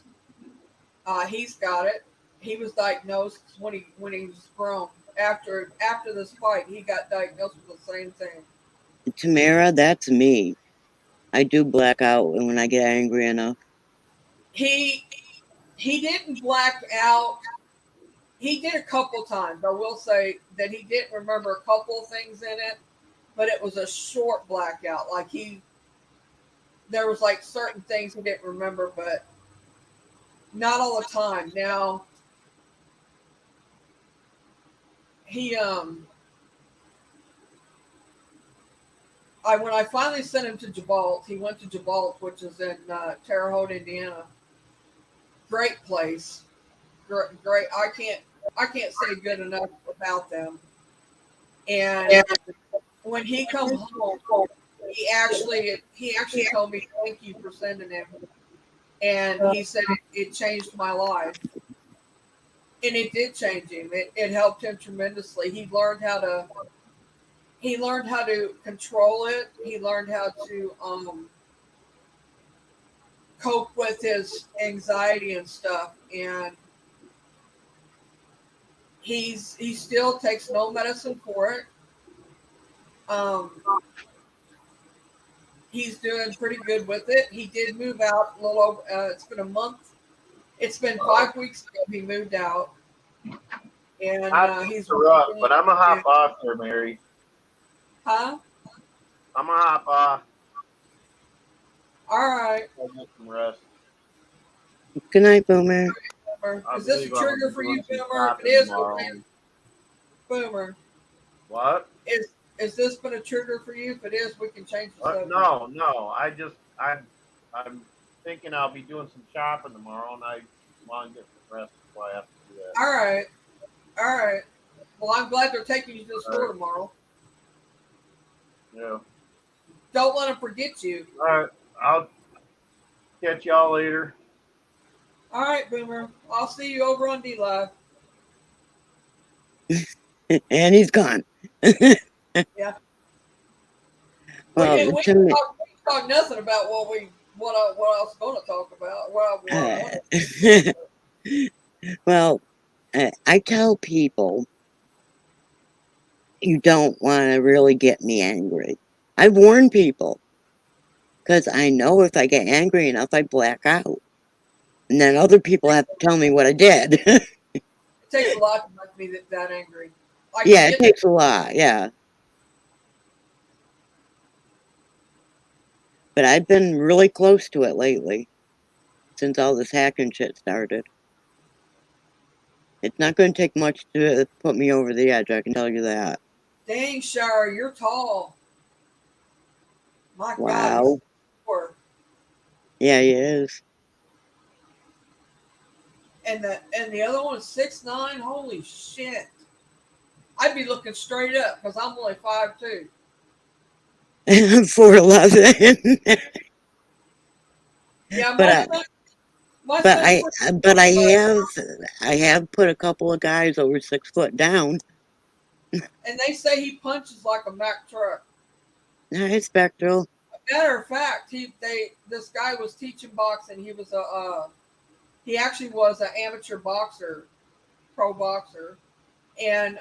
he's got it. He was diagnosed when he was grown. After this fight, he got diagnosed with the same thing. Tamara, that's me. I do black out when I get angry enough. He he didn't black out. He did a couple times. I will say that he didn't remember a couple of things in it, but it was a short blackout. Like there was like certain things he didn't remember, but not all the time. Now he I when I finally sent him to Jabalt, he went to Jabalt, which is in Terre Haute, Indiana. Great place, great. I can't say good enough about them. And when he come home, he actually told me thank you for sending him, and he said it changed my life, and it did change him. It helped him tremendously. He learned how to control it. He learned how to cope with his anxiety and stuff, and he still takes no medicine for it. Um, he's doing pretty good with it. He did move out a little over. It's been a month. It's been 5 weeks ago he moved out, and I think he's to rough, working. but I'm gonna And, hop off there, Mary. huh? I'm gonna hop off. All right. I'll get some rest. Good night, Boomer. Boomer. I Is this a believe I'm gonna trigger be for doing you, some Boomer? If it shopping is, tomorrow. okay. Boomer. What? Is this been a trigger for you? If it is, we can change the subject. No, no. I'm thinking I'll be doing some shopping tomorrow, and I want to get some rest, so I have to do that. All right. All right. Well, I'm glad they're taking you to the All store right. tomorrow. Yeah. Don't let them forget you. All right. I'll catch y'all later. All right, Boomer. I'll see you over on D Live. And he's gone. Yeah. We Well, didn't we to didn't me, talk, we didn't talk nothing about what I was going to talk about. What I wanted to talk well, I tell people you don't want to really get me angry. I warn people because I know if I get angry enough, I black out. And then other people have to tell me what I did. It takes a lot to make me that angry. I can Yeah, it get that. takes a lot. Yeah. But I've been really close to it lately since all this hacking shit started. It's not going to take much to put me over the edge, I can tell you that. Dang, Shire, you're tall. My God, he's Wow. short. Yeah, he is. And the other one is 6'9". Holy shit! I'd be looking straight up because I'm only 5'2". 4'11". Yeah, but my I, son, my but son's I, pretty but short, but I have put a couple of guys over 6 foot down. and they say he punches like a Mack truck. Hi, Spectral. Matter of fact, this guy was teaching boxing. He actually was an amateur boxer, pro boxer, and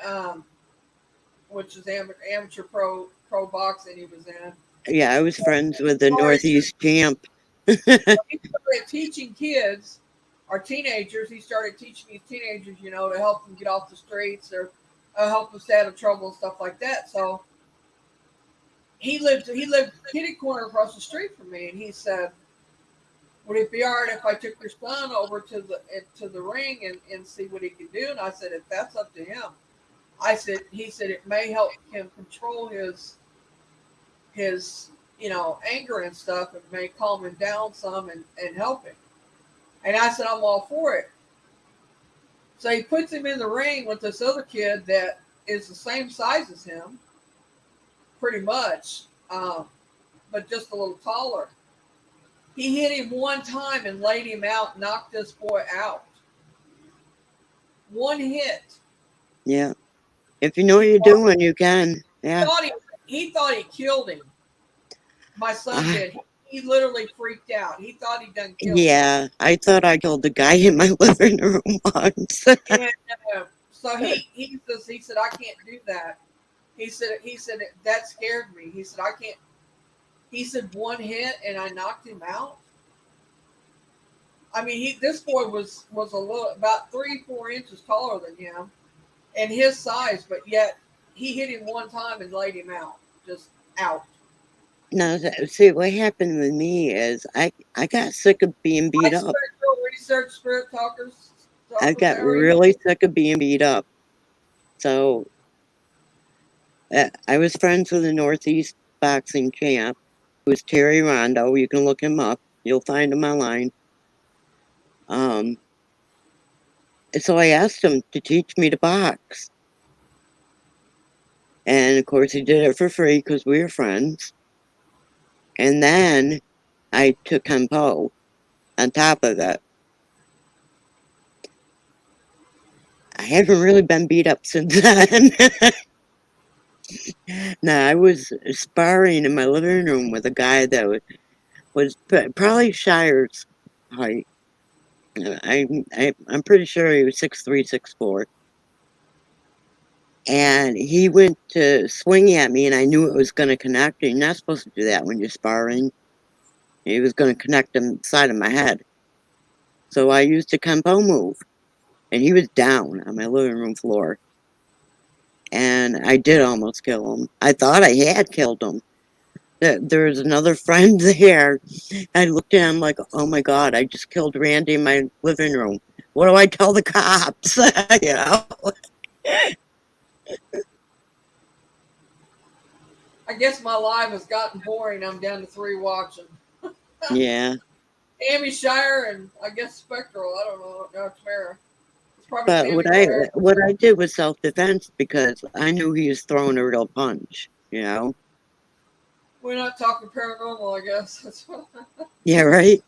which is amateur pro boxing he was in. Yeah, I was friends with the Started, Northeast champ. he started teaching kids or teenagers. He started teaching these teenagers, to help them get off the streets or help them stay out of trouble and stuff like that. So he lived kitty corner across the street from me, and he said, "Would it be all right if I took your son over to the ring and see what he could do?" And I said, "If that's up to him." He said it may help him control his anger and stuff, and may calm him down some and help him. And I said, I'm all for it. So he puts him in the ring with this other kid that is the same size as him, pretty much, but just a little taller. He hit him one time and laid him out, knocked this boy out. One hit. Yeah. If you know what you're doing, you can. Yeah. Thought he thought he killed him. My son Uh, did. He literally freaked out. He thought he done killed him. yeah. I thought I killed the guy in my living room once. And so he said I can't do that. He said that scared me. He said I can't. He said one hit and I knocked him out. I mean, this boy was a little about 3-4 inches taller than him, and his size, but yet he hit him one time and laid him out, just out. Now, see, what happened with me is I got sick of being beat up. Research spirit talkers. I got really sick of being beat up. So I was friends with the Northeast boxing champ, who was Terry Rondo. You can look him up. You'll find him online. So I asked him to teach me to box. And of course, he did it for free because we were friends. And then I took Kempo on top of it. I haven't really been beat up since then. Now, I was sparring in my living room with a guy that was probably Shire's height. I'm pretty sure he was 6'3", 6'4". And he went to swing at me, and I knew it was going to connect. You're not supposed to do that when you're sparring. He was going to connect the side of my head. So I used a Kempo move, and he was down on my living room floor. And I did almost kill him. I thought I had killed him. There was another friend there. I looked at him like, oh my God, I just killed Randy in my living room. What do I tell the cops? You know? I guess my life has gotten boring. I'm down to 3 watching. Yeah. Amy Shire and I guess Spectral. I don't know. No, Tamara. It's probably But Tammy. what I did was self-defense because I knew he was throwing a real punch, you know? We're not talking paranormal, I guess. Yeah, right?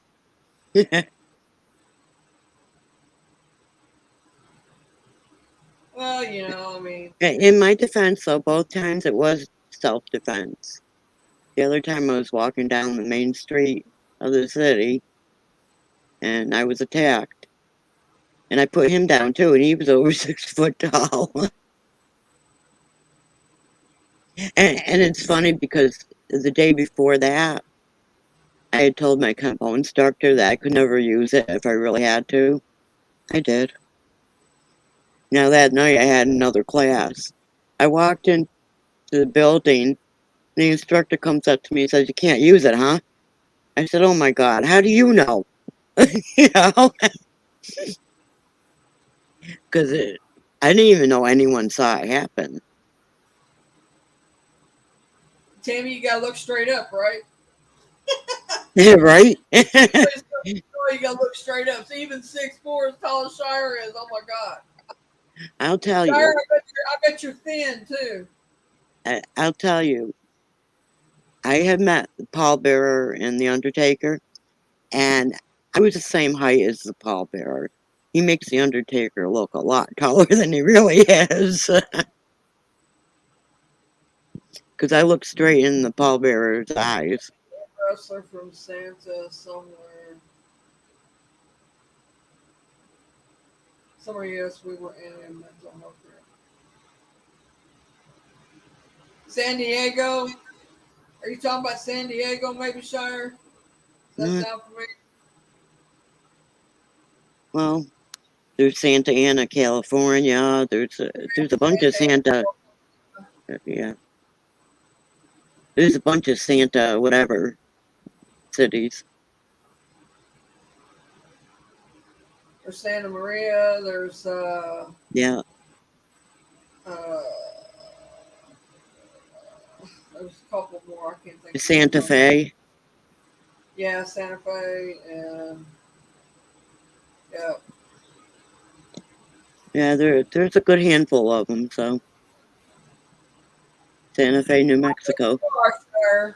Well, I mean. In my defense, though, both times it was self-defense. The other time I was walking down the main street of the city and I was attacked. And I put him down too, and he was over 6 foot tall. And it's funny because the day before that, I had told my compo instructor that I could never use it if I really had to. I did. Now that night I had another class. I walked into the building, and the instructor comes up to me and says, "You can't use it, huh?" I said, "Oh my God, how do you know?" You know? Because I didn't even know anyone saw it happen. Tammy, you gotta look straight up, right? Yeah, right? You gotta look straight up. So even 6'4", as tall as Shire is. Oh my God. I'll tell Shire, you. I bet you're thin too. I'll tell you. I have met the pallbearer and the Undertaker, and I was the same height as the pallbearer. He makes the Undertaker look a lot taller than he really is. Because I look straight in the pallbearer's eyes. Wrestler from Santa somewhere. Somewhere, yes, we were in mental health care. San Diego. Are you talking about San Diego, maybe Shire? Does that sound familiar? Well, there's Santa Ana, California. There's a bunch of Santa. Yeah. There's a bunch of Santa whatever cities. There's Santa Maria. There's Yeah, uh, there's a couple more. I can't think of the Santa name of them. Fe. Yeah, Santa Fe and yeah. Yeah, there's a good handful of them. So Santa Fe, New Mexico. Gosh, sir.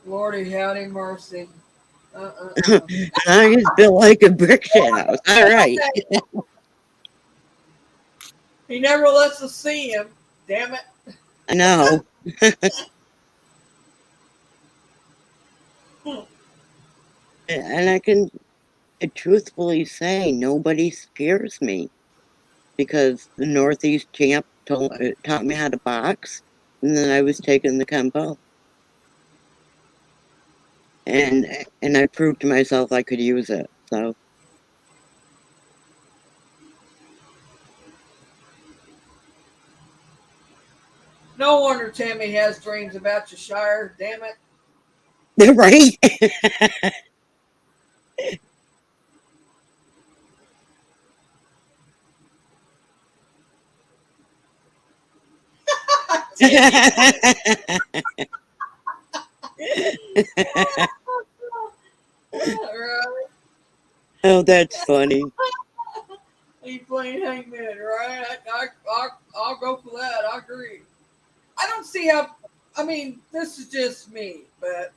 Lordy, howdy, mercy. Uh. Now he's built like a brick shit house. All right. He never lets us see him. Damn it. I know. Hmm. And I can truthfully say nobody scares me because the Northeast champ taught me how to box, and then I was taking the Kempo. And I proved to myself I could use it. So No wonder Tammy has dreams about your Shire. Damn it. right. Tammy. Right. Oh, that's funny. He playing hangman, right? I'll go for that. I agree. I don't see how. I mean, this is just me, but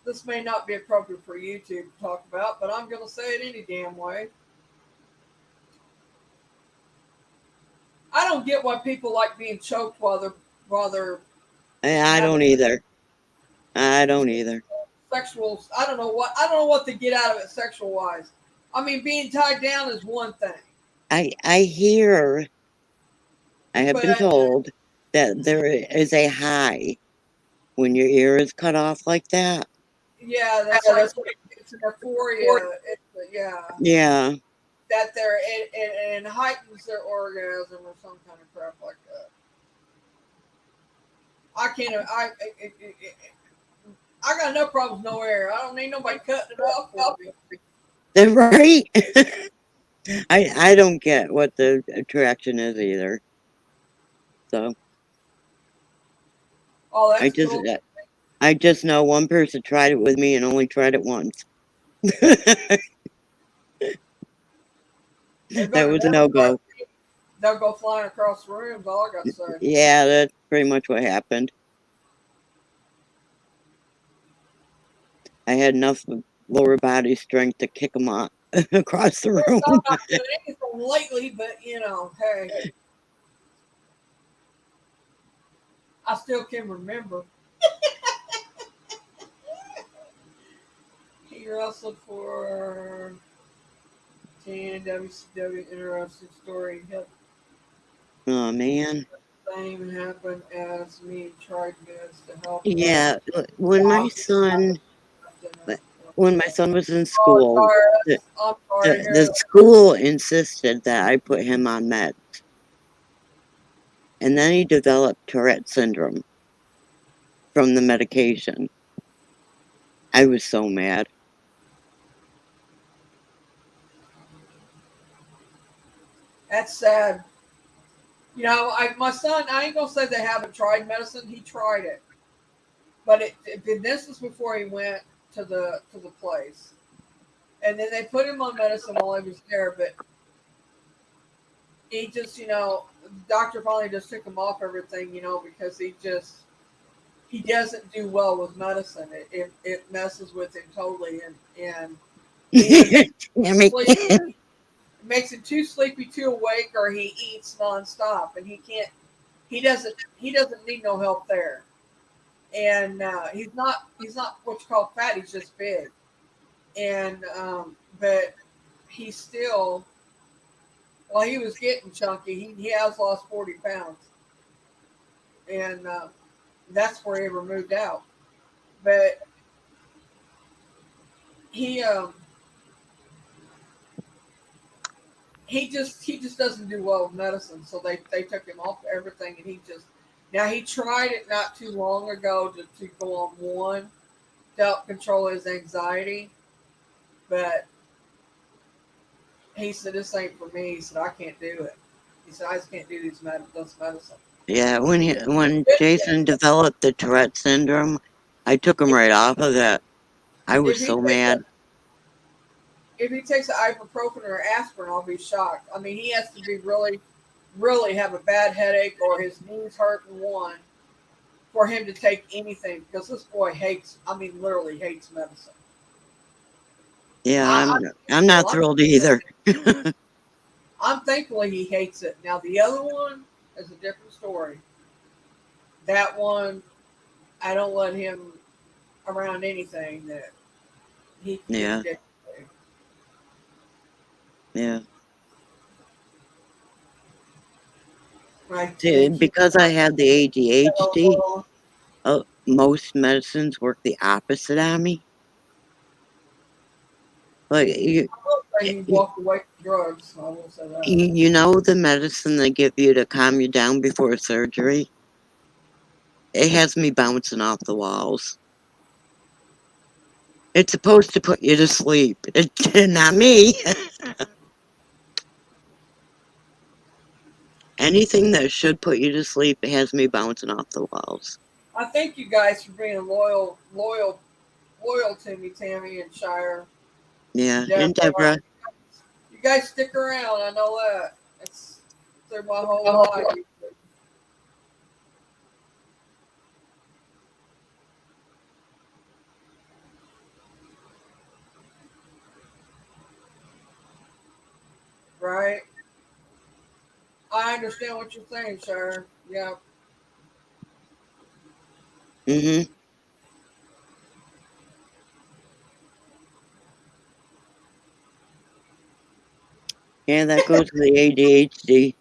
this may not be appropriate for YouTube to talk about. But I'm going to say it any damn way. I don't get why people like being choked while they're I having don't either. I don't either. sexual. I don't know what to get out of it sexual wise. I mean, being tied down is one thing, I hear, I have been but told that there is a high when your ear is cut off like that. yeah, that's like it's an euphoria. Yeah, Yeah. that it heightens their orgasm or some kind of crap like that. I can't. I got no problems, no air. I don't need nobody cutting it off for me. Right? I don't get what the attraction is either. So Oh, I that's just cool. I just know one person tried it with me and only tried it once. They That better was a never try. no-go. They'll go flying across the rooms. All I got to say. Yeah, that's pretty much what happened. I had enough lower body strength to kick them off across the Of course, I'm room. not doing anything lately, but hey, I still can remember. He wrestled for 10 WCW. Interesting story. He had Oh man. the same happen as me. Tried this to help Yeah, when my son dinner. when my son was in Oh, school, sorry. the, I'm sorry to hear the that. school insisted that I put him on meds. And then he developed Tourette syndrome from the medication. I was so mad. That's sad. My son. I ain't gonna say they haven't tried medicine. He tried it, but this was before he went to the place, and then they put him on medicine while he was there. But he just, the doctor finally just took him off everything, because he doesn't do well with medicine. It messes with him totally, and he either makes Damn him it. sleepy, makes him too sleepy, too awake, or he eats nonstop, and he can't. He doesn't need no help there, and he's not what you call fat. He's just big, and but he's still. Well, he was getting chunky. He has lost 40 pounds, and that's where he ever moved out. But he he just doesn't do well with medicine, so they took him off everything, and Now he tried it not too long ago to go on one to help control his anxiety, but he said this ain't for me. He said I can't do it. He said I just can't do this medicine. Yeah, when Jason developed the Tourette syndrome, I took him If, right off of it. I was if he so takes a mad. if he takes an ibuprofen or aspirin, I'll be shocked. I mean, he has to be really have a bad headache or his knees hurt and one for him to take anything because this boy hates. I mean, literally hates medicine. Yeah, I, I'm not thrilled either. I'm thankful he hates it. Now the other one is a different story. That one, I don't let him around anything that he can get Yeah, addicted to. yeah. Like they See, keep because I have the ADHD, the most medicines work the opposite on me. Like he walked away from drugs. So I will say that. you know the medicine they give you to calm you down before surgery? It has me bouncing off the walls. It's supposed to put you to sleep. It, not me. Anything that should put you to sleep, it has me bouncing off the walls. I thank you guys for being loyal to me, Tammy and Shire, Yeah, and Deborah. Deborah. You guys stick around. I know that. It's through my whole life. Right? I understand what you're saying, Shire. Yeah. Hmm. Yeah, that goes to the ADHD.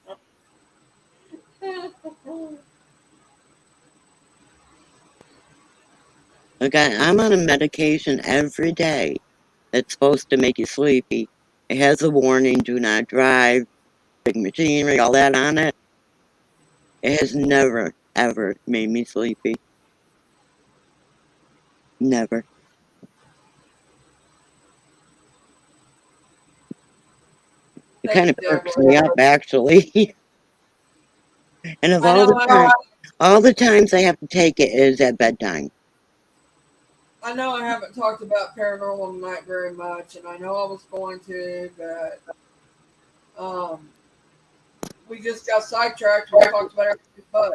Like I'm on a medication every day that's supposed to make you sleepy. It has a warning, do not drive, big machinery, all that on it. It has never, ever made me sleepy. Never. It Thank kind you, of Deborah. perks me up, actually. And of I know all the times I have to take it is at bedtime. I haven't talked about paranormal tonight very much, and I know I was going to, but we just got sidetracked. We talked about everything, but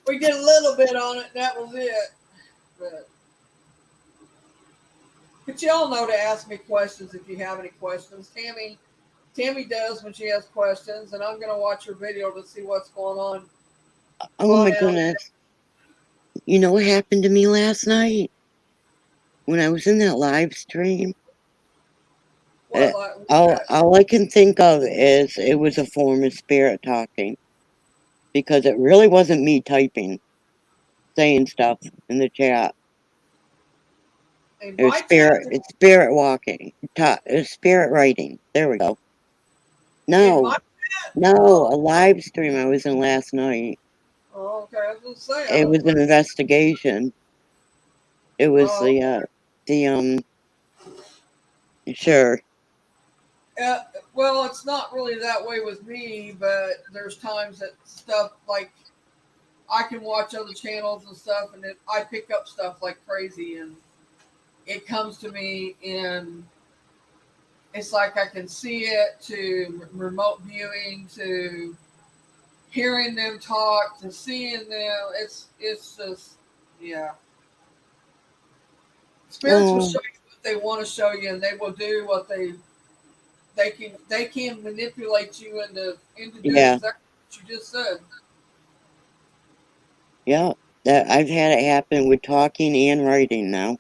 we did a little bit on it, and that was it. But y'all know to ask me questions if you have any questions. Tammy does when she has questions, and I'm gonna watch her video to see what's going Oh on my out. goodness. You know what happened to me last night? When I was in that live stream, uh, What like all I can think of is it was a form of spirit talking because it really wasn't me typing, saying stuff in the chat. in It was my chat? it's spirit walking, spirit writing. There we go. In No, my no, oh, a live stream I was in last night. okay. I was gonna say I It don't was an remember. investigation. It was Oh, the sure. uh, well, it's not really that way with me, but there's times that stuff like I can watch other channels and stuff, and I pick up stuff like crazy, and it comes to me in. It's like I can see it to remote viewing to hearing them talk to seeing them. It's just yeah. Spirits will Oh show you what they want to show you, and they will do what they can manipulate you into doing yeah, exactly what you just said. yeah. That I've had it happen with talking and writing now.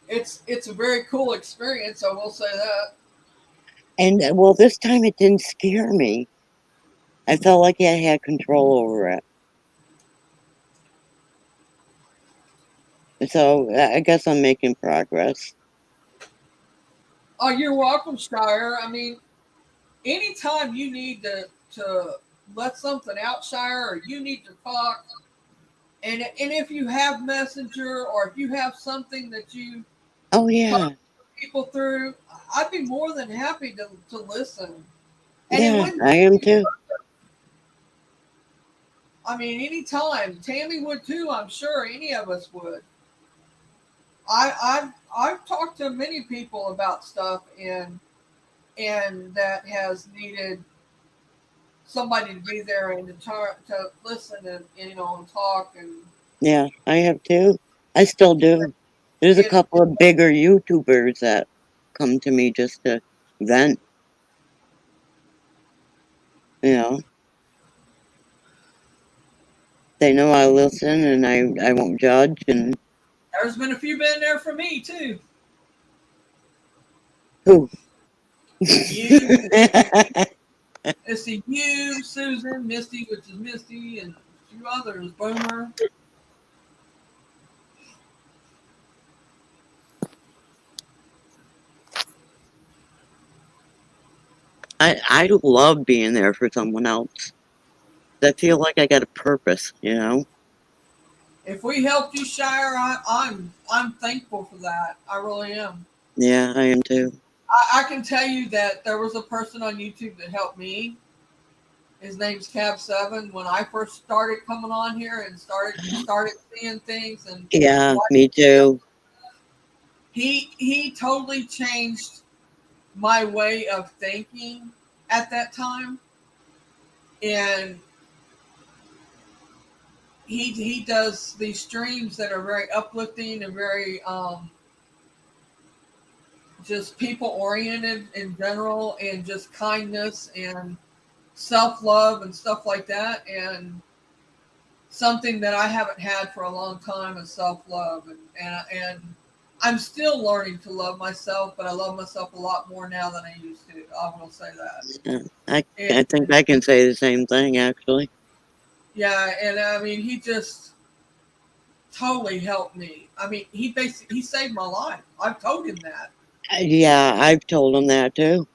It's a very cool experience. I will say that. And well, this time it didn't scare me. I felt like I had control over it. So I guess I'm making progress. Oh, you're welcome, Shire. I mean, anytime you need to let something outshire or you need to talk. And if you have Messenger or if you have something that you Oh talk yeah, to people through, I'd be more than happy to listen. And it yeah, wouldn't I am too. I mean, anytime. Tammy would too, I'm sure any of us would. I've talked to many people about stuff and that has needed somebody to be there and to listen and talk Yeah, I have too. I still do. There's a and couple of bigger YouTubers that come to me just to vent. You know, they know I listen and I won't judge. And there's been a few been there for me too. who? You, let's see, you, Susan, Misty, which is Misty, and a few others, Boomer. I love being there for someone else. I feel like I got a purpose. You know. If we helped you, Shire, I'm thankful for that. I really am. Yeah, I am too. I can tell you that there was a person on YouTube that helped me. His name's Cab7. When I first started coming on here and started seeing things and Yeah, watching me videos, too. he totally changed my way of thinking at that time. And he does these streams that are very uplifting and very just people oriented in general and just kindness and self love and stuff like that. And something that I haven't had for a long time is self love. And I'm still learning to love myself, but I love myself a lot more now than I used to. I will say that. Yeah, I think And I can say the same thing actually. yeah, and I mean, he just totally helped me. I mean, he saved my life. I've told him that. Yeah, I've told him that too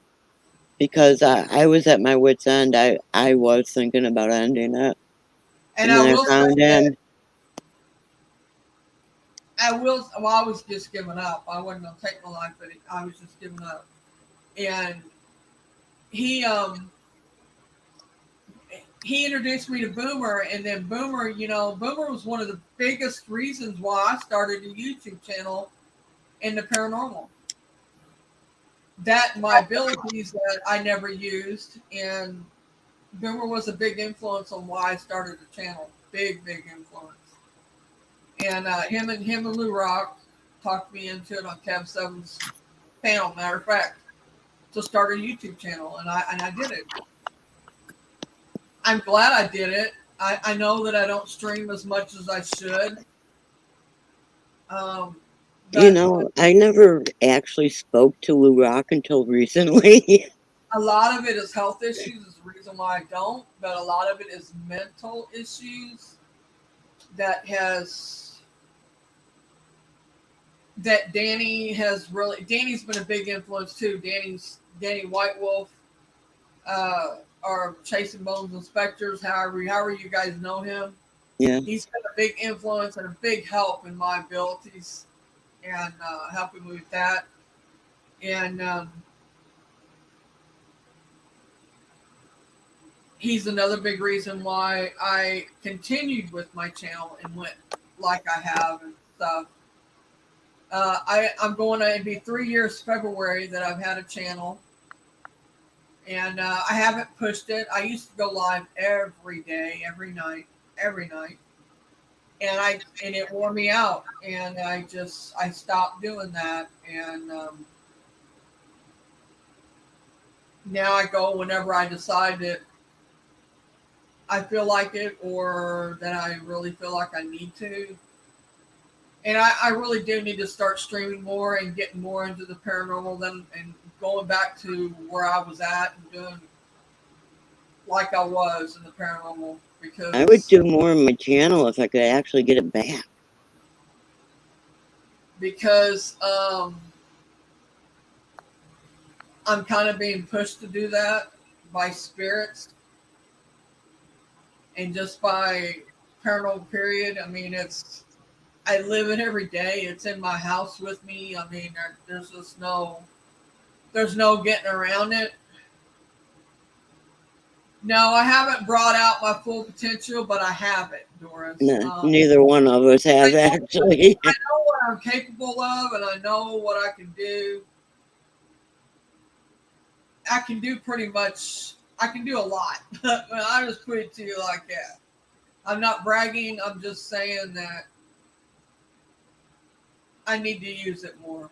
because I was at my wit's end. I was thinking about ending it, And and I then I will say found that him. well, I was just giving up. I wasn't gonna take my life, but I was just giving up. And he um he introduced me to Boomer, and then Boomer, Boomer was one of the biggest reasons why I started a YouTube channel in the paranormal. That my abilities that I never used, and Boomer was a big influence on why I started the channel. Big influence. And him and Lou Rock talked me into it on Cab 7's panel. Matter of fact, to start a YouTube channel, and I did it. I'm glad I did it. I know that I don't stream as much as I should, um, You but know, I never actually spoke to Lou Rock until recently. a lot of it is health issues. Is the reason why I don't. But a lot of it is mental issues that has that Danny has really. Danny's been a big influence too. Danny White Wolf, or Chasing Bones Inspectors. However you guys know him. Yeah, He's been a big influence and a big help in my abilities and helping me with that. And he's another big reason why I continued with my channel and went like I have and stuff. I'm going to be 3 years February that I've had a channel, and I haven't pushed it. I used to go live every day, every night, and it wore me out, and I stopped doing that, and now I go whenever I decide that I feel like it or that I really feel like I need to. And I really do need to start streaming more and getting more into the paranormal than and going back to where I was at and doing like I was in the paranormal I would because do more on my channel if I could actually get it back. because I'm kind of being pushed to do that by spirits and just by paranormal period, I mean, I live it every day. It's in my house with me. I mean, there's just there's no getting around it. No, I haven't brought out my full potential, but I have it, Doris. No, neither one of us I have know, actually. I know what I'm capable of, and I know what I can do. I can do pretty much. I can do a lot. I just put it to you like that. I'm not bragging. I'm just saying that I need to use it more,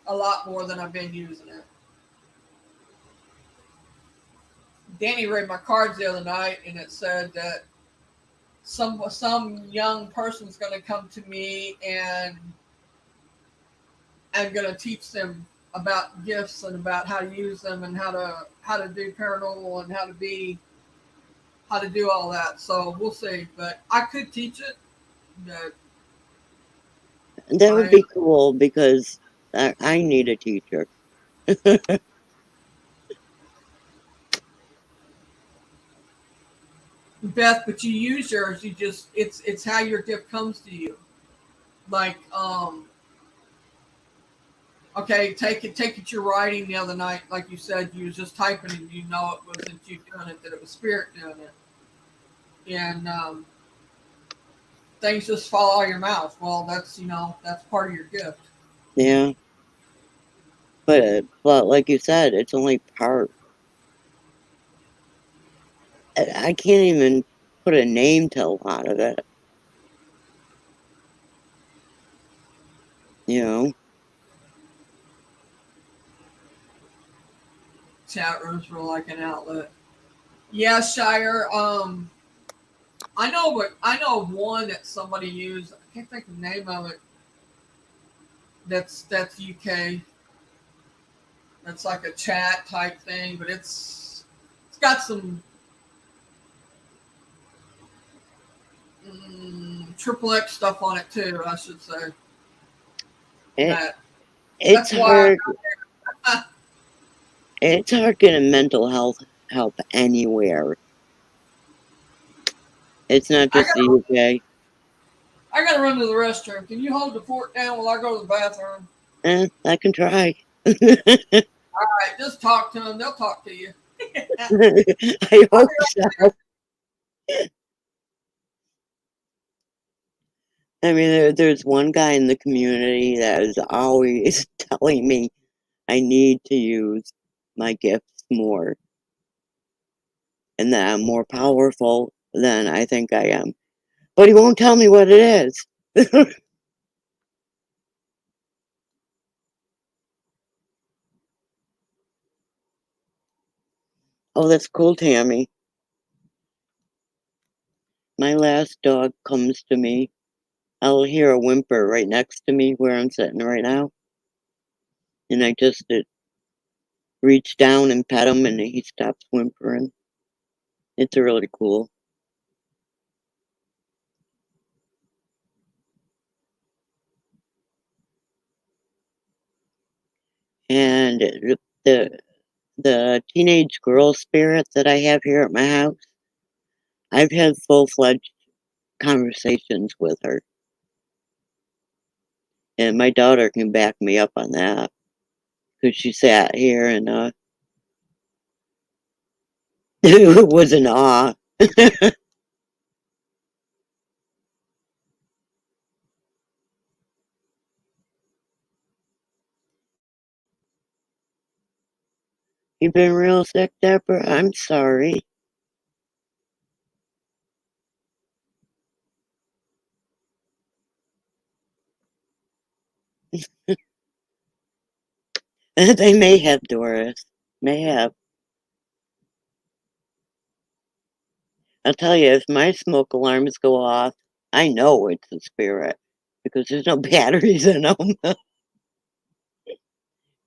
a lot more than I've been using it. Danny read my cards the other night, and it said that some young person's going to come to me, and I'm going to teach them about gifts and about how to use them and how to do paranormal and how to do all that. So we'll see. But I could teach it. But That would I be cool because I need a teacher. Beth, but you use yours. You just it's how your gift comes to you. Like okay, take it. You're writing the other night, like you said, you was just typing and you know it wasn't you doing it, that it was spirit doing it, and things just fall out of your mouth. Well, that's that's part of your gift. Yeah, but like you said, it's only part. I can't even put a name to a lot of it. You know. Chat rooms were like an outlet. Yeah, Shire. I know of one that somebody used. I can't think of the name of it. That's UK. That's like a chat type thing, but it's got some triple X stuff on it too. I should say It that. it's That's why. hard. It's hard getting mental health help anywhere. It's not I just the got UK. I got to run to the restroom. Can you hold the fort down while I go to the bathroom? I can try. All right, just talk to them. They'll talk to you. I I'll hope be so. I mean, there's one guy in the community that is always telling me I need to use my gifts more and that I'm more powerful than I think I am. But he won't tell me what it is. Oh, that's cool, Tammy. My last dog comes to me. I'll hear a whimper right next to me where I'm sitting right now. And I just reach down and pet him, and he stops whimpering. It's really cool. And the the teenage girl spirit that I have here at my house, I've had full-fledged conversations with her, and my daughter can back me up on that because she sat here and was in awe. You've been real sick, Deborah? I'm sorry. They may have, Doris. May have. I'll tell you, if my smoke alarms go off, I know it's a spirit because there's no batteries in them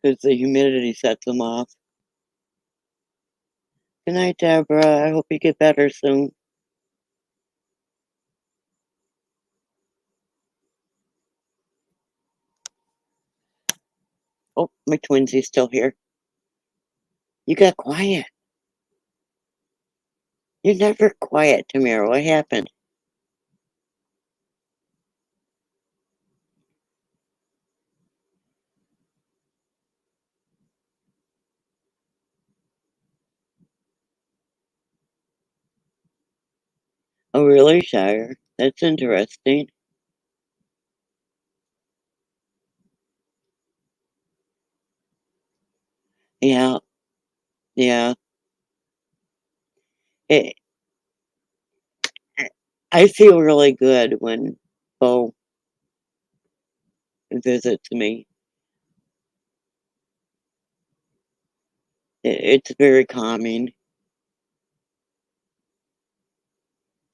because the humidity sets them off. Good night, Deborah. I hope you get better soon. Oh, my twinsy's still here. You got quiet. You're never quiet, Tamara. What happened? Oh, really, Shire? That's interesting. Yeah, yeah. It, I feel really good when Bo visits me. It's very calming.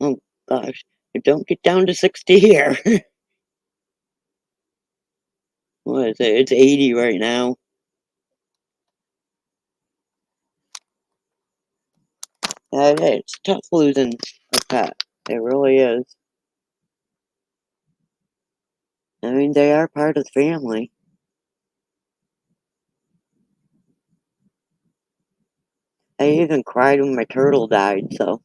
Oh, gosh. Don't get down to 60 here. What is it? It's 80 right now. It's tough losing a pet. It really is. I mean, they are part of the family. I even cried when my turtle died, so.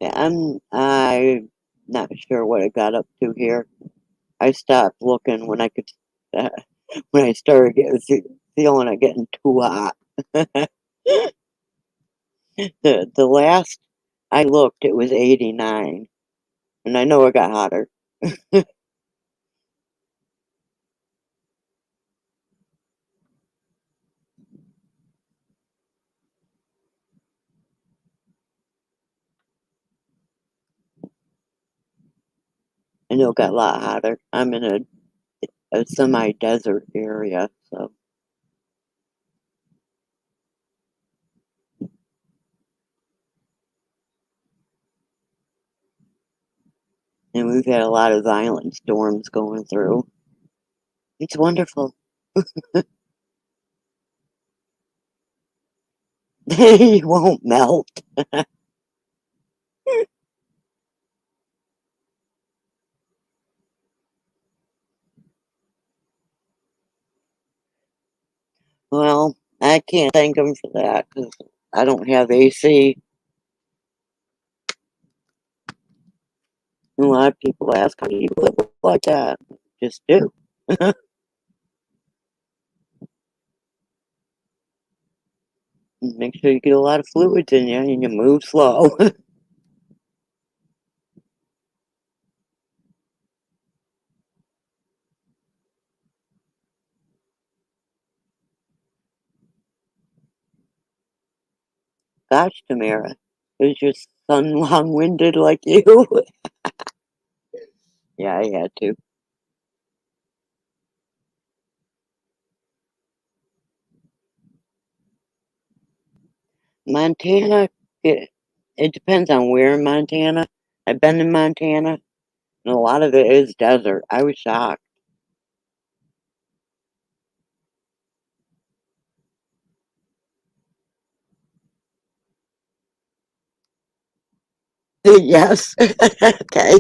Yeah, I'm not sure what I got up to here. I stopped looking when I could, uh, when I started feeling it getting too hot. The last I looked, it was 89, and I know it got hotter. I know it got a lot hotter. I'm in a semi-desert area, so. And we've had a lot of violent storms going through. It's wonderful. They won't melt. Well, I can't thank them for that because I don't have AC. A lot of people ask, how do you live like that? Just do. Make sure you get a lot of fluids in you and you move slow. Gosh, Tamara, is your son long-winded like you? Yeah, I had to. Montana, it depends on where in Montana. I've been in Montana, and a lot of it is desert. I was shocked. Yes. Okay.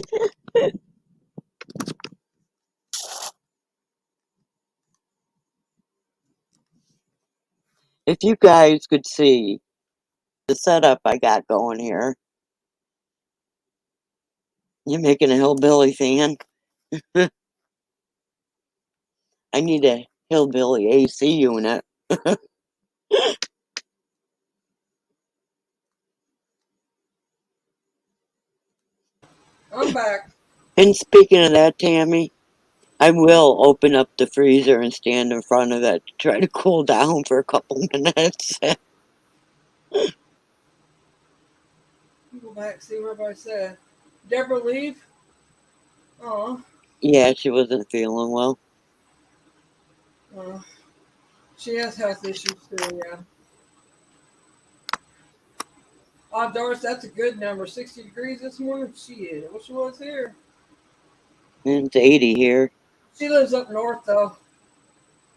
If you guys could see the setup I got going here, you're making a hillbilly fan. I need a hillbilly AC unit. I'm back. And speaking of that, Tammy, I will open up the freezer and stand in front of it to try to cool down for a couple minutes. Go back, see what everybody said. Deborah leave? Oh, Yeah, she wasn't feeling well. uh, she has health issues too, yeah. Oh, Doris, that's a good number. 60 degrees this morning? Shit, I wish it was here. And it's 80 here. She lives up north, though.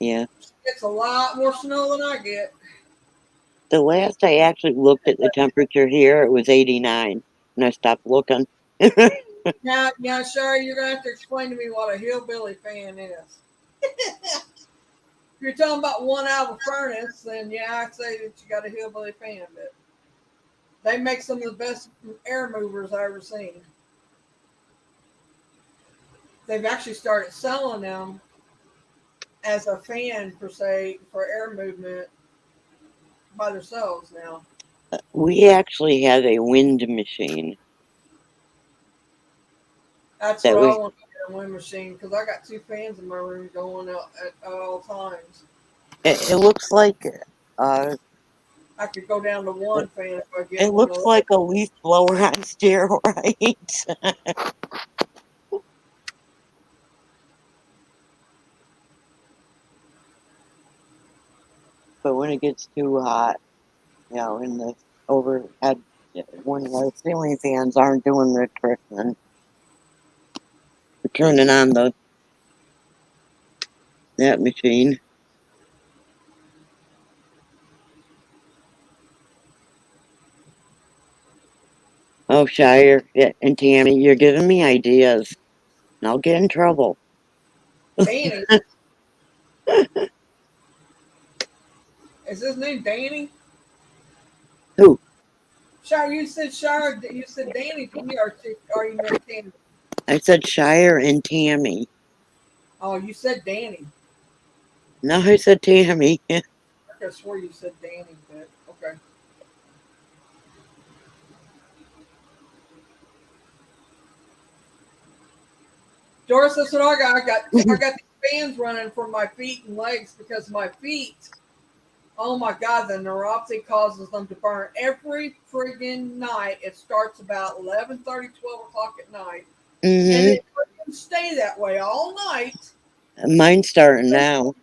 Yeah. It's a lot more snow than I get. The last I actually looked at the temperature here, it was 89, and I stopped looking. Now, Sherry, you're gonna have to explain to me what a hillbilly fan is. If you're talking about one out of a furnace, then yeah, I'd say that you got a hillbilly fan. But they make some of the best air movers I ever seen. They've actually started selling them as a fan per se for air movement by themselves now. We actually had a wind machine That's what that I we. want to get a wind machine because I got two fans in my room going at all times. It looks like uh, I could go down to one fan if I it get one looks of like those. a leaf blower on steroids. But when it gets too hot, in the overhead, when the ceiling fans aren't doing the trick, then we're turning on that machine. Oh, Shire and Tammy, you're giving me ideas, and I'll get in trouble. Danny, is his name Danny? Who? Shire, you said Shire. You said Danny to me, or you meant Danny? I said Shire and Tammy. Oh, you said Danny. No, I said Tammy. I could have swore you said Danny, but okay. Doris, that's what I got. I got these fans running from my feet and legs because my feet. Oh my God, the neuropathy causes them to burn every friggin' night. It starts about 11:30, 12 o'clock at night, and Hmm. it doesn't stay that way all night. Mine's starting now.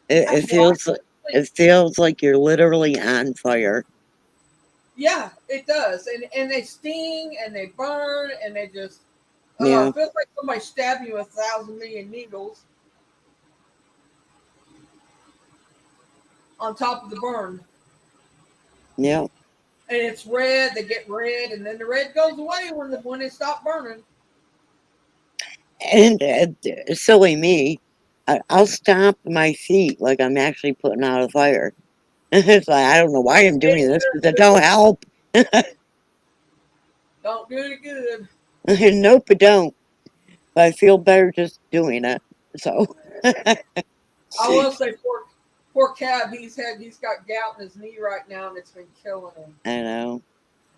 It, That's it why. feels it feels like you're literally on fire. Yeah, it does, and they sting and they burn and they just Yeah, feels like somebody stabbed you with 1,000 million needles on top of the burn. yeah. And it's red. They get red, and then the red goes away when they stop burning. And silly me, I'll stomp my feet like I'm actually putting out a fire. It's like I don't know why I'm doing this because it don't help. Don't do it good. Nope, it don't. But I feel better just doing it. So I will say, poor Cab. He's got gout in his knee right now, and it's been killing him. I know.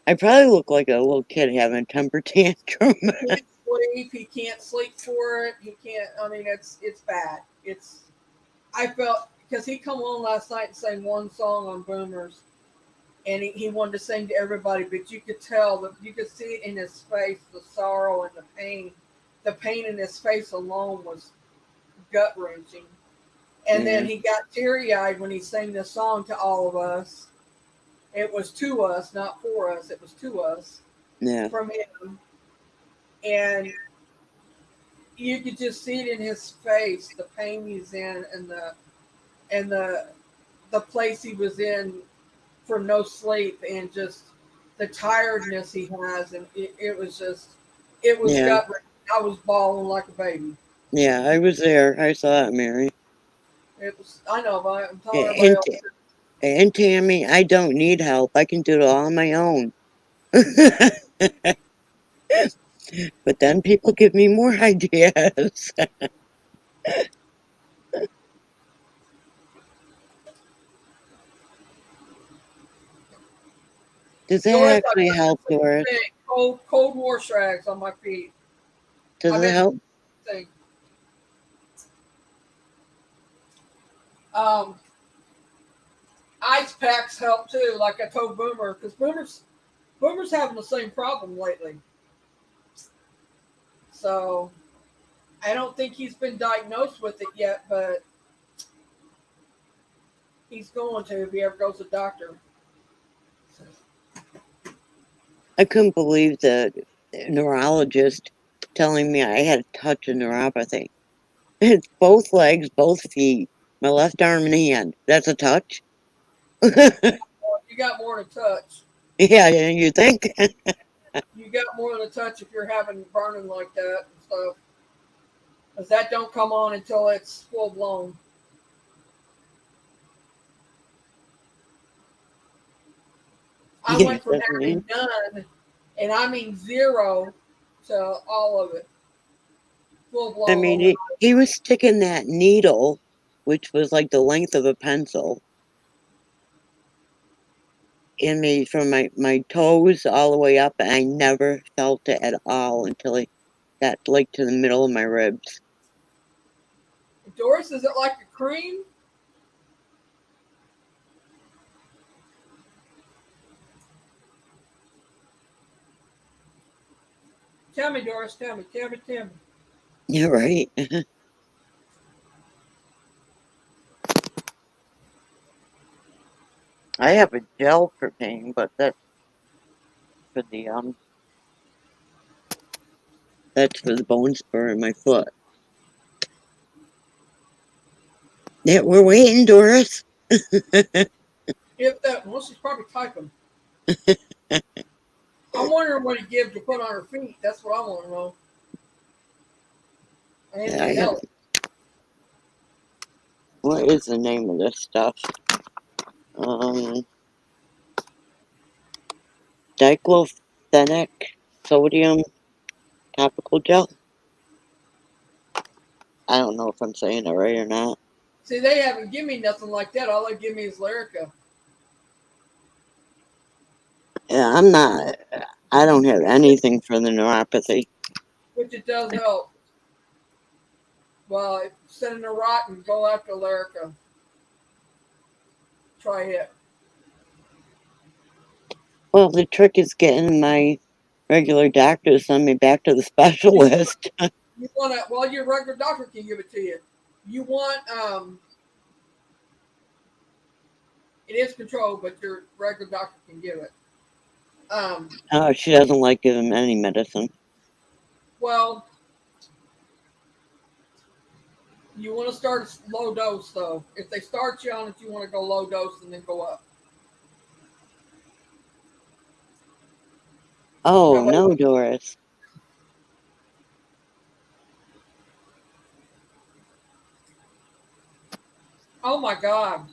I probably look like a little kid having a temper tantrum. He can't sleep. He can't sleep for it. He can't. I mean, it's bad. It's. I felt because he come on last night and sang one song on Boomers, and he wanted to sing to everybody, but you could tell that you could see it in his face, the sorrow and the pain. The pain in his face alone was gut wrenching. And then Yeah, he got teary eyed when he sang this song to all of us. It was to us, not for us. It was to us yeah, from him, and you could just see it in his face, the pain he's in, and the place he was in from no sleep, and just the tiredness he has, and it was just, it was yeah, gut wrenching. I was bawling like a baby. yeah. I was there. I saw it, Mary. It was. I know, but I'm telling everybody And else. and Tammy, I don't need help. I can do it all on my own. But then people give me more ideas. Does that Doris, I actually got help, the same Doris? thing. Cold war strags on my feet. Does I've it been help? saying, um, ice packs help too. Like I told Boomer, because Boomer's having the same problem lately. So I don't think he's been diagnosed with it yet, but he's going to if he ever goes to the doctor. I couldn't believe the neurologist telling me I had a touch of neuropathy. It's both legs, both feet, my left arm and hand. That's a touch. Yeah, You got more than a touch. you think? You got more than a touch if you're having burning like that and stuff. Because that don't come on until it's full blown. I Yeah, went from definitely. having none, and I mean zero, to all of it full I blown mean, overnight. he was sticking that needle, which was like the length of a pencil, in me from my toes all the way up, and I never felt it at all until it got like to the middle of my ribs. Doris, is it like a cream? Tell me, Doris. Tell me. Tell me. Tell me. You're right. I have a gel for pain, but for the um that's for the bone spur in my foot. Yeah, we're waiting, Doris. If that, well, she's probably typing. I'm wondering what he gives to put on her feet. That's what I want to know. And I the have. help. What is the name of this stuff? Um, diclofenac sodium topical gel. I don't know if I'm saying it right or not. See, they haven't given me nothing like that. All they give me is Lyrica, Yeah, I'm not. I don't have anything for the neuropathy. which it does help. Well, sitting a rotten, go after Lyrica. Try it. Well, the trick is getting my regular doctor to send me back to the You specialist. you want to? Well, your regular doctor can give it to you. You want it is controlled, but your regular doctor can give it. Um, Oh, she doesn't like giving any medicine. well, you want to start low dose though. If they start you on it, you want to go low dose and then go up. That Oh, way. no, Doris. Oh my God!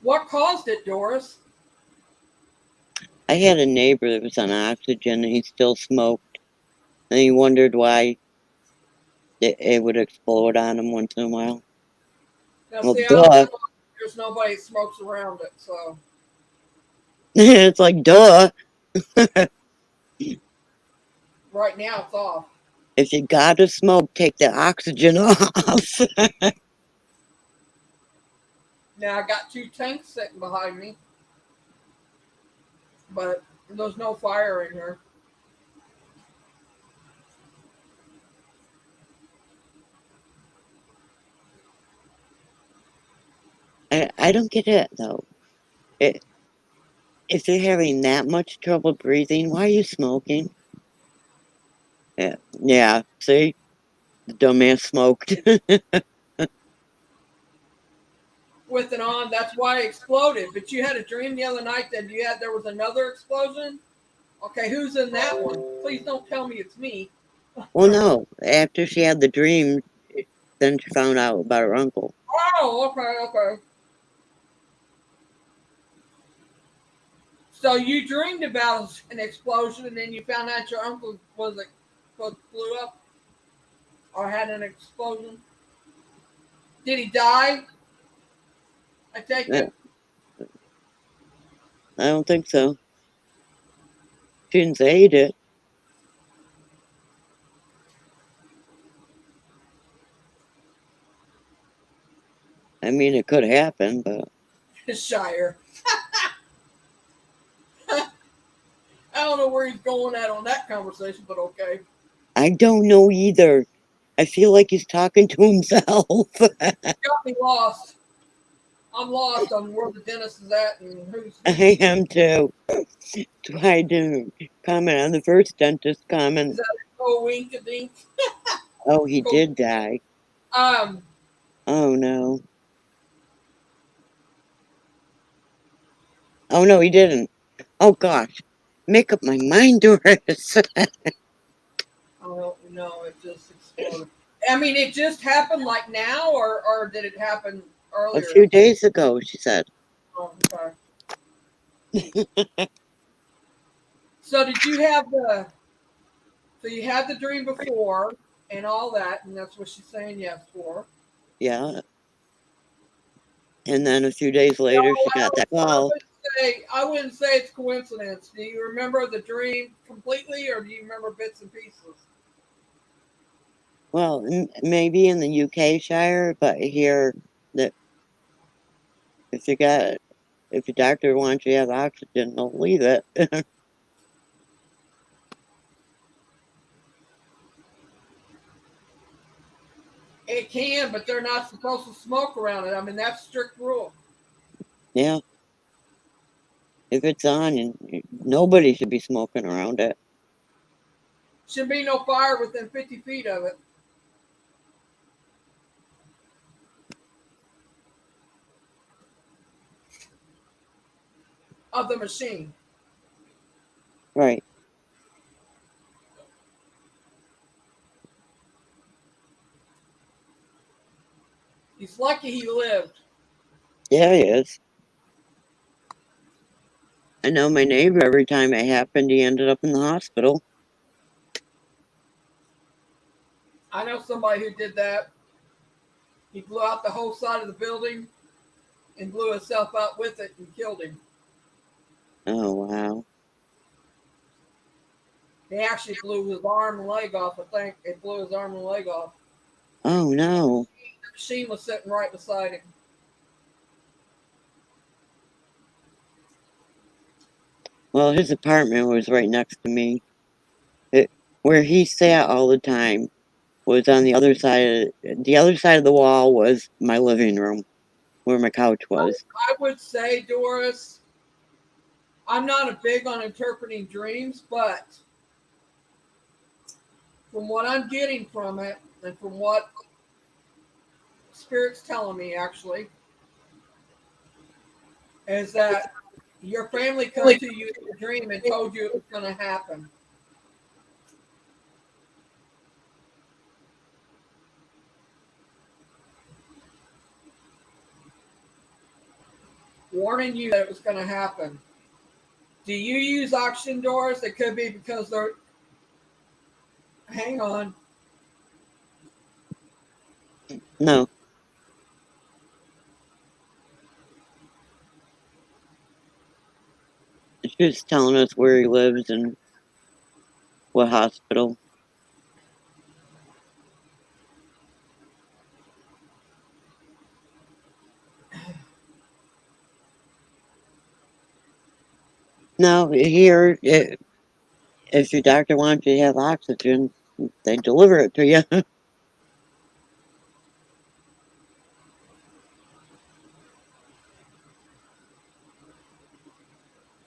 What caused it, Doris? I had a neighbor that was on oxygen and he still smoked. And he wondered why it would explode on him once in a while. Now, Well, see, I don't duh. live on. There's nobody that smokes around it, so It's like, duh. right now it's off. If you gotta smoke, take the oxygen off. Now I got two tanks sitting behind me, but there's no fire in here. I don't get it, though. It, if you're having that much trouble breathing, why are you smoking? Yeah, see? The dumbass smoked. With and on, that's why it exploded. But you had a dream the other night that there was another explosion. Okay, who's in that one? Please don't tell me it's me. Well, no. After she had the dream, then she found out about her uncle. Oh, okay, okay. So you dreamed about an explosion, and then you found out your uncle was blew up or had an explosion. Did he die? I take Uh, it. I don't think so. She didn't say he did. I mean, it could happen, but Shire. I don't know where he's going at on that conversation, but okay. I don't know either. I feel like he's talking to himself. Got me lost. I'm lost on where the dentist is at and who's I am too. That's why I didn't comment on the first dentist is comment. that a wink a dink. Oh, he did die. Um, Oh no. Oh no, he didn't. Oh gosh. Make up my mind, Doris. I don't know. It just exploded. I mean, it just happened like now, or did it happen A earlier? few days ago, she said. Oh, okay. So did you have the? So you had the dream before and all that, and that's what she's saying yes for. Yeah. And then a few days No, later, she got that call. I wouldn't say it's coincidence. Do you remember the dream completely, or do you remember bits and pieces? Well, maybe in the UK Shire, but here, that if you got, if your doctor wants you to have oxygen, they'll leave it. It can, but they're not supposed to smoke around it. I mean, that's strict rule. Yeah. If it's on, and nobody should be smoking around it. Should be no fire within 50 feet of it, of the machine. Right. He's lucky he lived. Yeah, he is. I know my neighbor, every time it happened, he ended up in the hospital. I know somebody who did that. He blew out the whole side of the building and blew himself out with it and killed him. Oh, wow. He actually blew his arm and leg off. I think it blew his arm and leg off. Oh, no. The machine was sitting right beside him. Well, his apartment was right next to me. It, where he sat all the time was on the other side of the wall was my living room, where my couch was. I would say, Doris, I'm not a big on interpreting dreams, but from what I'm getting from it, and from what Spirit's telling me, actually, is that your family come to you in a dream and told you it was going to happen, warning you that it was going to happen. Do you use auction doors? It could be because they're. Hang on. No, she was telling us where he lives and what hospital. No, here, if your doctor wants you to have oxygen, they deliver it to you.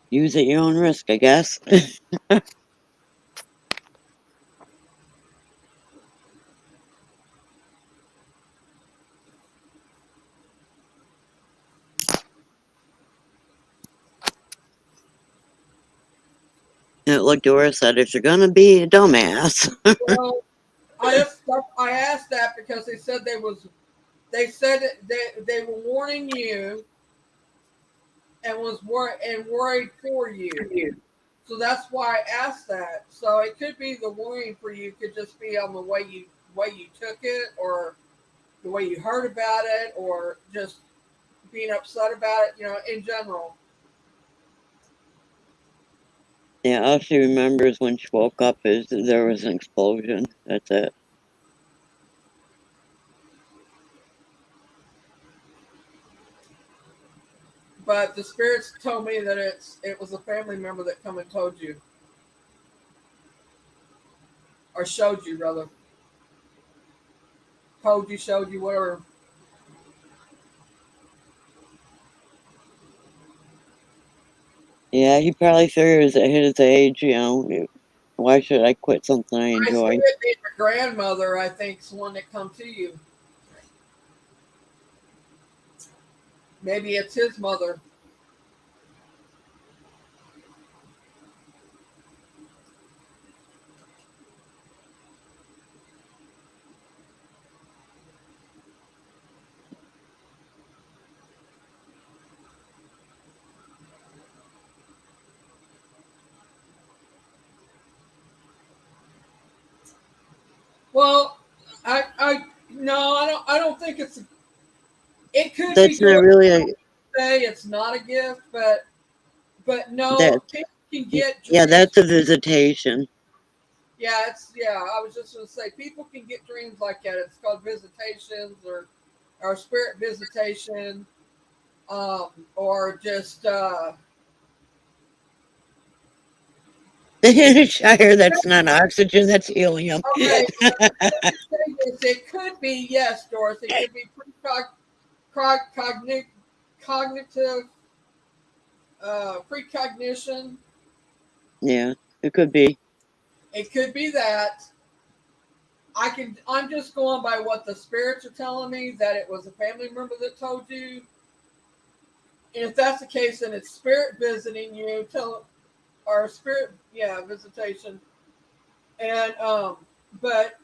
Use at your own risk, I guess. Like Dora said, if you're gonna be a dumbass. Well, I asked that because they said that they were warning you and worried for you. So that's why I asked that. So it could be the worrying for you could just be on the way you took it, or the way you heard about it, or just being upset about it. You know, in general. Yeah, all she remembers when she woke up is that there was an explosion. That's it. But the spirits told me that it was a family member that come and told you, or showed you rather, told you, showed you, whatever. Yeah, he probably figures at his age, why should I quit something I I see enjoy? it being your grandmother, I think, is one that come to you. Maybe it's his mother. Well, no, I don't think it's. It could be That's not good. really Say it's not a gift, but that. no, people can get Yeah, dreams. that's a visitation. Yeah, it's yeah. I was just gonna say people can get dreams like that. It's called visitations or spirit visitation, or just Shire, that's not oxygen, that's helium. okay. Let me say this: it could be yes, Doris. It could be precognitive, cognitive, precognition. Yeah, it could be. It could be that. I'm just going by what the spirits are telling me that it was a family member that told you. And if that's the case, then it's spirit visiting you, or spirit, yeah, visitation. And but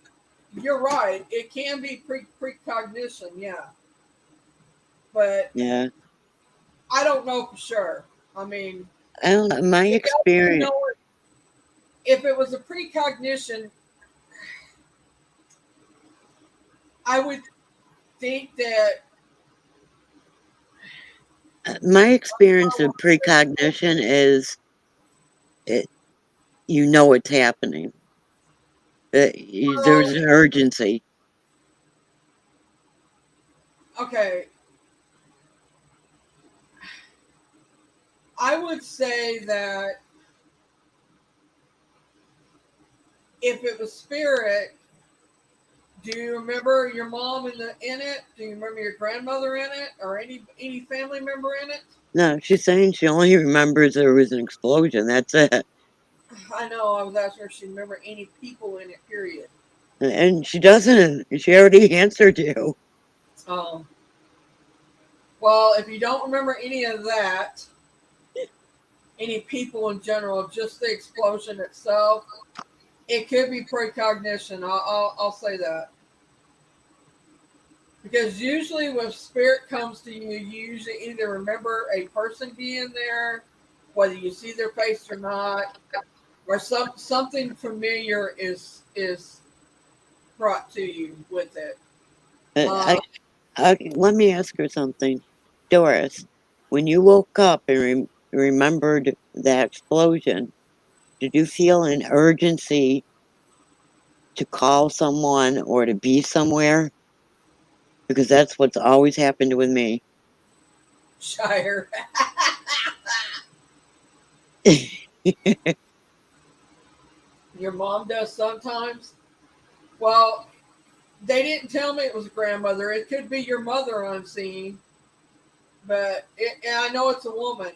you're right, it can be precognition, yeah. But Yeah. I don't know for sure. I mean, I don't know. My without you experience, knowing, if it was a precognition, I would think that my experience of precognition is it, you know it's happening. There's well, an urgency. okay, I would say that if it was spirit, do you remember your mom in it? Do you remember your grandmother in it, or any family member in it? No, she's saying she only remembers there was an explosion. That's it. I know. I was asking her if she remember any people in it. Period. And she doesn't. She already answered you. Um. Well, if you don't remember any of that, any people in general, just the explosion itself, it could be precognition. I'll say that. Because usually when spirit comes to you, you usually either remember a person being there, whether you see their face or not, or something familiar is brought to you with it. Uh, Uh, let me ask her something. Doris, when you woke up and remembered that explosion, did you feel an urgency to call someone or to be somewhere? Because that's what's always happened with me. Shire. Your mom does sometimes. Well, they didn't tell me it was a grandmother. It could be your mother I'm seeing, but and I know it's a woman.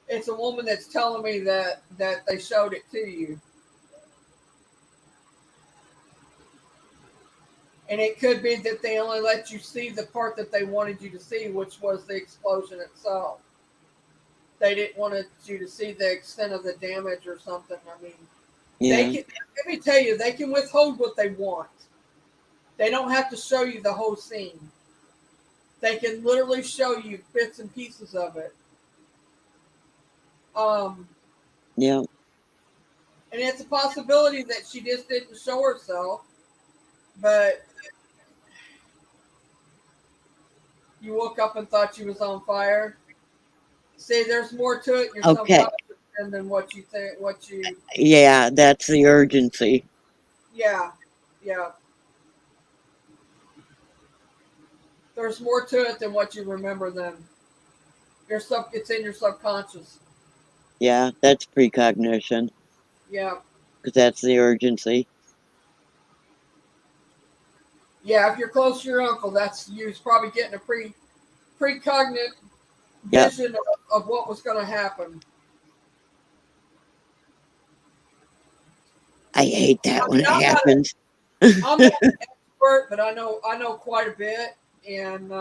It's a woman that's telling me that they showed it to you, and it could be that they only let you see the part that they wanted you to see, which was the explosion itself. They didn't want you to see the extent of the damage or something. I mean, they Yeah, can. Let me tell you, they can withhold what they want. They don't have to show you the whole scene. They can literally show you bits and pieces of it. Um, yeah, and it's a possibility that she just didn't show herself, but you woke up and thought she was on fire. See, there's more to it in your okay. subconscious than what you think. What you, Yeah, that's the urgency. yeah, yeah. There's more to it than what you remember. Then it's in your subconscious. Yeah, that's precognition Yeah, because that's the urgency. yeah. If you're close to your uncle, that's you. Probably getting a precognitive Yep. vision of what was going to happen. I hate I that when mean, it happens. I'm not an expert, but I know quite a bit, and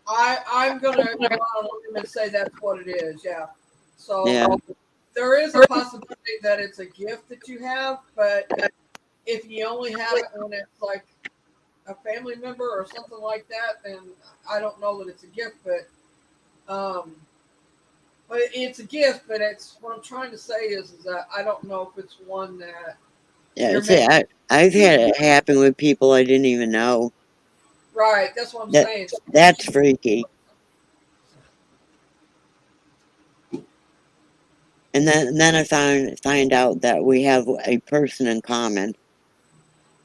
I'm going to go on a limb and say that's what it is. Yeah. So Yeah. there is a possibility that it's a gift that you have, but if you only have it when it's like a family member or something like that, then I don't know that it's a gift, um, but it's a gift. But it's what I'm trying to say is that I don't know if it's one that Yeah. you're See, meant I've to. had it happen with people I didn't even know. Right, that's what I'm That saying. that's freaky. And then I find out that we have a person in common.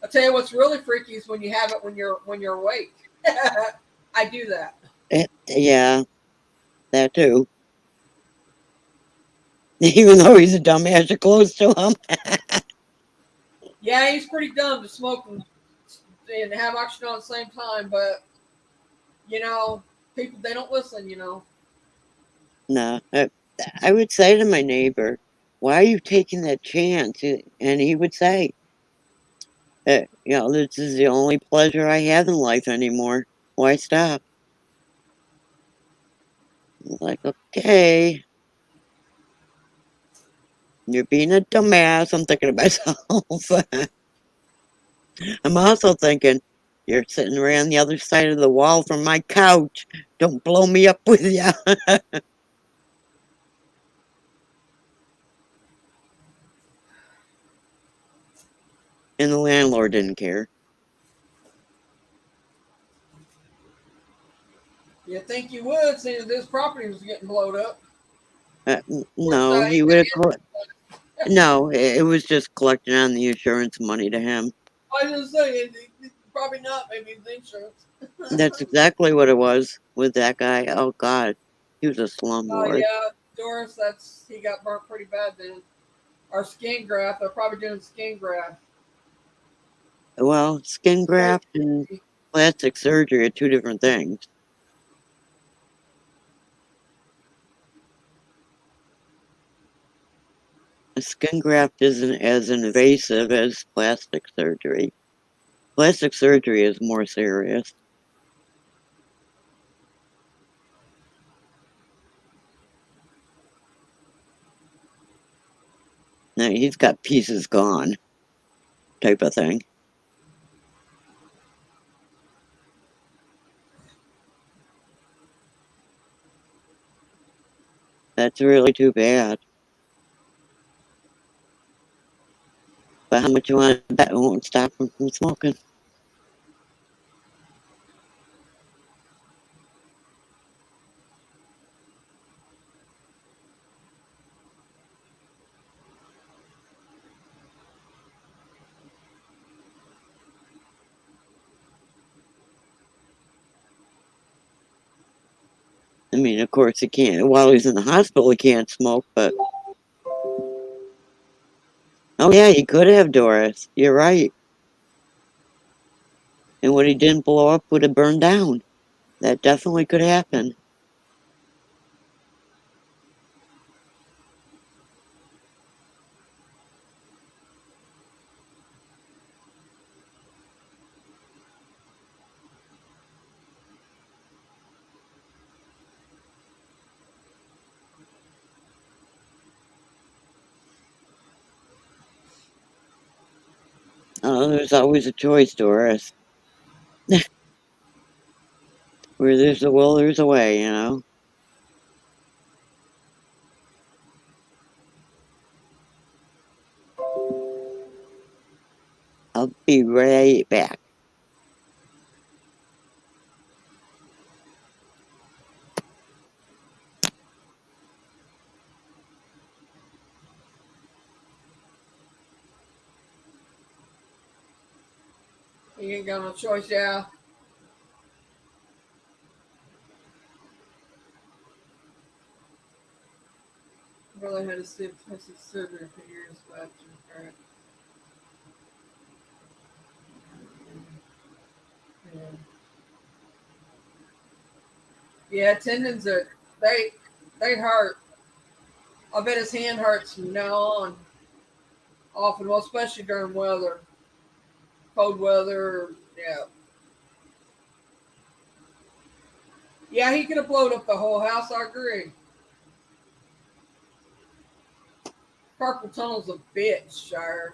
I tell you what's really freaky is when you have it when you're awake. I do that. Yeah, that too. Even though he's a dumbass, you're close to him. Yeah, he's pretty dumb to smoke and have oxygen at the same time, but you know, people they don't listen. No, I would say to my neighbor, "Why are you taking that chance?" And he would say, this is the only pleasure I have in life anymore. Why stop?" I'm like, okay, you're being a dumbass. I'm thinking to myself. I'm also thinking, you're sitting right on the other side of the wall from my couch. Don't blow me up with you. And the landlord didn't care. You think you would, seeing that this property was getting blowed up. Of course, No, that he ain't would have. been. No, it was just collecting on the insurance money to him. I was just saying, probably not. Maybe the insurance. That's exactly what it was with that guy. Oh God, he was a Oh slumlord. yeah, Doris. He got burnt pretty bad then. Or skin graft. They're probably doing skin graft. Well, skin Very graft and creepy. plastic surgery are two different things. A skin graft isn't as invasive as plastic surgery. Plastic surgery is more serious. Now, he's got pieces gone, type of thing. That's really too bad. But how much you want to bet it won't stop him from smoking? I mean, of course he can't. While he's in the hospital, he can't smoke. But oh yeah, he could have, Doris. You're right. And what he didn't blow up would have burned down. That definitely could happen. Oh, there's always a choice, Doris. Where there's a will, there's a way. I'll be right back. You ain't got no choice. Yeah. Brother had a plastic surgery for years back. Yeah. Yeah, tendons are they hurt. I bet his hand hurts from now on often, well, especially during weather, cold weather. Yeah, yeah, he could have blown up the whole house. I agree. Carpal tunnel's a bitch, Shire.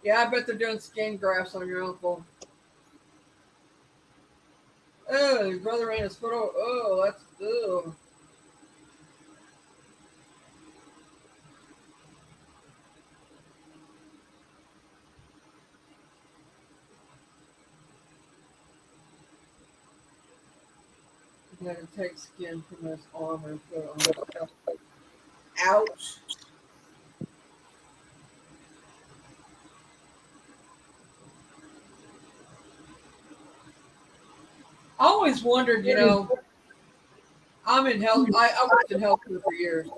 Yeah, I bet they're doing skin grafts on your uncle. Oh, your brother ran his foot over. Oh, that's oh. You gotta take skin from his arm and put it on his chest. Ouch. I always wondered, I'm in health. I worked in healthcare for years,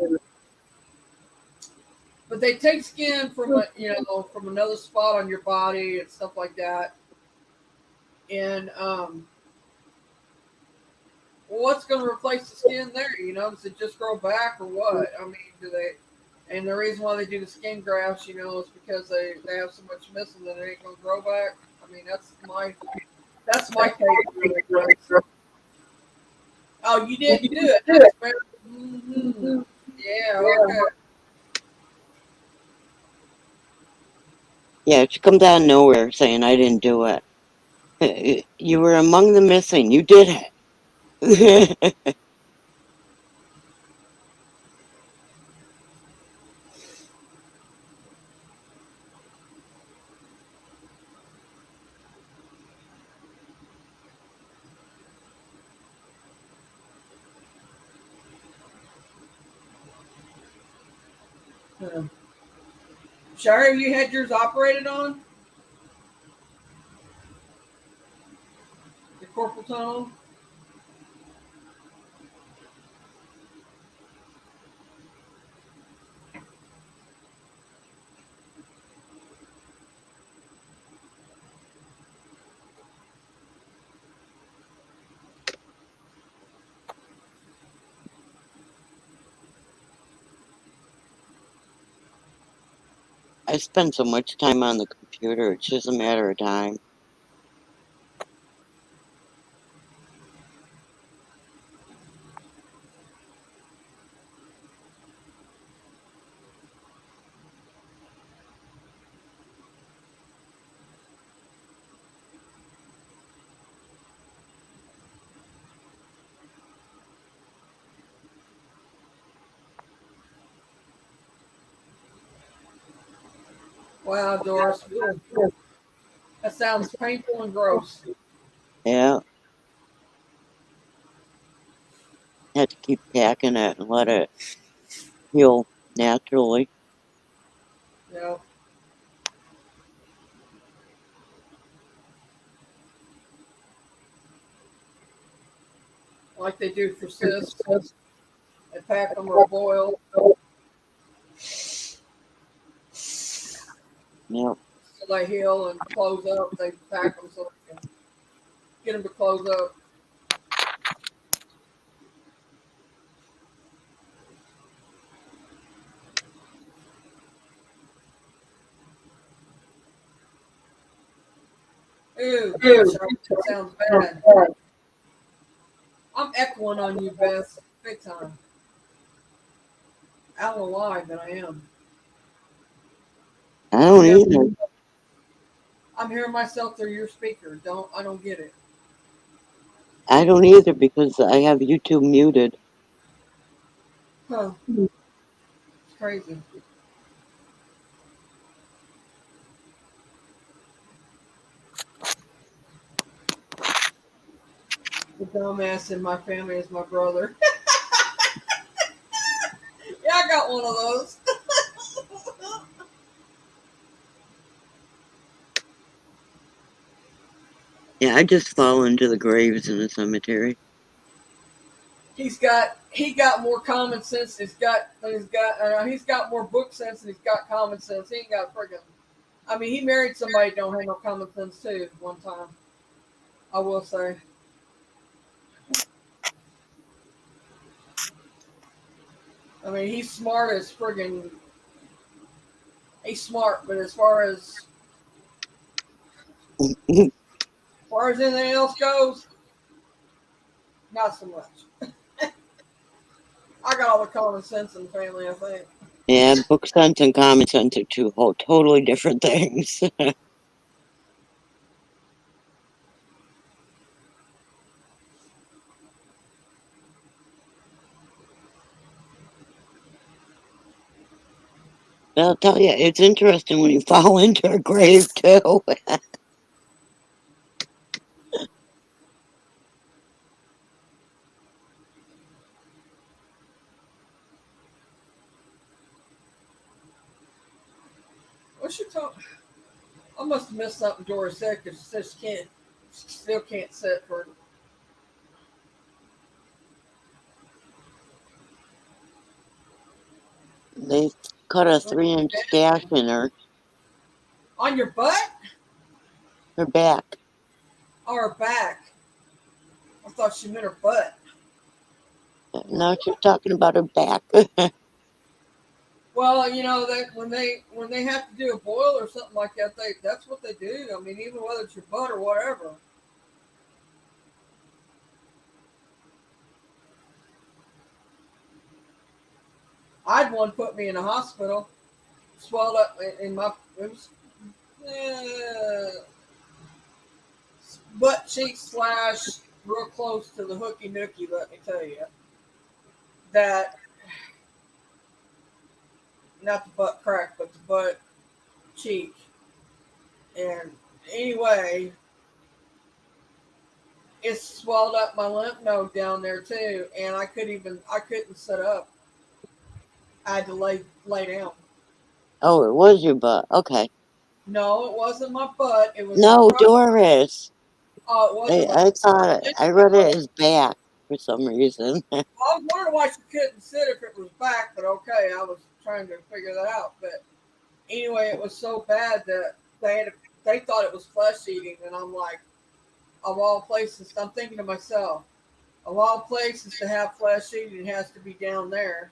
but they take skin from from another spot on your body and stuff like that. And what's going to replace the skin there? Does it just grow back or what? I mean, do they? And the reason why they do the skin grafts, is because they have so much missing that it ain't going to grow back. I mean, that's my take. Really, Chris. Oh, you didn't do it. That's fair. Mm-hmm. Yeah. Okay. Yeah, she comes out of nowhere saying I didn't do it. You were among the missing. You did it. Yeah. Shari, you had yours operated on the corporal tunnel. I spend so much time on the computer, it's just a matter of time. Wow, Doris, that sounds painful and gross. Yeah, had to keep packing it and let it heal naturally. Yeah, like they do for cysts. They pack them or boil Yeah. so they heal and close up. They pack them so they can get them to close up. Ew, Charlotte, that sounds bad. I'm echoing on you, Beth, big time. I don't know why, but I am. I I'm don't hearing, either. I'm hearing myself through your speaker. I don't get it. I don't either because I have YouTube muted. Huh? It's crazy. The dumbass in my family is my brother. Yeah, I got one of those. Yeah, I just fall into the graves in the cemetery. he got more common sense. He's got more book sense and he's got common sense. He ain't got friggin'. I mean, he married somebody that don't have no common sense too. One time, I will say. I mean, he's smart as friggin'. He's smart, but as far as anything else goes, not so much. I got all the common sense in the family, I think. Yeah, book sense and common sense are two whole totally different things. I'll tell you, it's interesting when you fall into a grave too. What's your talk? I must have missed something Doris said because she says she still can't sit for. They cut a 3-inch gash in On your butt her back. or her back? I thought she meant her butt. Now she's talking about her back. Well, that when they have to do a boil or something like that, that's what they do. I mean, even whether it's your butt or whatever. I had one put me in a hospital, swelled up in my it was uh, butt cheek slash real close to the hooky nookie. Let me tell you that not the butt crack, but the butt cheek. And anyway, it swelled up my lymph node down there too, and I couldn't sit up. I had to lay down. Oh, it was your butt. Okay. No, it wasn't my butt. It was No, probably. Doris. Oh, it wasn't my. I thought it. I read I it as back for some reason. was wondering why she couldn't sit if it was back, but okay, I was trying to figure that out. But anyway, it was so bad that they thought it was flesh eating, and I'm like, of all places, I'm thinking to myself, of all places to have flesh eating, it has to be down there.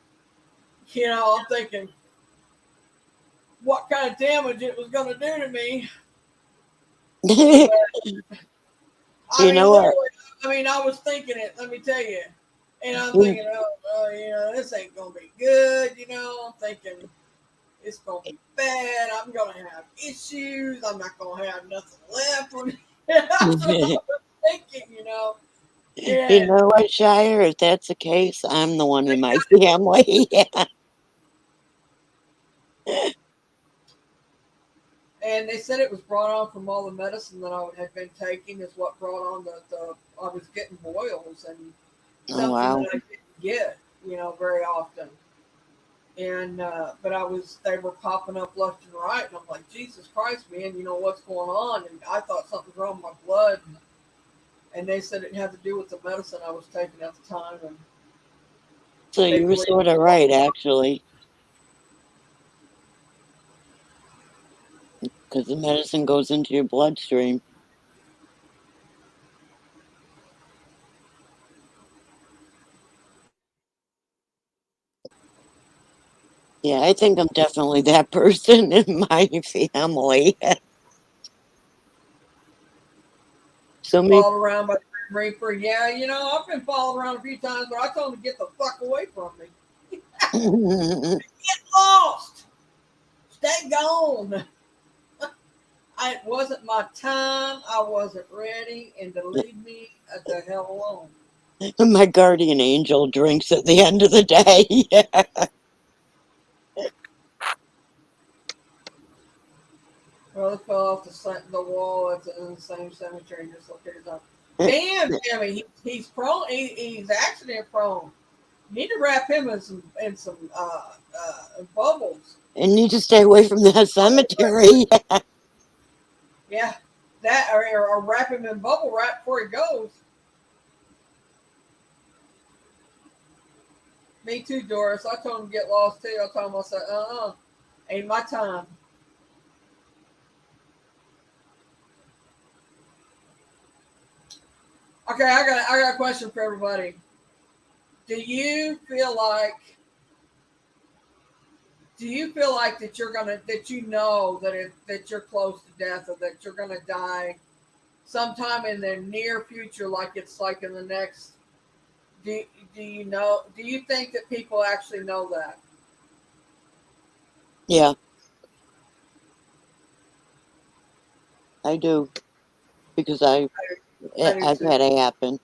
I'm thinking what kind of damage it was going to do to me. You But I mean, know what? literally, I mean, I was thinking it. Let me tell you, and I'm You, thinking, this ain't going to be good. I'm thinking it's going to be bad. I'm going to have issues. I'm not going to have nothing left for me. That's what I was thinking. you And know what, Shire? If that's the case, I'm the one in my family. and they said it was brought on from all the medicine that I had been taking is what brought on the I was getting boils and Oh something that wow. I didn't get, very often. And but they were popping up left and right, and I'm like, Jesus Christ, man, what's going on? And I thought something was wrong with my blood, and they said it had to do with the medicine I was taking at the time, and So they you were believe sort of right, actually, because the medicine goes into your bloodstream. Yeah, I think I'm definitely that person in my family. So many. followed around by the Reaper. Yeah, I've been followed around a few times, but I told them to get the fuck away from me. Get lost. Stay gone. It wasn't my time. I wasn't ready, and to leave me the hell alone. My guardian angel drinks at the end of the day. Brother fell off the wall in the same cemetery and dislocated his arm. Damn, Jimmy, he's prone. He's accident prone. You need to wrap him in some bubbles. And need to stay away from that cemetery. Yeah, that or wrap him in bubble wrap before he goes. Me too, Doris. I told him to get lost too. I told him, I said, ain't my time. Okay, I got a question for everybody. Do you feel like that you're gonna that you know that you're close to death or that you're gonna die sometime in the near future, like it's like in the next? Do do you know? Do you think that people actually know that? Yeah, I do because I do I've too. had it happen.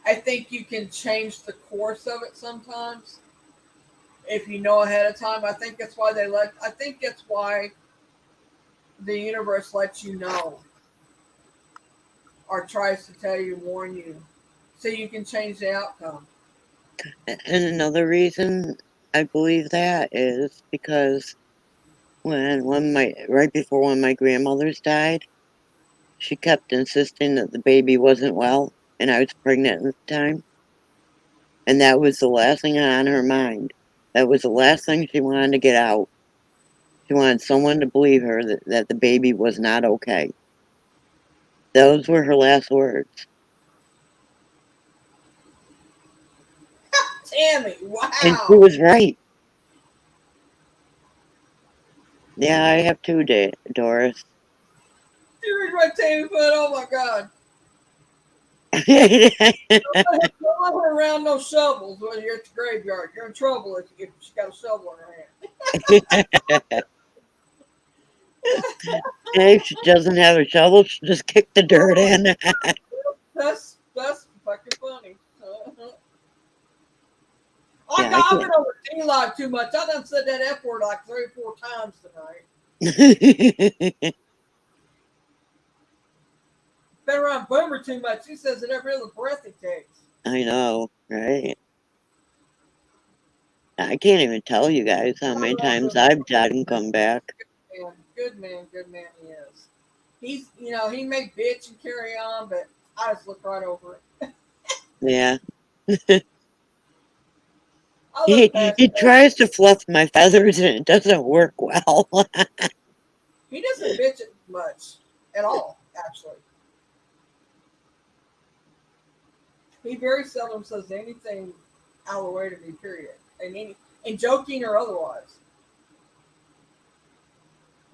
I think you can change the course of it sometimes if you know ahead of time. I think that's why they let. I think that's why the universe lets you know or tries to tell you, warn you, so you can change the outcome. And another reason I believe that is because when my right before one of my grandmothers died, she kept insisting that the baby wasn't well, and I was pregnant at the time, and that was the last thing on her mind. That was the last thing she wanted to get out. She wanted someone to believe her that the baby was not okay. Those were her last words. Tammy, And she wow. was right. Yeah, I have two, Doris. You read my Tammy foot. Oh my God. Don't let her around no shovels when you're at the graveyard. You're in trouble if she's got a shovel in her hand. If she doesn't have a shovel, she just kick the dirt in. That's fucking funny. Yeah, I I've been over D Live too much. I done said that F word like 3 or 4 times tonight. can't. Been around Boomer too much. He says it every other breath he takes. I know, right? I can't even tell you guys how I many love times Boomer. I've died and come back. Man, good man he is. He's, he may bitch and carry on, but I just look right over it. Yeah. I look past He that. tries to fluff my feathers and it doesn't work well. He doesn't bitch it much at all, actually. He very seldom says anything out of the way to me, period. And joking or otherwise.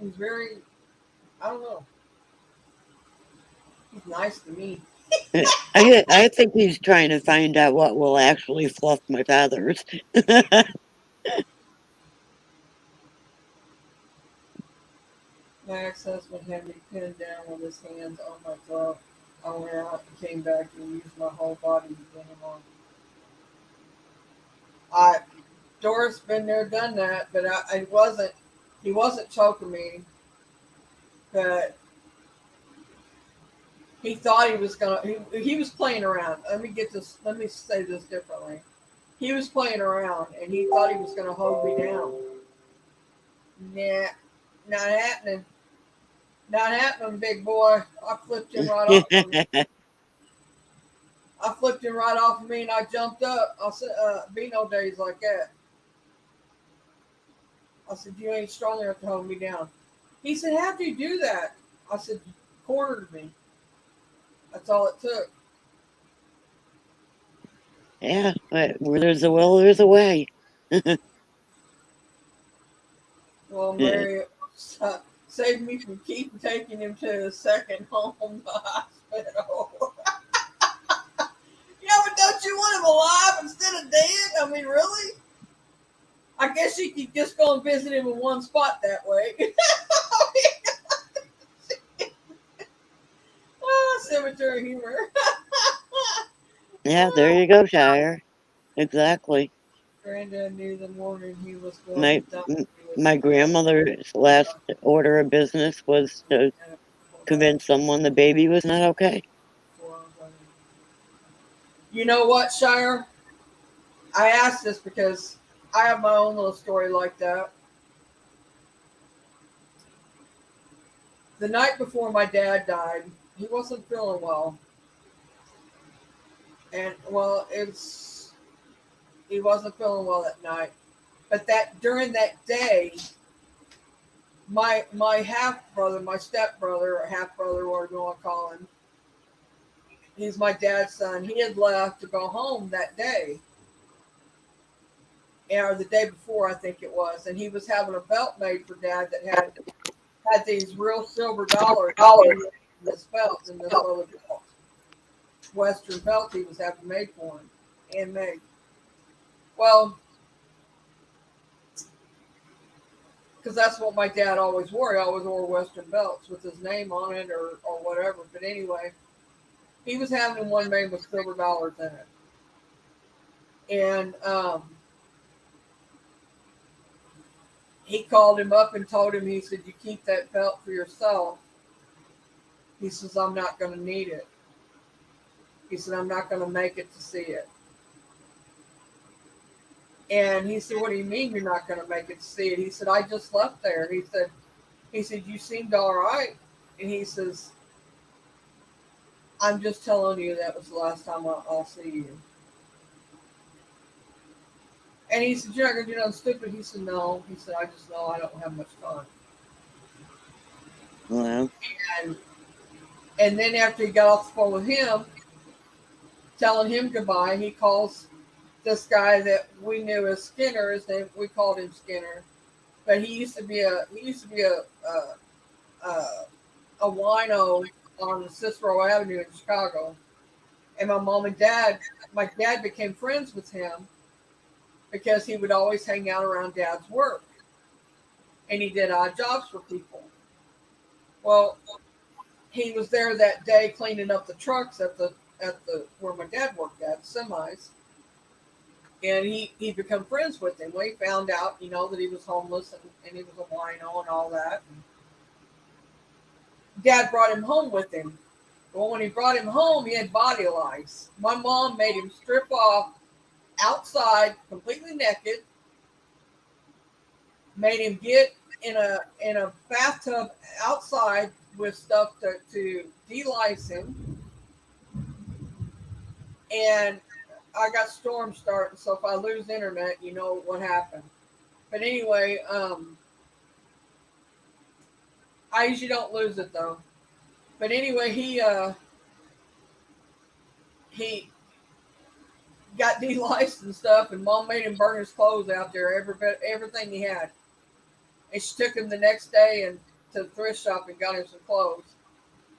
He's very, I don't know. He's nice to me. I think he's trying to find out what will actually fluff my feathers. My ex-husband had me pinned down with his hands on my throat. I went out and came back and used my whole body to get him on. I Doris been there, done that, but I wasn't. He wasn't choking me, but he thought he was gonna. He was playing around. Let me get this. Let me say this differently. He was playing around, and he thought he was gonna hold me down. Nah, not happening. Not happening, big boy. I flipped him right off of me. I flipped him right off of me, and I jumped up. I said, "Be no days like that." I said, "You ain't strong enough to hold me down." He said, "How do you do that?" I said, "You cornered me." That's all it took. Yeah, but where there's a will, there's a way. Well, Mary saved me from keep taking him to a second home, the hospital. Yeah, but don't you want him alive instead of dead? I mean, really? I guess you could just go and visit him in one spot that way. Cemetery humor. Yeah, there you go, Shire. Exactly. Granddad knew the morning he was going to My die. He was my dead. grandmother's last order of business was to convince someone the baby was not okay. You know what, Shire? I asked this because I have my own little story like that. The night before my dad died, he wasn't feeling well. And, well, it's He wasn't feeling well that night. But that during that day, my half brother, my step brother, or half brother, whatever you want to call him, he's my dad's son. He had left to go home that day, or the day before, I think it was, and he was having a belt made for Dad that had these real silver dollars in this belt, in this little belt, Western belt he was having made for him, handmade. Well, because that's what my dad always wore. He always wore Western belts with his name on it or whatever. But anyway, he was having one made with silver dollars in it. And he called him up and told him, he said, "You keep that belt for yourself." He says, "I'm not going to need it." He said, "I'm not going to make it to see it." And he said, "What do you mean you're not going to make it to see it?" He said, "I just left there." He said, "You seemed all right." And he says, "I'm just telling you that was the last time I'll see you." And he said, "You're not going to do nothing stupid." He said, "No." He said, "I just know I don't have much time." Well, And and then after he got off the phone with him, telling him goodbye, he calls this guy that we knew as Skinner. His name, we called him Skinner, but he used to be a wino on Cicero Avenue in Chicago. And my dad became friends with him because he would always hang out around Dad's work, and he did odd jobs for people. Well, he was there that day cleaning up the trucks at the where my dad worked at, semis, and he become friends with him. We found out, that he was homeless and he was a wino and all that. And Dad brought him home with him. Well, when he brought him home, he had body lice. My mom made him strip off outside, completely naked. Made him get in a bathtub outside with stuff to de-lice him. And I got storms starting, so if I lose internet, you know what happened. But anyway, I usually don't lose it though. But anyway, he got de-liced and stuff, and Mom made him burn his clothes out there, everything he had. And she took him the next day and to the thrift shop and got him some clothes.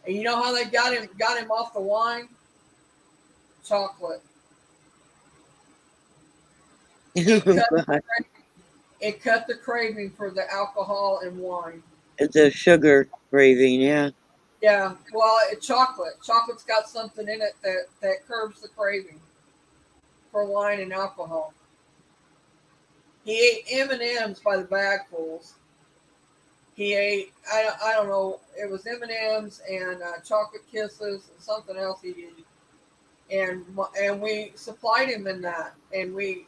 And you know how they got him off the wine? Chocolate. It cut God, it cut the craving for the alcohol and wine. it's a sugar craving, yeah. Yeah, well, chocolate. Chocolate's got something in it that curbs the craving for wine and alcohol. He ate M&Ms by the bagfuls. He ate, I don't know, it was M&Ms and chocolate kisses and something else he ate. And we supplied him in that, and we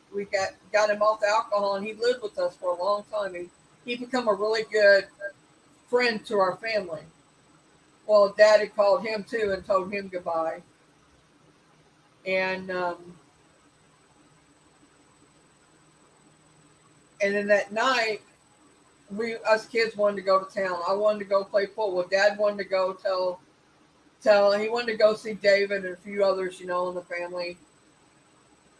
got him off the alcohol, and he lived with us for a long time. He become a really good friend to our family. Well, Dad had called him too and told him goodbye. And and then that night, we us kids wanted to go to town. I wanted to go play pool. Well, Dad wanted to go tell he wanted to go see David and a few others, in the family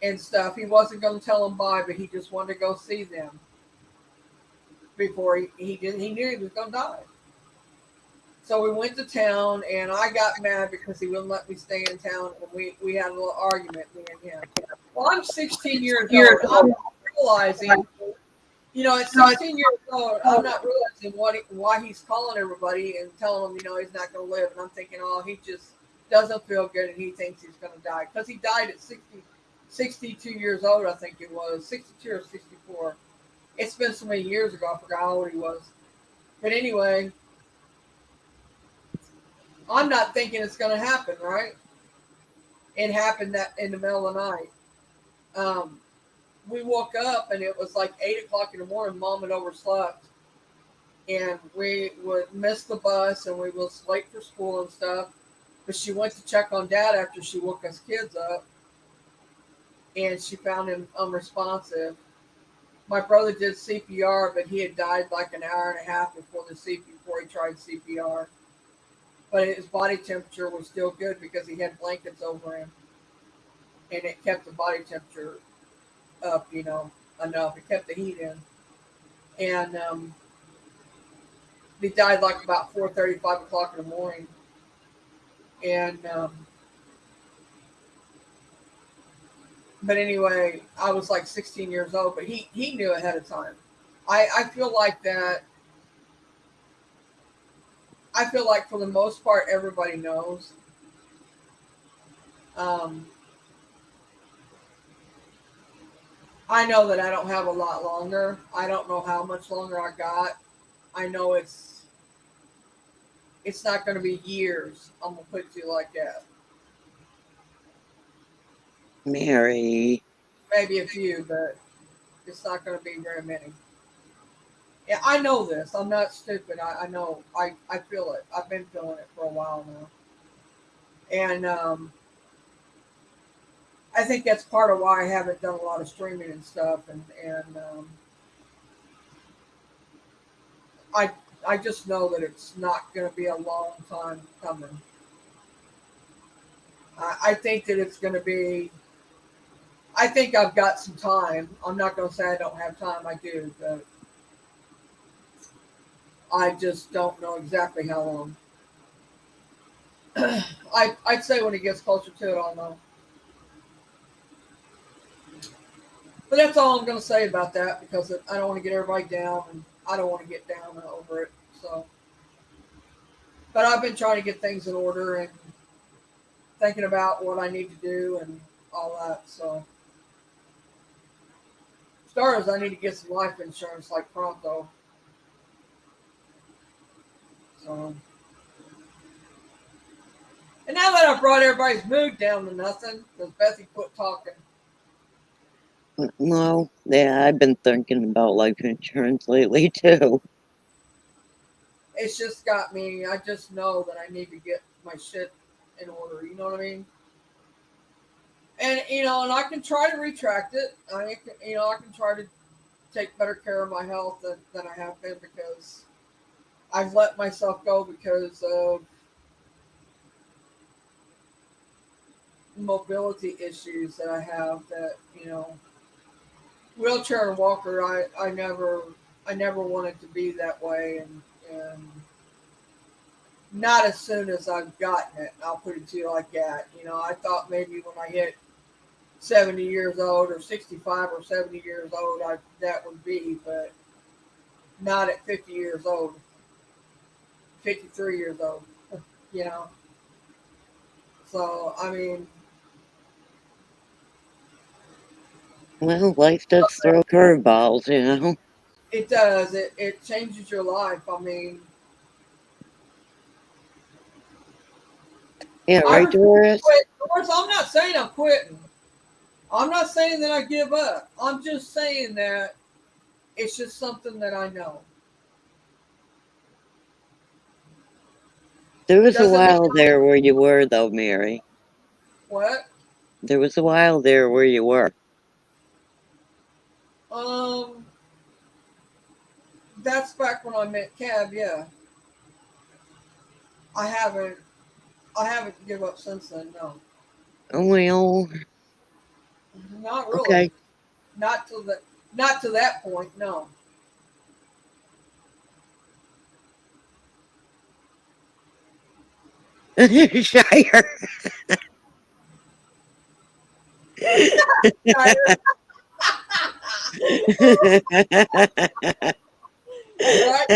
and stuff. He wasn't going to tell them bye, but he just wanted to go see them before he knew he was going to die. So we went to town, and I got mad because he wouldn't let me stay in town, and we had a little argument, me and him. Well, I'm 16 years old. I'm not realizing, at 16 years old, I'm not realizing why he's calling everybody and telling them, he's not going to live. And I'm thinking, oh, he just doesn't feel good, and he thinks he's going to die. Because he died at 62 years old, I think it was, 62 or 64. It's been so many years ago, I forgot how old he was. But anyway, I'm not thinking it's going to happen, right? It happened that in the middle of the night. We woke up, and it was like 8 o'clock in the morning. Mom had overslept, and we would miss the bus, and we was late for school and stuff. But she went to check on Dad after she woke us kids up. and she found him unresponsive. My brother did CPR, but he had died like an hour and a half before he tried CPR. But his body temperature was still good because he had blankets over him, and it kept the body temperature up, enough. It kept the heat in, and he died like about 4:30, 5 o'clock in the morning. And but anyway, I was like 16 years old, but he knew ahead of time. I feel like that. I feel like for the most part, everybody knows. Um, I know that I don't have a lot longer. I don't know how much longer I got. I know it's not going to be years. I'm gonna put it to you like that. Mary. Maybe a few, but it's not going to be very many. Yeah, I know this. I'm not stupid. I know. I feel it. I've been feeling it for a while now, and I think that's part of why I haven't done a lot of streaming and stuff. And I I just know that it's not going to be a long time coming. I think that it's going to be. I think I've got some time. I'm not going to say I don't have time. I do, but I just don't know exactly how long. I'd say when it gets closer to it, I'll know. But that's all I'm going to say about that because I don't want to get everybody down, and I don't want to get down over it. So, but I've been trying to get things in order and thinking about what I need to do and all that. So, starters, I need to get some life insurance like pronto. So, and now that I've brought everybody's mood down to nothing, because Bethy quit talking, Well, yeah, I've been thinking about life insurance lately too. it's just got me. I just know that I need to get my shit in order. You know what I mean? And I can try to retract it. I can try to take better care of my health than I have been because I've let myself go because of mobility issues that I have. That wheelchair and walker. I never wanted to be that way, and not as soon as I've gotten it. I'll put it to you like that. I thought maybe when I hit 70 years old or 65 or 70 years old, that would be, but not at 50 years old, 53 years old, you know. So, I mean, Well, life does throw curveballs, you know? it does. It changes your life. I mean, Yeah, I right, refuse to Doris? quit. Of course, I'm not saying I'm quitting. I'm not saying that I give up. I'm just saying that it's just something that I know. There was a Doesn't mean while there where you were, though, Mary. what? There was a while there where you were. Um, that's back when I met Cab. Yeah, I haven't. I haven't give up since then. No, Oh, well, not really. okay. Not to the. Not to that point. No. Shire. Right. Right.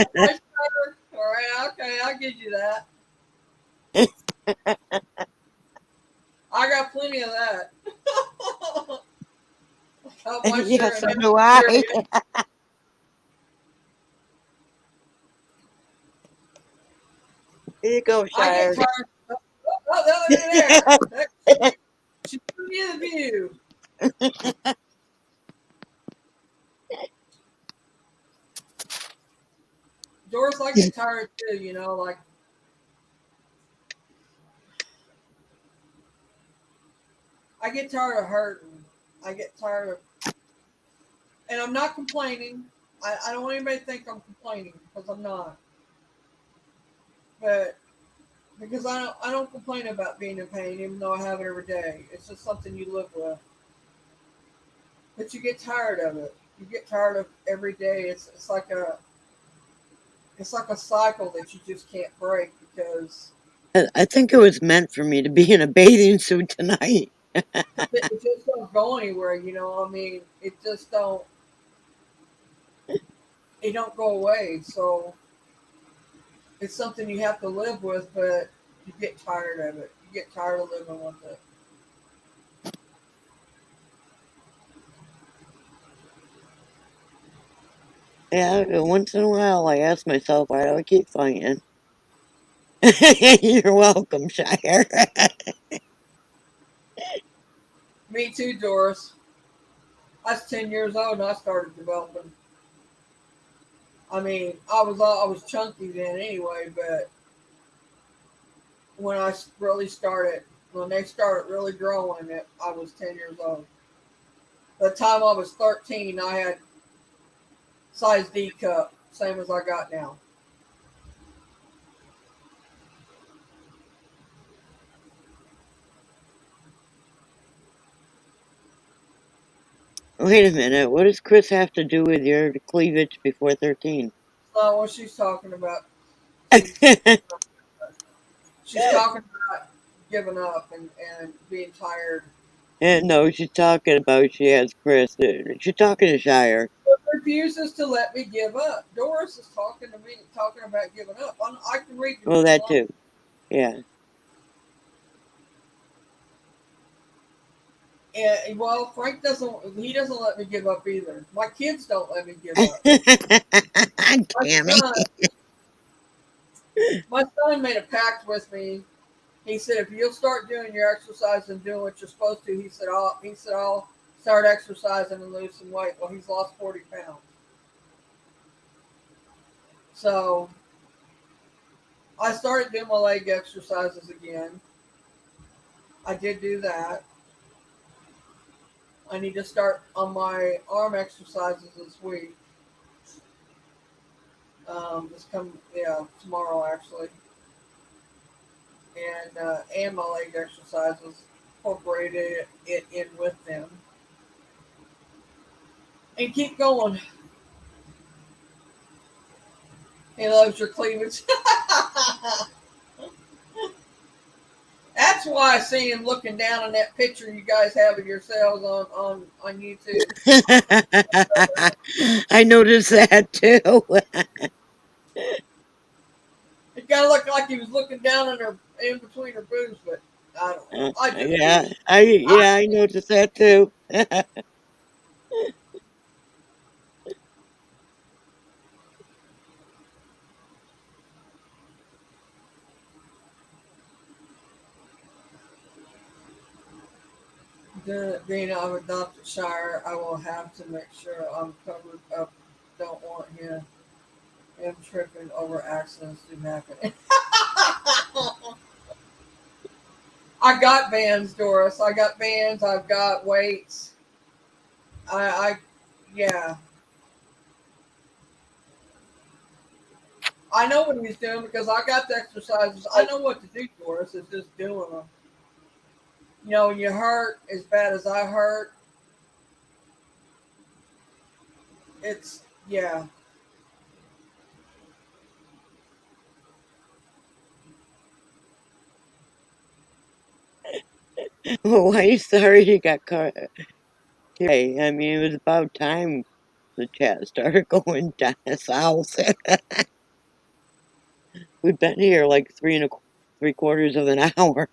All right. Okay. I'll give you that. I got plenty of that. Got my Yeah, share in so that do I. area. Here you go, I get Shire. tired. Oh, look at there. She threw me in the view. Doris, I get tired too. Like I get tired of hurting. I get tired of, and I'm not complaining. I don't want anybody to think I'm complaining because I'm not. But because I don't complain about being in pain, even though I have it every day. It's just something you live with. But you get tired of it. You get tired of every day. It's like a cycle that you just can't break because I think it was meant for me to be in a bathing suit tonight. it just don't go anywhere. I mean, it don't go away. So it's something you have to live with, but you get tired of it. You get tired of living with it. Yeah, once in a while I ask myself, why do I keep fighting? You're welcome, Shire. Me too, Doris. I was 10 years old and I started developing. I mean, I was chunky then anyway, but when I really started, when they started really growing, I was 10 years old. By the time I was 13, I had size D cup, same as I got now. Wait a minute, what does Chris have to do with your cleavage before 13? So what she's talking about, she's she's talking about giving up and being tired. No, she's talking about she has Chris. She's talking to Shire. Refuses to let me give up. Doris is talking to me, talking about giving up. I can read Well, between the that lines. too. Yeah. And well, Frank doesn't. He doesn't let me give up either. My kids don't let me give up. My Tammy. son, my son made a pact with me. He said, if you'll start doing your exercise and doing what you're supposed to, he said I'll start exercising and lose some weight. Well, he's lost 40 pounds. So I started doing my leg exercises again. I did do that. I need to start on my arm exercises this week. Tomorrow actually, and my leg exercises, incorporated it in with them, and keep going. He loves your cleavage. That's why I see him looking down on that picture you guys have of yourselves on YouTube. I noticed that too. It kind of looked like he was looking down on her in between her boobs, but I don't know. I just do. I noticed that too. Being I'm adopted Shire, I will have to make sure I'm covered up. Don't want him tripping over accidents to happen. I got bands, Doris. I got bands. I've got weights. I yeah. I know what he's doing because I got the exercises. I know what to do, Doris. It's just doing them. When you hurt as bad as I hurt, it's yeah. Well, why are you sorry you got caught? Hey, I mean, it was about time the chat started going down south. We've been here like 3 3/4 of an hour.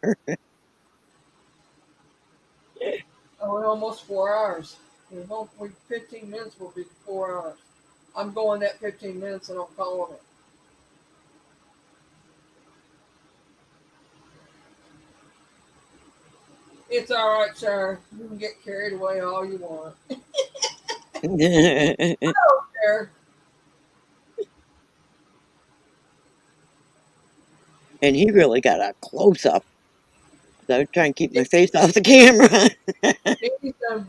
Oh, almost 4 hours. 15 minutes will be 4 hours. I'm going that 15 minutes and I'm calling it. It's all right, sir. You can get carried away all you want. And There. he really got a close up I was trying to keep my face off the camera.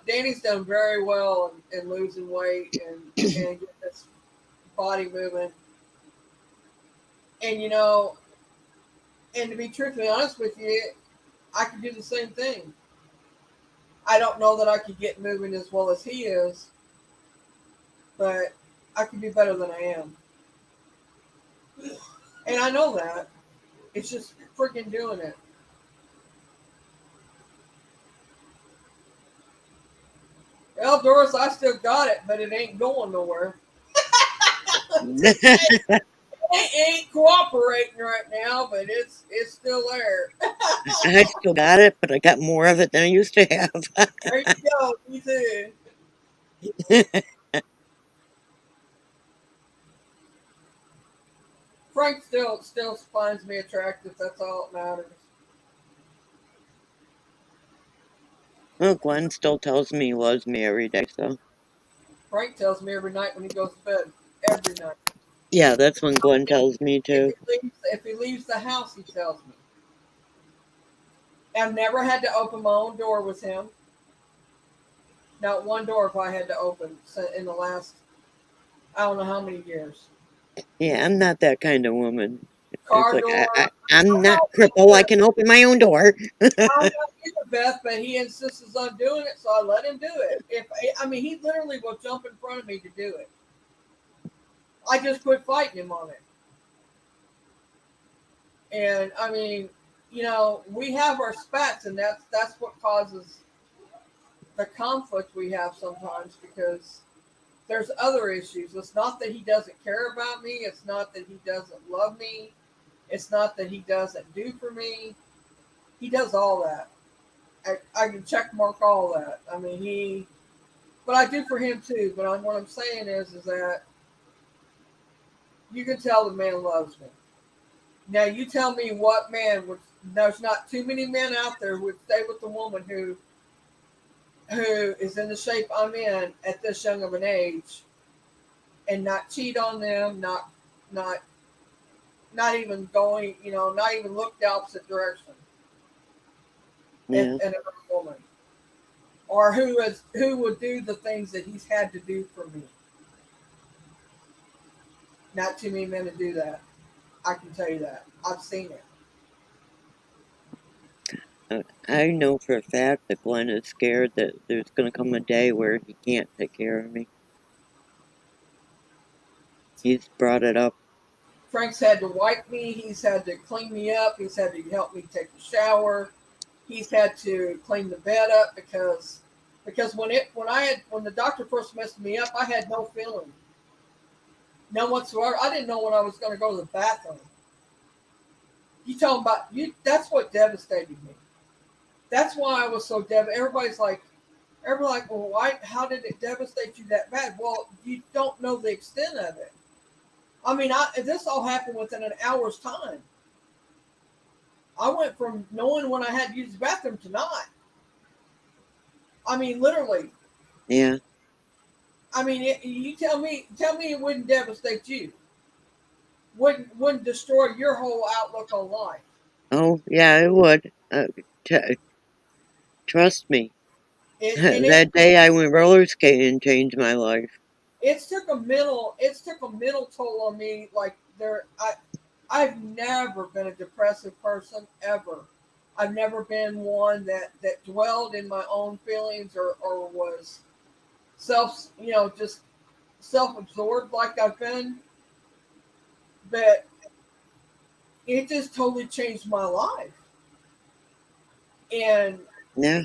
Danny's done very well in losing weight and getting his body moving. And and to be truthfully honest with you, I could do the same thing. I don't know that I could get moving as well as he is, but I could be better than I am. And I know that. It's just freaking doing it. Well, Doris, I still got it, but it ain't going nowhere. It ain't cooperating right now, but it's still there. I still got it, but I got more of it than I used to have. There you go. Me too. Frank still finds me attractive. That's all that matters. Well, Glenn still tells me he loves me every day, so. Frank tells me every night when he goes to bed. Every night. Yeah, that's when Glenn tells me If too. if he leaves the house, he tells me. I've never had to open my own door with him. Not one door have I had to open in the last I don't know how many years. Yeah, I'm not that kind of woman. It's Car like, door. I'm I'm not not crippled. I either. can open my own door. I'm not either, Beth, but he insists on doing it, so I let him do it. If I mean, he literally will jump in front of me to do it. I just quit fighting him on it. And I mean, we have our spats, and that's what causes the conflict we have sometimes because there's other issues. It's not that he doesn't care about me. It's not that he doesn't love me. It's not that he doesn't do for me. He does all that. I can check mark all that. I mean, but I do for him too. But what I'm saying is that you can tell the man loves me. Now you tell me what man would. There's not too many men out there who would stay with the woman who is in the shape I'm in at this young of an age, and not cheat on them, not not even going, not even look the opposite direction at Yeah. another woman, or who would do the things that he's had to do for me. Not too many men to do that. I can tell you that. I've seen it. I know for a fact that Glenn is scared that there's going to come a day where he can't take care of me. He's brought it up. Frank's had to wipe me. He's had to clean me up. He's had to help me take a shower. He's had to clean the bed up because when the doctor first messed me up, I had no feeling, none whatsoever. I didn't know when I was going to go to the bathroom. You talking about you? That's what devastated me. That's why I was so devastated. Everybody's like, well, why? How did it devastate you that bad? Well, you don't know the extent of it. I mean, this all happened within an hour's time. I went from knowing when I had to use the bathroom to not. I mean, literally. Yeah. I mean, you tell me it wouldn't devastate you. Wouldn't destroy your whole outlook on life. Oh, yeah, it would. T- Trust me. It and That day I went roller skating changed my life. it's took a mental toll on me. Like I've never been a depressive person ever. I've never been one that dwelled in my own feelings or was just self-absorbed like I've been. But it just totally changed my life. And Yeah.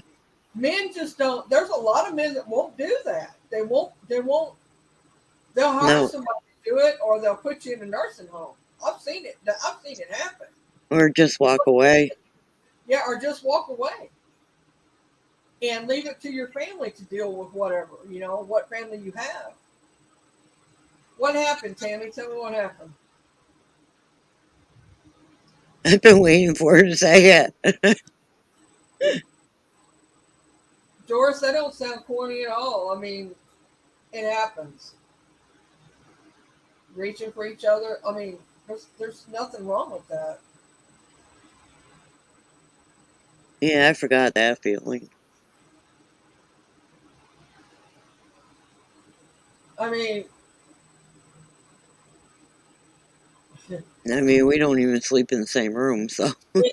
men just don't. There's a lot of men that won't do that. They won't. They'll hire No. somebody to do it, or they'll put you in a nursing home. I've seen it. I've seen it happen. Or just walk away. Yeah, or just walk away and leave it to your family to deal with whatever, what family you have. What happened, Tammy? Tell me what happened. I've been waiting for her to say it. Doris, that don't sound corny at all. I mean, it happens. Reaching for each other. I mean, there's nothing wrong with that. Yeah, I forgot that feeling. I mean, I mean, we don't even sleep in the same room, so. and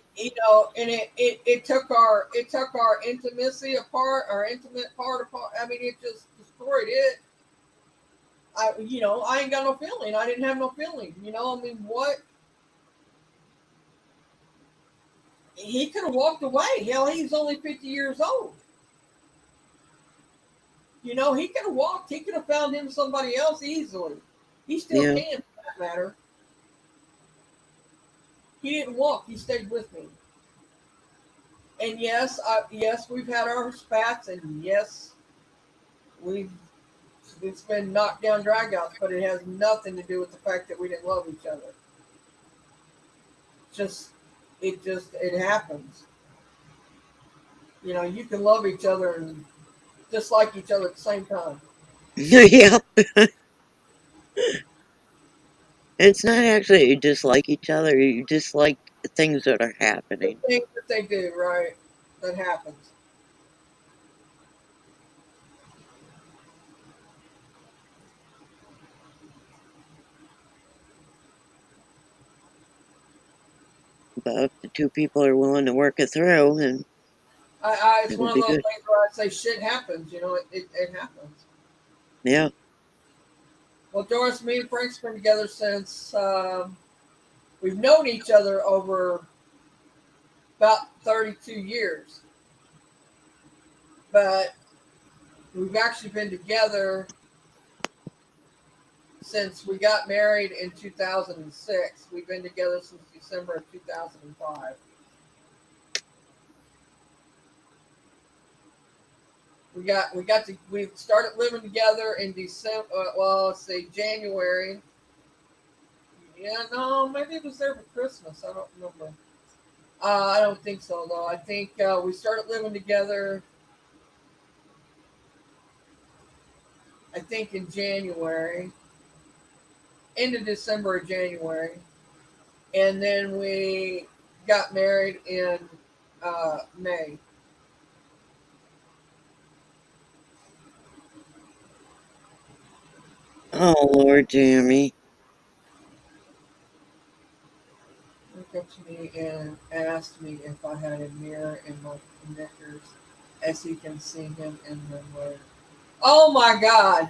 it took our intimacy apart, our intimate part apart. I mean, it just destroyed it. I ain't got no feeling. I didn't have no feeling. I mean, what he could have walked away. Hell, he's only 50 years old. He could have walked. He could have found him somebody else easily. He still Yeah. can, for that matter. He didn't walk. He stayed with me. And yes, we've had our spats, and yes, we've it's been knockdown dragouts, but it has nothing to do with the fact that we didn't love each other. Just it happens. You can love each other and dislike each other at the same time. Yeah. It's not actually you dislike each other, you dislike things that are The happening. things that they do, right? That happens. But if the two people are willing to work it through, then It's it'll one of be those good. things where I say shit happens. It happens. Yeah. Well, Doris, me and Frank's been together since we've known each other over about 32 years, but we've actually been together since we got married in 2006. We've been together since December of 2005. We started living together in December. Well, let's see, January. Yeah, no, maybe it was there for Christmas. I don't remember. I don't think so though. I think we started living together. I think in January, into December or January, and then we got married in May. Oh, Lord, Jamie. Looked up to me and asked me if I had a mirror in my knickers, as he can see him in the mirror. Oh my God!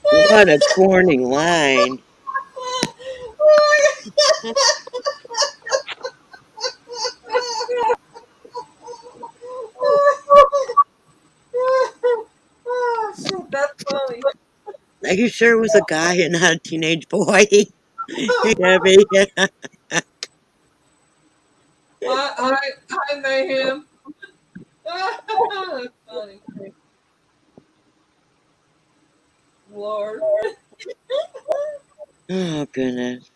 What a corny line. Oh, shit, that's funny. Are you sure it was a guy and not a teenage boy? Hey, Debbie. I mayhem. That's funny. Lord. Oh, goodness.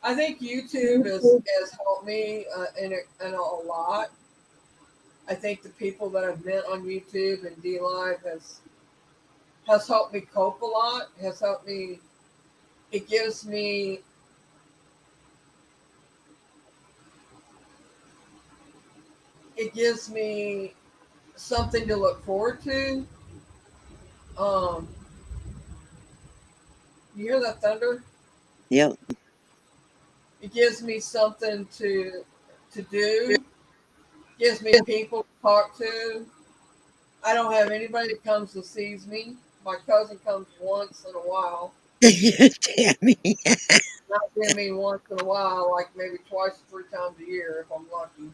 I think YouTube has helped me in a lot. I think the people that I've met on YouTube and D Live has helped me cope a lot. Has helped me. It gives me it gives me something to look forward to. Um, you hear that thunder? Yep. It gives me something to do. Gives me people to talk to. I don't have anybody that comes and sees me. My cousin comes once in a while. Tammy. Not I mean once in a while, like maybe twice, 3 times a year if I'm lucky.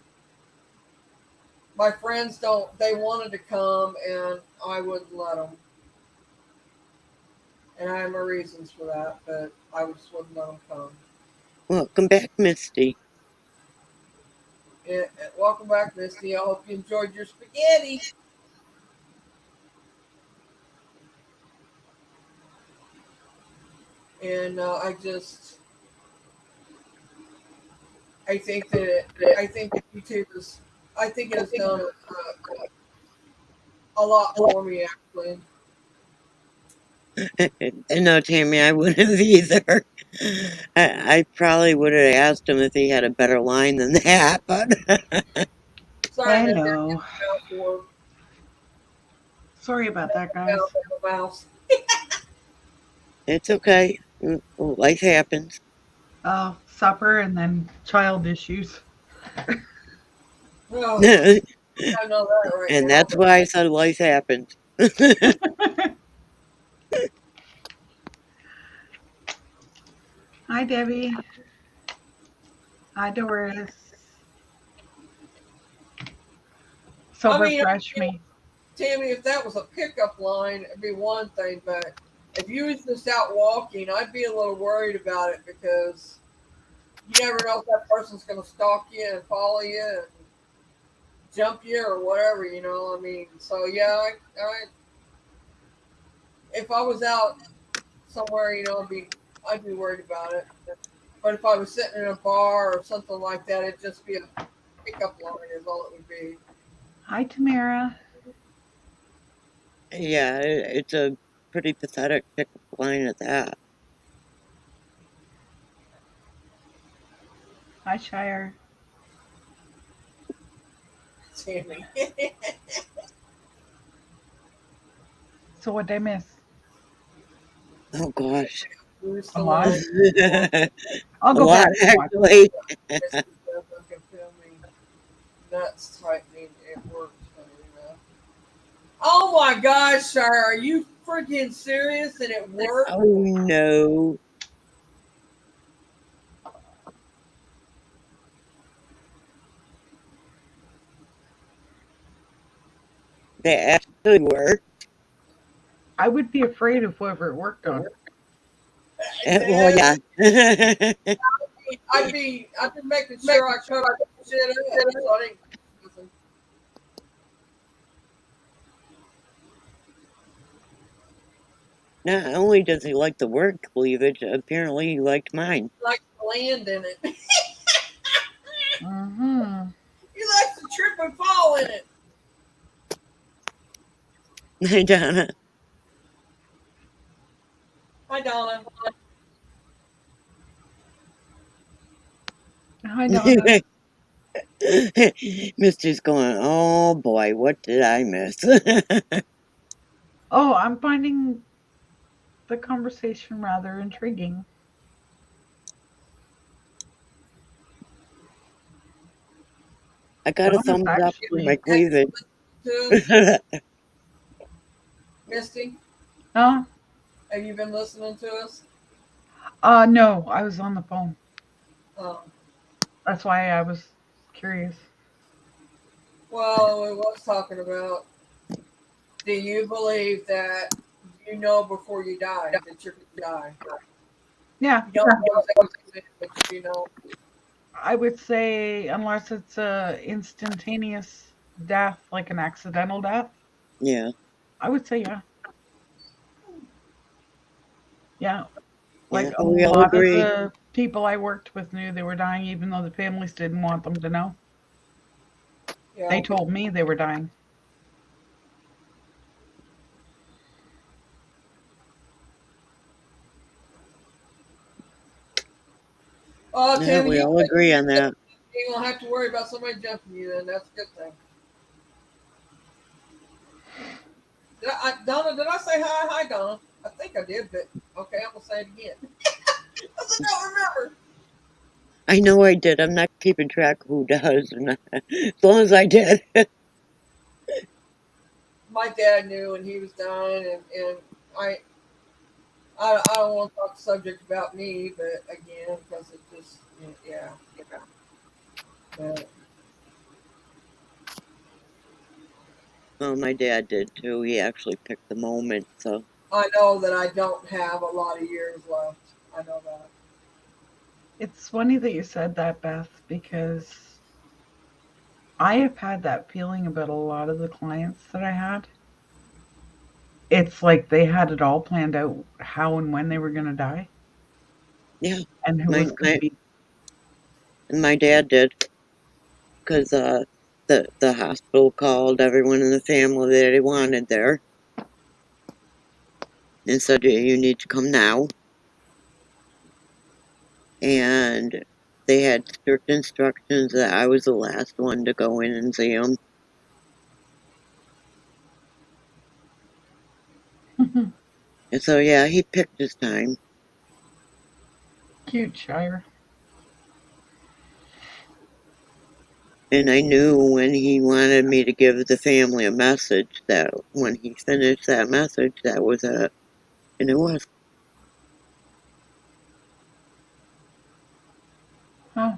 My friends don't. They wanted to come, and I wouldn't let them. And I have my reasons for that, but I just wouldn't let them come. Welcome back, Misty. Welcome back, Misty. I hope you enjoyed your spaghetti. And I think that I think that YouTube is. I think it has done. a lot for me, actually. No, Tammy, I wouldn't have either. I probably would have asked him if he had a better line than that, but Sorry, I Mister, know. mouse word. Sorry about that, Mouse, guys. mouse. it's okay. Life happens. Supper and then child issues. Oh, And I know that right now. that's why I said life happens. Hi, Debbie. Hi, Doris. So I mean, refresh me. Tammy, if that was a pickup line, it'd be one thing, but if you was just out walking, I'd be a little worried about it because you never know if that person's going to stalk you and follow you and jump you or whatever, you know. I mean, so yeah, if I was out somewhere, you know, I'd be worried about it. But if I was sitting in a bar or something like that, it'd just be a pickup line, is all it would be. Hi, Tamara. Yeah, it's a pretty pathetic pickup line at that. Hi, Shire. Tammy. So what did I miss? Oh gosh. Bruce A the lot? Lord. A I'll go lot back and watch. actually. Misty doesn't can feel me. Nuts tightening. It works. You know. Oh my gosh, Shire, are you freaking serious? And it worked? Oh no. They actually were. I would be afraid of whoever it worked on. Well, Man, yeah. I'd be making sure I covered shit up so I didn't. Not only does he like the word cleavage, apparently he liked mine. Like land in it. Mm-hmm. He likes to trip and fall in it. Donna. Hi, Donna. Hi, Donna. Mister's going, oh boy, what did I miss? Oh, I'm finding the conversation rather intriguing. I got a Donna's thumbs up for my actually. Have you cleavage. been listening to us, Misty? Oh, Have you been listening to us? no, I was on the phone. Um, That's why I was curious. well, we was talking about. Do you believe that you know before you die that you're going to die? Yeah, You don't know exactly, but you know. I would say unless it's a instantaneous death, like an accidental death, Yeah, I would say yeah. Yeah, yeah, like a we all lot of agree. the people I worked with knew they were dying, even though the families didn't want them to know. They Yeah. told me they were dying. Oh, Yeah, Tammy, we you all agree on that. ain't gonna have to worry about somebody jumping you. Then that's a good thing. Donna, did I say hi? Hi, Donna. I think I did, but okay, I'm gonna say it again. I don't remember. I know I did. I'm not keeping track of who does. As long as I did. My dad knew when he was dying, and I, I don't want to talk subject about me, but again, because it just, yeah, yeah. But Well, my dad did too. He actually picked the moment, so I know that I don't have a lot of years left. I know that. It's funny that you said that, Beth, because I have had that feeling about a lot of the clients that I had. It's like they had it all planned out how and when they were going to die yeah. and who My was going to my be. my dad did because the hospital called everyone in the family that they wanted there and said, you need to come now. And they had strict instructions that I was the last one to go in and see him. And so, yeah, he picked his time. Cute, Shire. And I knew when he wanted me to give the family a message that when he finished that message, that was it. And it was. Oh,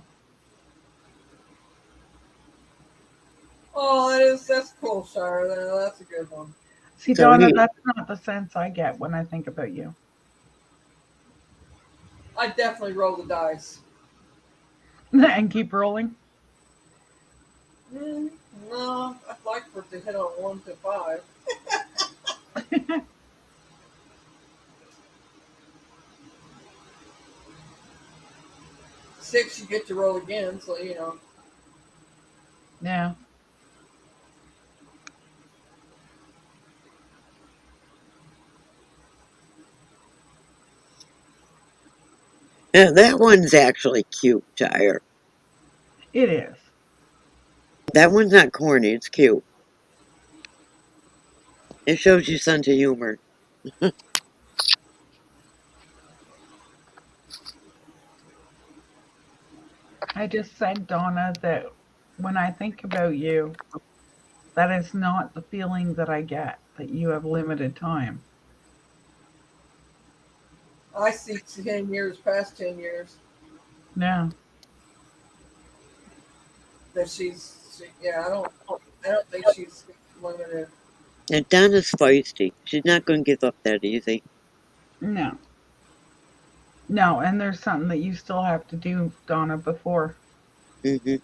Oh, that's cool, Shire. That's a good one. see, So Donna, he, that's not the sense I get when I think about you. I definitely roll the dice. And keep rolling. Mm, no, I'd like for it to hit on 1 to 5. 6, you get to roll again, so you know. Yeah. that one's actually cute, Tyre. It is. That one's not corny, it's cute. It shows you sense of humor. I just said, Donna, that when I think about you, that is not the feeling that I get, that you have limited time. I see 10 years, past 10 years, Yeah. that yeah, I don't think she's limited. And Donna's feisty. She's not going to give up that easy. No. No, and there's something that you still have to do, Donna, before. Mm-hmm.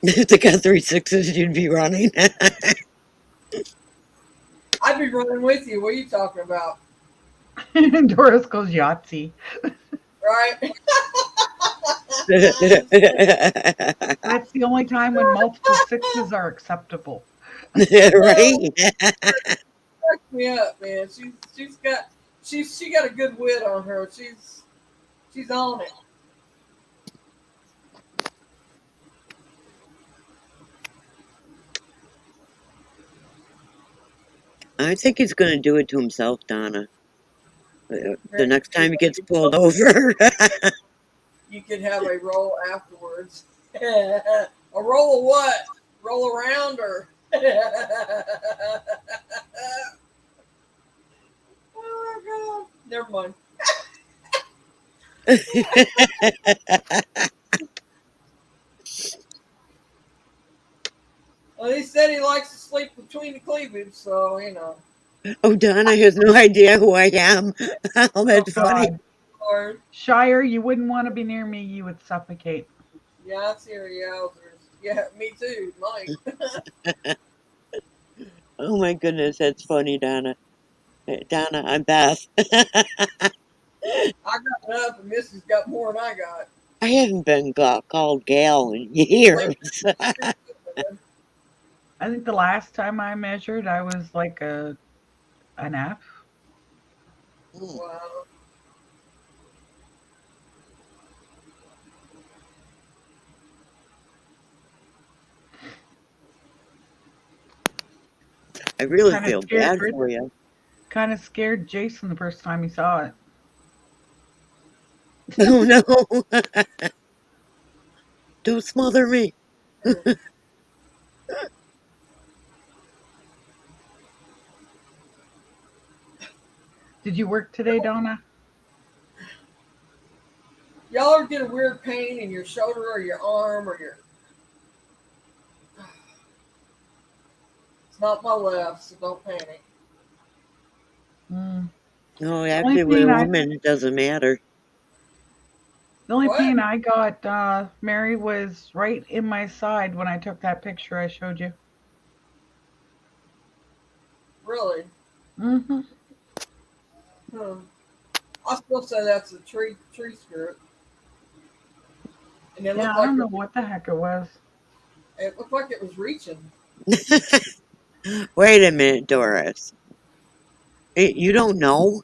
If they got 3 6s, you'd be running. I'd be running with you. What are you talking about? Doris goes Yahtzee. Right? That's the only time when multiple sixes are acceptable. Right? Crack me up, man. She got a good wit on her. She's on it. I think he's going to do it to himself, Donna. The Very next good. time he gets pulled over. You could have a roll afterwards. A roll of what? Roll around or? Oh my god! Never mind. Well, he said he likes to sleep between the cleavage, so you know. Oh, Donna has no idea who I am. Oh, Oh, that's funny. God. Or Shire, you wouldn't want to be near me. You would suffocate. yeah, it's here, yowzers. Yeah, me too, Mike. Oh my goodness, that's funny, Donna. Donna, I'm Beth. I got enough, and Missy's got more than I got. I haven't been called Gal in Like, years. I think the last time I measured, I was like an F. wow. I really Kind of feel scared. bad for you. Kind of scared Jason the first time he saw Oh it. no. Don't smother me. Did you work today, Donna? Y'all ever get a weird pain in your shoulder or your arm or your? It's not my left, so don't panic. Mm. No, The only actually, with a pain I woman, it doesn't matter. the only What? pain I got, Mary, was right in my side when I took that picture I showed you. Really? Hmm. Hmm. I still say that's a tree skirt, and Yeah, I don't know what the heck it was. it looked like it was reaching. Wait a minute, Doris. You don't know?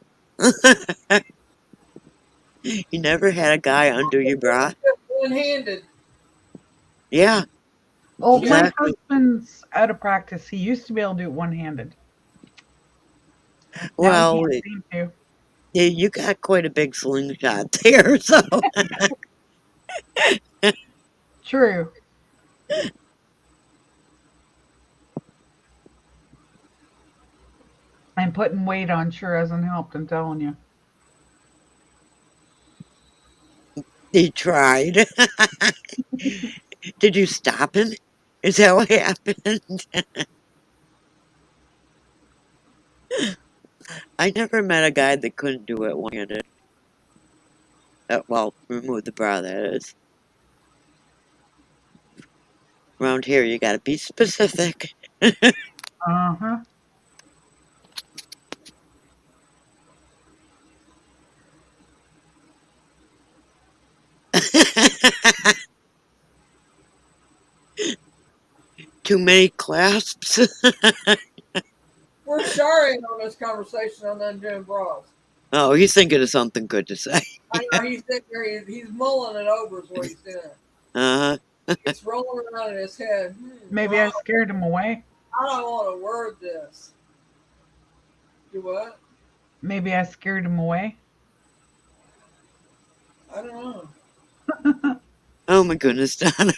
You never had a guy undo your bra? One handed. Yeah, Well, my exactly. husband's out of practice. He used to be able to do it one-handed. Now he Well, can't seem to. you got quite a big slingshot there, so. True. And putting weight on sure hasn't helped, I'm telling you. He tried. Did you stop him? Is that what happened? I never met a guy that couldn't do it one-handed. Well, remove the bra, that is. Around here, you gotta be specific. Uh-huh. Too many clasps? We're starring on this conversation on undoing bras. Oh, he's thinking of something good to say. I know he's sitting there, he's mulling it over, is what he's doing. Uh-huh. It's rolling around in his head. Maybe I scared him away. I don't want to word this. Do what? Maybe I scared him away. I don't know. Oh my goodness, Donna.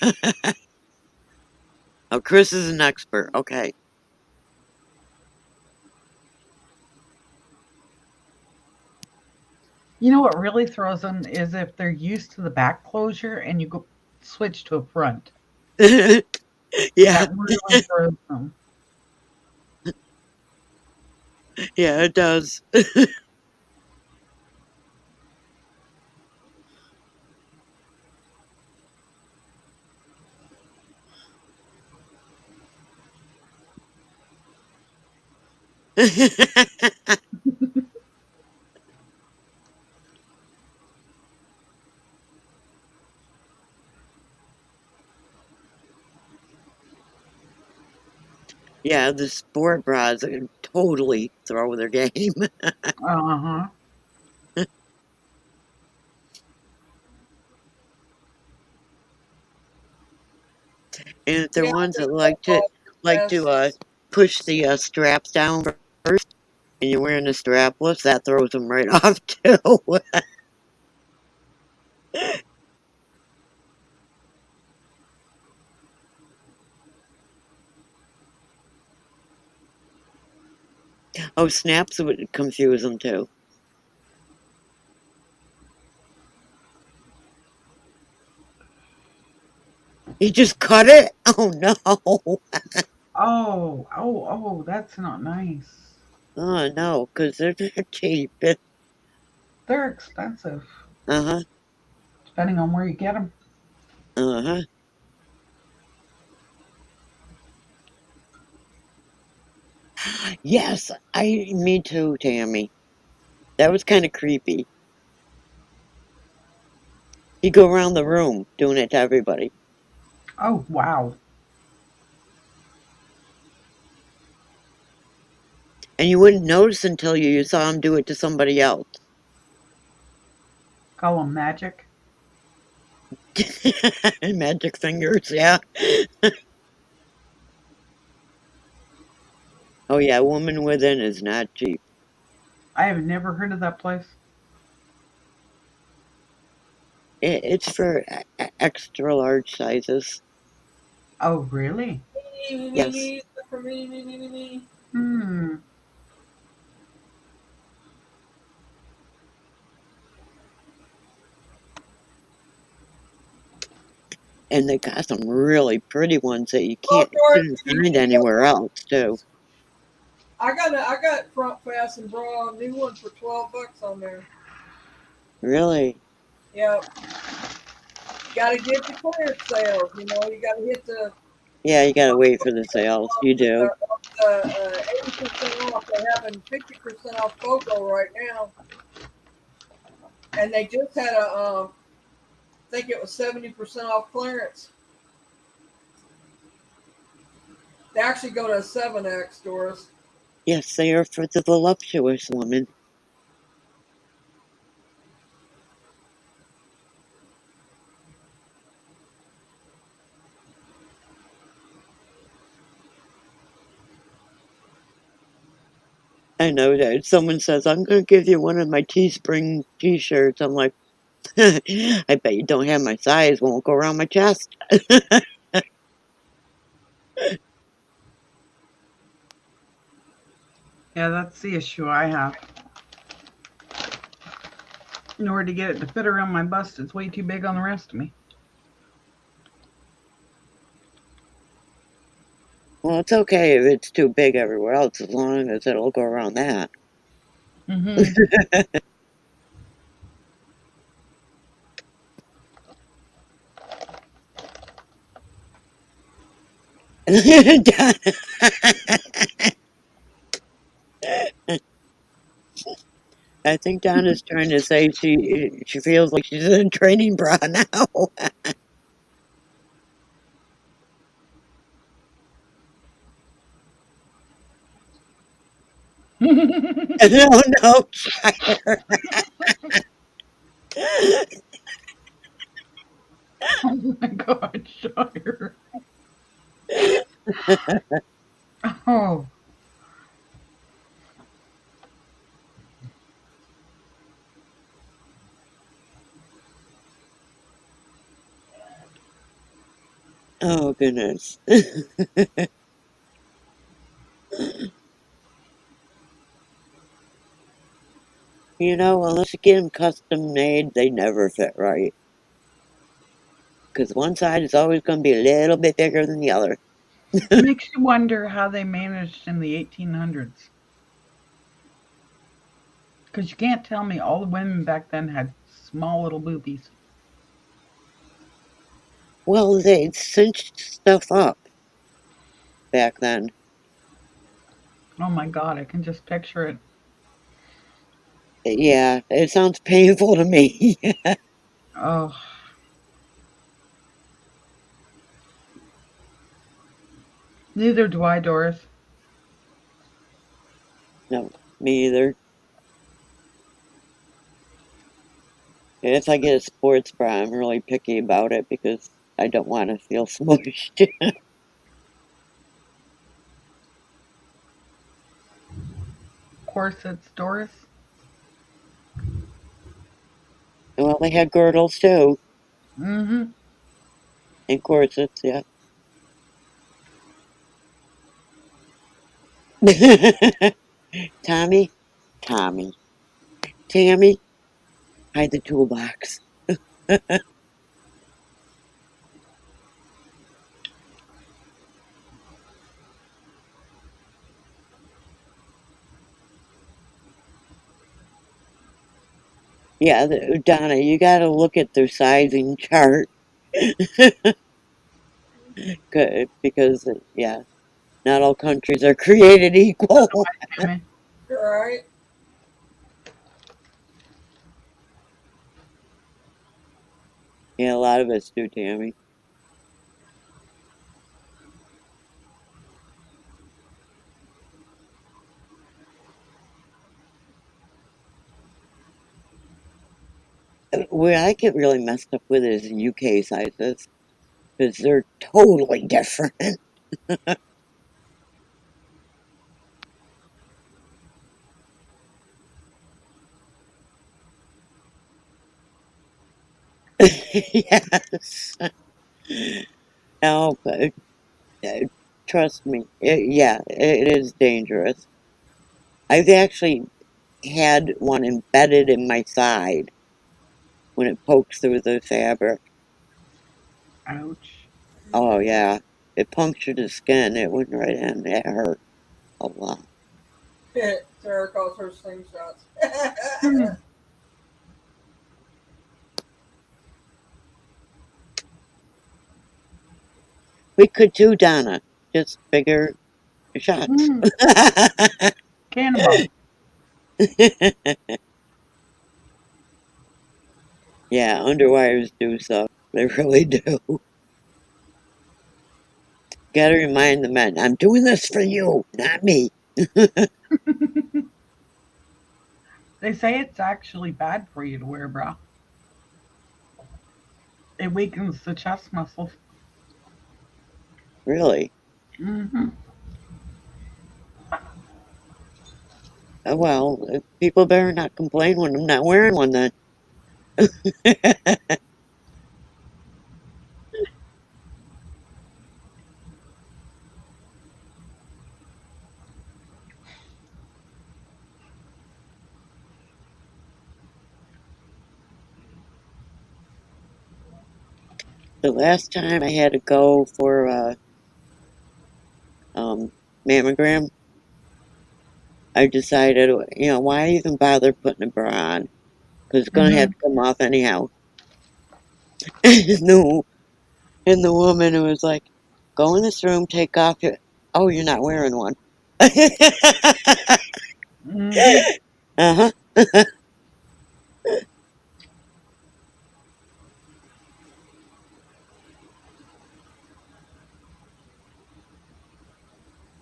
Oh, Chris is an expert. Okay. You know what really throws them is if they're used to the back closure and you go switch to a front. Yeah, That really throws them. yeah, it does. Yeah, the sport bras totally throw their game. Uh-huh. And if they're Yeah, ones I that think that's like yes. to push the straps down first, and you're wearing a strapless, that throws them right off too. Oh, snaps would confuse them too. He just cut it? Oh no. That's not nice. Oh no, because they're not cheap. They're expensive, Uh-huh. depending on where you get them. Uh-huh. Yes, me too, Tammy. That was kind of creepy. You go around the room doing it to everybody. Oh, wow. And you wouldn't notice until you saw him do it to somebody else. Call them magic. Magic fingers, yeah. Oh yeah, Woman Within is not cheap. I have never heard of that place. It's for extra large sizes. Oh, really? Yes. Hmm. And they got some really pretty ones that you Well, George, couldn't find anywhere else too. I got front fasten bra, a new one for $12 on there. Really? Yep. Got to get the clearance sales. You know, you got to hit the Yeah, you gotta wait for the sales. You do. 80% off. They're having 50% off FOCO right now. and they just had a, I think it was 70% off clearance. They actually go to a 7X, Doris. Yes, they are for the voluptuous woman. I know that someone says, I'm going to give you one of my Teespring t-shirts. I'm like, I bet you don't have my size. Won't go around my chest. Yeah, that's the issue I have. In order to get it to fit around my bust, it's way too big on the rest of me. Well, it's okay if it's too big everywhere else, as long as it'll go around that. Mm-hmm. I think Donna's trying to say she feels like she's in a training bra now. No, no, Shire. Oh my god, Shire. Oh. Oh, goodness. You know, unless you get them custom made, they never fit right. Because one side is always going to be a little bit bigger than the other. Makes you wonder how they managed in the 1800s. Because you can't tell me all the women back then had small little boobies. Well, they cinched stuff up back then. Oh my god, I can just picture it. Yeah, it sounds painful to me. Oh, neither do I, Doris. No, me either. If I get a sports bra, I'm really picky about it because I don't want to feel smushed. Corsets, Doris. Well, they had girdles too, Mm-hmm. and corsets, yeah. Tommy, Tommy, Tammy, hide the toolbox. Yeah, Donna, you got to look at their sizing chart because, yeah, not all countries are created equal. Tammy. Right? Yeah, a lot of us do, Tammy. Where I get really messed up with is UK sizes because they're totally different. Yes. No, but trust me, yeah, it is dangerous. I've actually had one embedded in my side when it pokes through the fabric. Ouch. Oh, yeah. It punctured the skin. It went right in. It hurt a lot. Sarah calls her slingshots. Hmm. We could too, Donna. Just bigger shots. Hmm. Cannonball. Yeah, underwires do suck. They really do. Gotta remind the men, I'm doing this for you, not me. They say it's actually bad for you to wear a bra. It weakens the chest muscles. Really. Hmm. Well, people better not complain when I'm not wearing one then. The last time I had to go for a mammogram, I decided, why even bother putting a bra on? Because it's going to have Hmm. to come off anyhow. No. And the woman who was like, go in this room, take off your. Oh, you're not wearing one. Hmm. Uh-huh.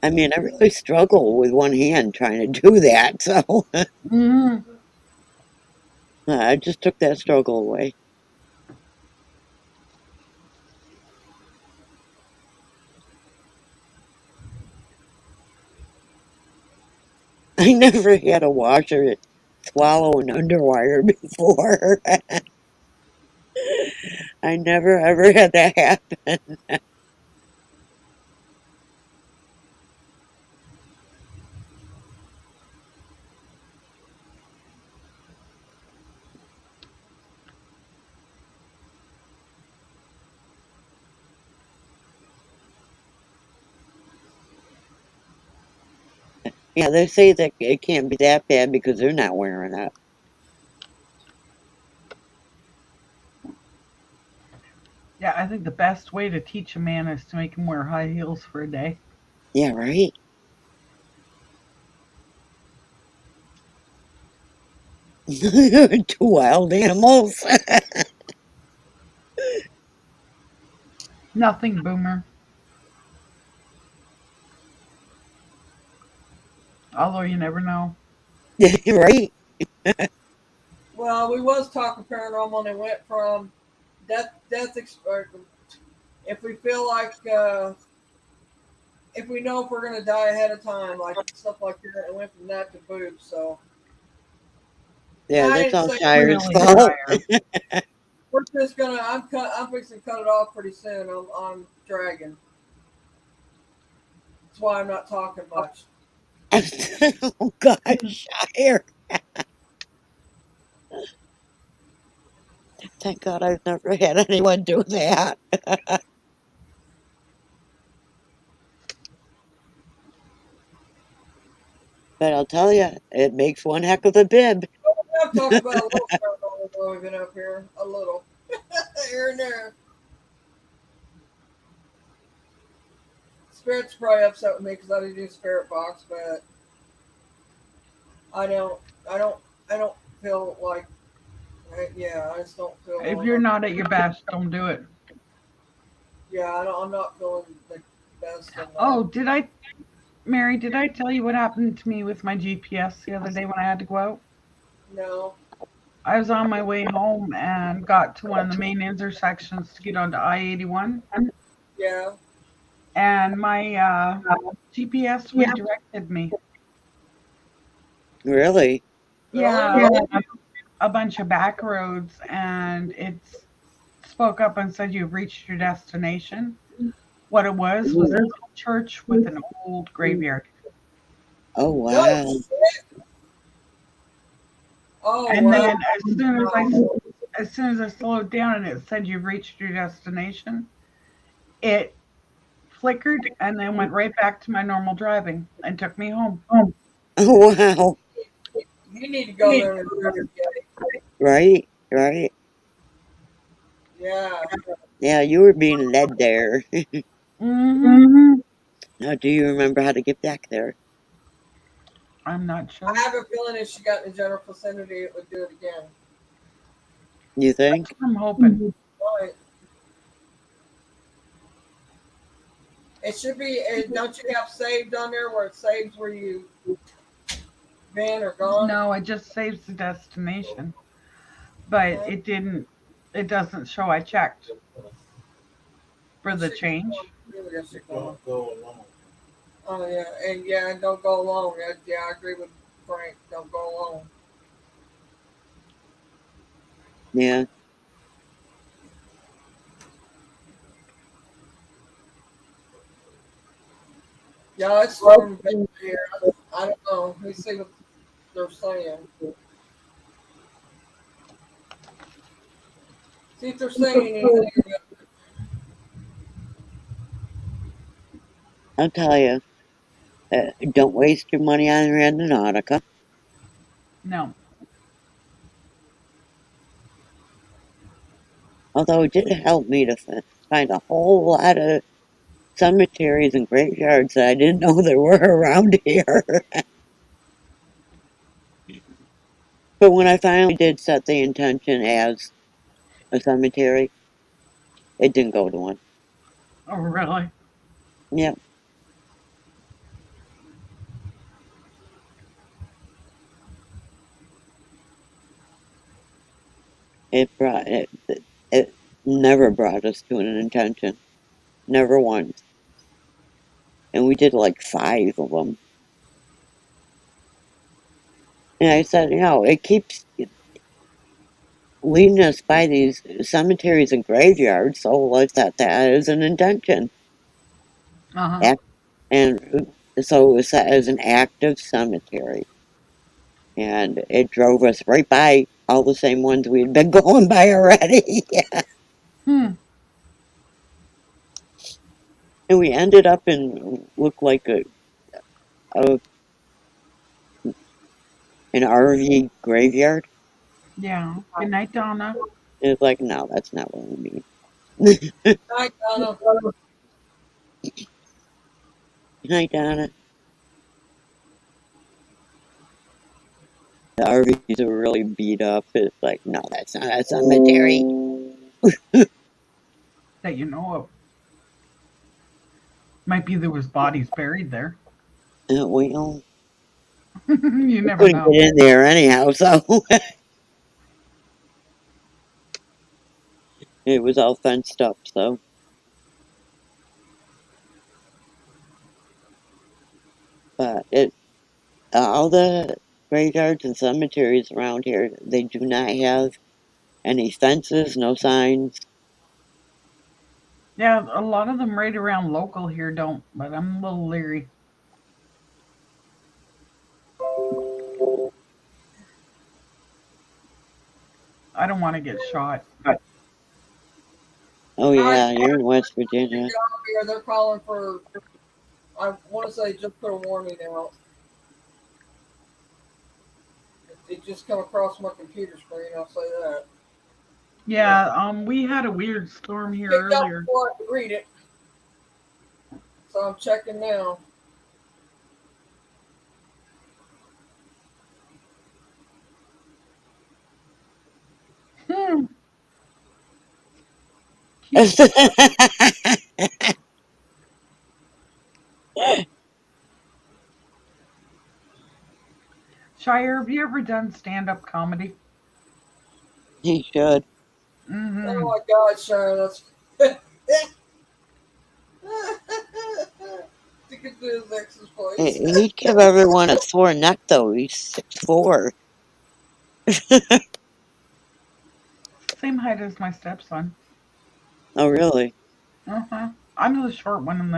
I mean, I really struggle with one hand trying to do that, so Hmm. I just took that struggle away. I never had a washer swallow an underwire before. I never ever had that happen. Yeah, they say that it can't be that bad because they're not wearing it. Yeah, I think the best way to teach a man is to make him wear high heels for a day. Yeah, right? Two wild animals. Nothing, boomer. Although you never know. Right? Well, we was talking paranormal, and it went from or if we feel like if we know if we're gonna die ahead of time, like stuff like that. It went from that to boobs. So Yeah, I that's didn't all say Shire's Really, fault. Shire. we're just gonna. I'm fixing to cut it off pretty soon. I'm dragging. That's why I'm not talking much. Oh gosh, Shire. Thank God I've never had anyone do that. But I'll tell you, it makes one heck of a bib. I've talked about a little paranormal while we've been up here. A little here and there. Spirit's probably upset with me because I didn't do spirit box, but I don't. I don't. I don't feel like. Yeah, I just don't feel If well you're enough. not at your best, don't do it. Yeah, I don't, I'm not feeling the best in Oh, Mary, did I tell you what happened to me with my GPS the other day when I had to go out? no. I was on my way home and got to one of the main intersections to get onto I-81, Yeah. and my GPS redirected me. Really? Really? Yeah, a bunch of back roads, and it spoke up and said you've reached your destination. What it was a little church with an old graveyard. Oh, No wow. shit. Oh And wow. then as soon as I slowed down and it said you've reached your destination, it flickered and then went right back to my normal driving and took me home. Oh, wow. You need to go there and investigate. Right, right. Yeah. Yeah, you were being led there. Hmm. Now, do you remember how to get back there? I'm not I sure. have a feeling if she got in the general vicinity, it would do it again. You That's think? what I'm hoping. Right. It should be. Don't you have saved on there where it saves where you been or gone? No, it just saves the destination, but Okay. it doesn't show I checked for It the should go. change. Really, it should go. Don't go alone. Oh yeah, and don't go alone. Yeah, I agree with Frank. Don't go alone. Yeah. Yeah, it's storming bad here. I don't know. Let me see what they're saying. See if they're saying anything about. I'll tell you. Don't waste your money on Randonautica. No. Although it did help me to find a whole lot of cemeteries and graveyards that I didn't know there were around here. But when I finally did set the intention as a cemetery, it didn't go to one. Oh, really? Yep, it never brought us to an intention, never once. And we did like five of them. And I said, it keeps leading us by these cemeteries and graveyards, so let's set that as an intention. Uh huh. And so it was set as an active cemetery. And it drove us right by all the same ones we'd been going by already. Hmm. And we ended up in looked like a an RV graveyard. Yeah. Good night, Donna. It's like, no, that's not what we mean. Hi, Donna. Good night, Donna. The RVs are really beat up. It's like, no, that's not a cemetery. That you know of. Might be there was bodies buried there. Well, You we never couldn't know. get in there anyhow, so it was all fenced up. So, but all the graveyards and cemeteries around here, they do not have any fences, no signs. Yeah, a lot of them right around local here don't, but I'm a little leery. I don't want to get shot. Oh Hi, yeah, you're in West Charlie. Virginia. Here. They're calling for. I want to say just put a warning out. It just come across my computer screen. I'll say that. Yeah, we had a weird storm here Picked up earlier. before I could read it, so I'm checking now. Hmm, cute. Shire, have you ever done stand-up comedy? He should. Oh Mm-hmm. my God, Sharon, that's. You could do his ex's voice. He'd give everyone a sore neck though. He's 6'4". Same height as my stepson. Oh really? Uh-huh. I'm the short one in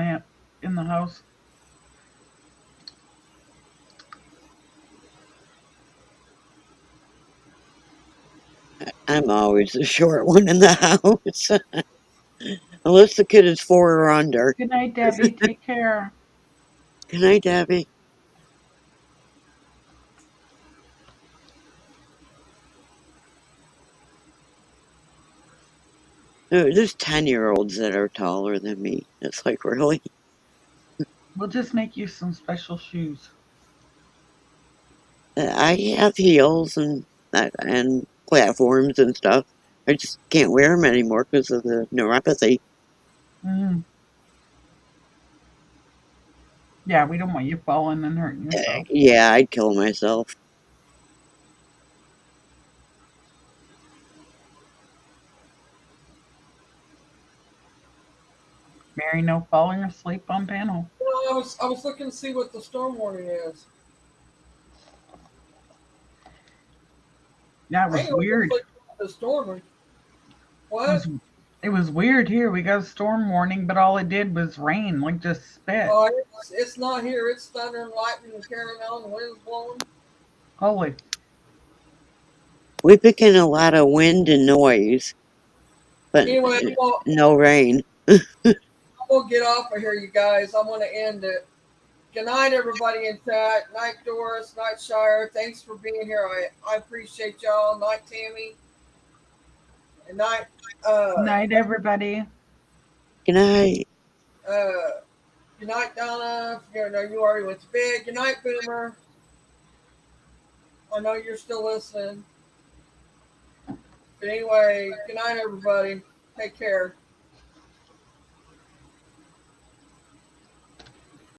the house. I'm always the short one in the house. Unless the kid is 4 or under. Good night, Debbie. Take care. Good night, Debbie. There's 10-year-olds that are taller than me. It's like, really? We'll just make you some special shoes. I have heels and platforms and stuff. I just can't wear them anymore because of the neuropathy. Mm. Yeah, we don't want you falling and hurting yourself. Yeah, I'd kill myself. Mary, no falling asleep on panel. Well, I was looking to see what the storm warning is. That I was ain't gonna weird. sleep with the storm. It What? was it was weird here. We got a storm warning, but all it did was rain, like just spit. Oh, it's not here. It's thunder and lightning and carrying on. The wind's blowing. Holy. We've been getting a lot of wind and noise, but Anyway, no rain. I'm gonna get off of here, you guys. I'm gonna end it. Good night, everybody in chat. Night, Doris. Night, Shire. Thanks for being here. I appreciate y'all. Night, Tammy. And night, Night, everybody. Good night. uh, good night, Donna. You already went to bed. Good night, Boomer. I know you're still listening. But anyway, good night, everybody. Take care.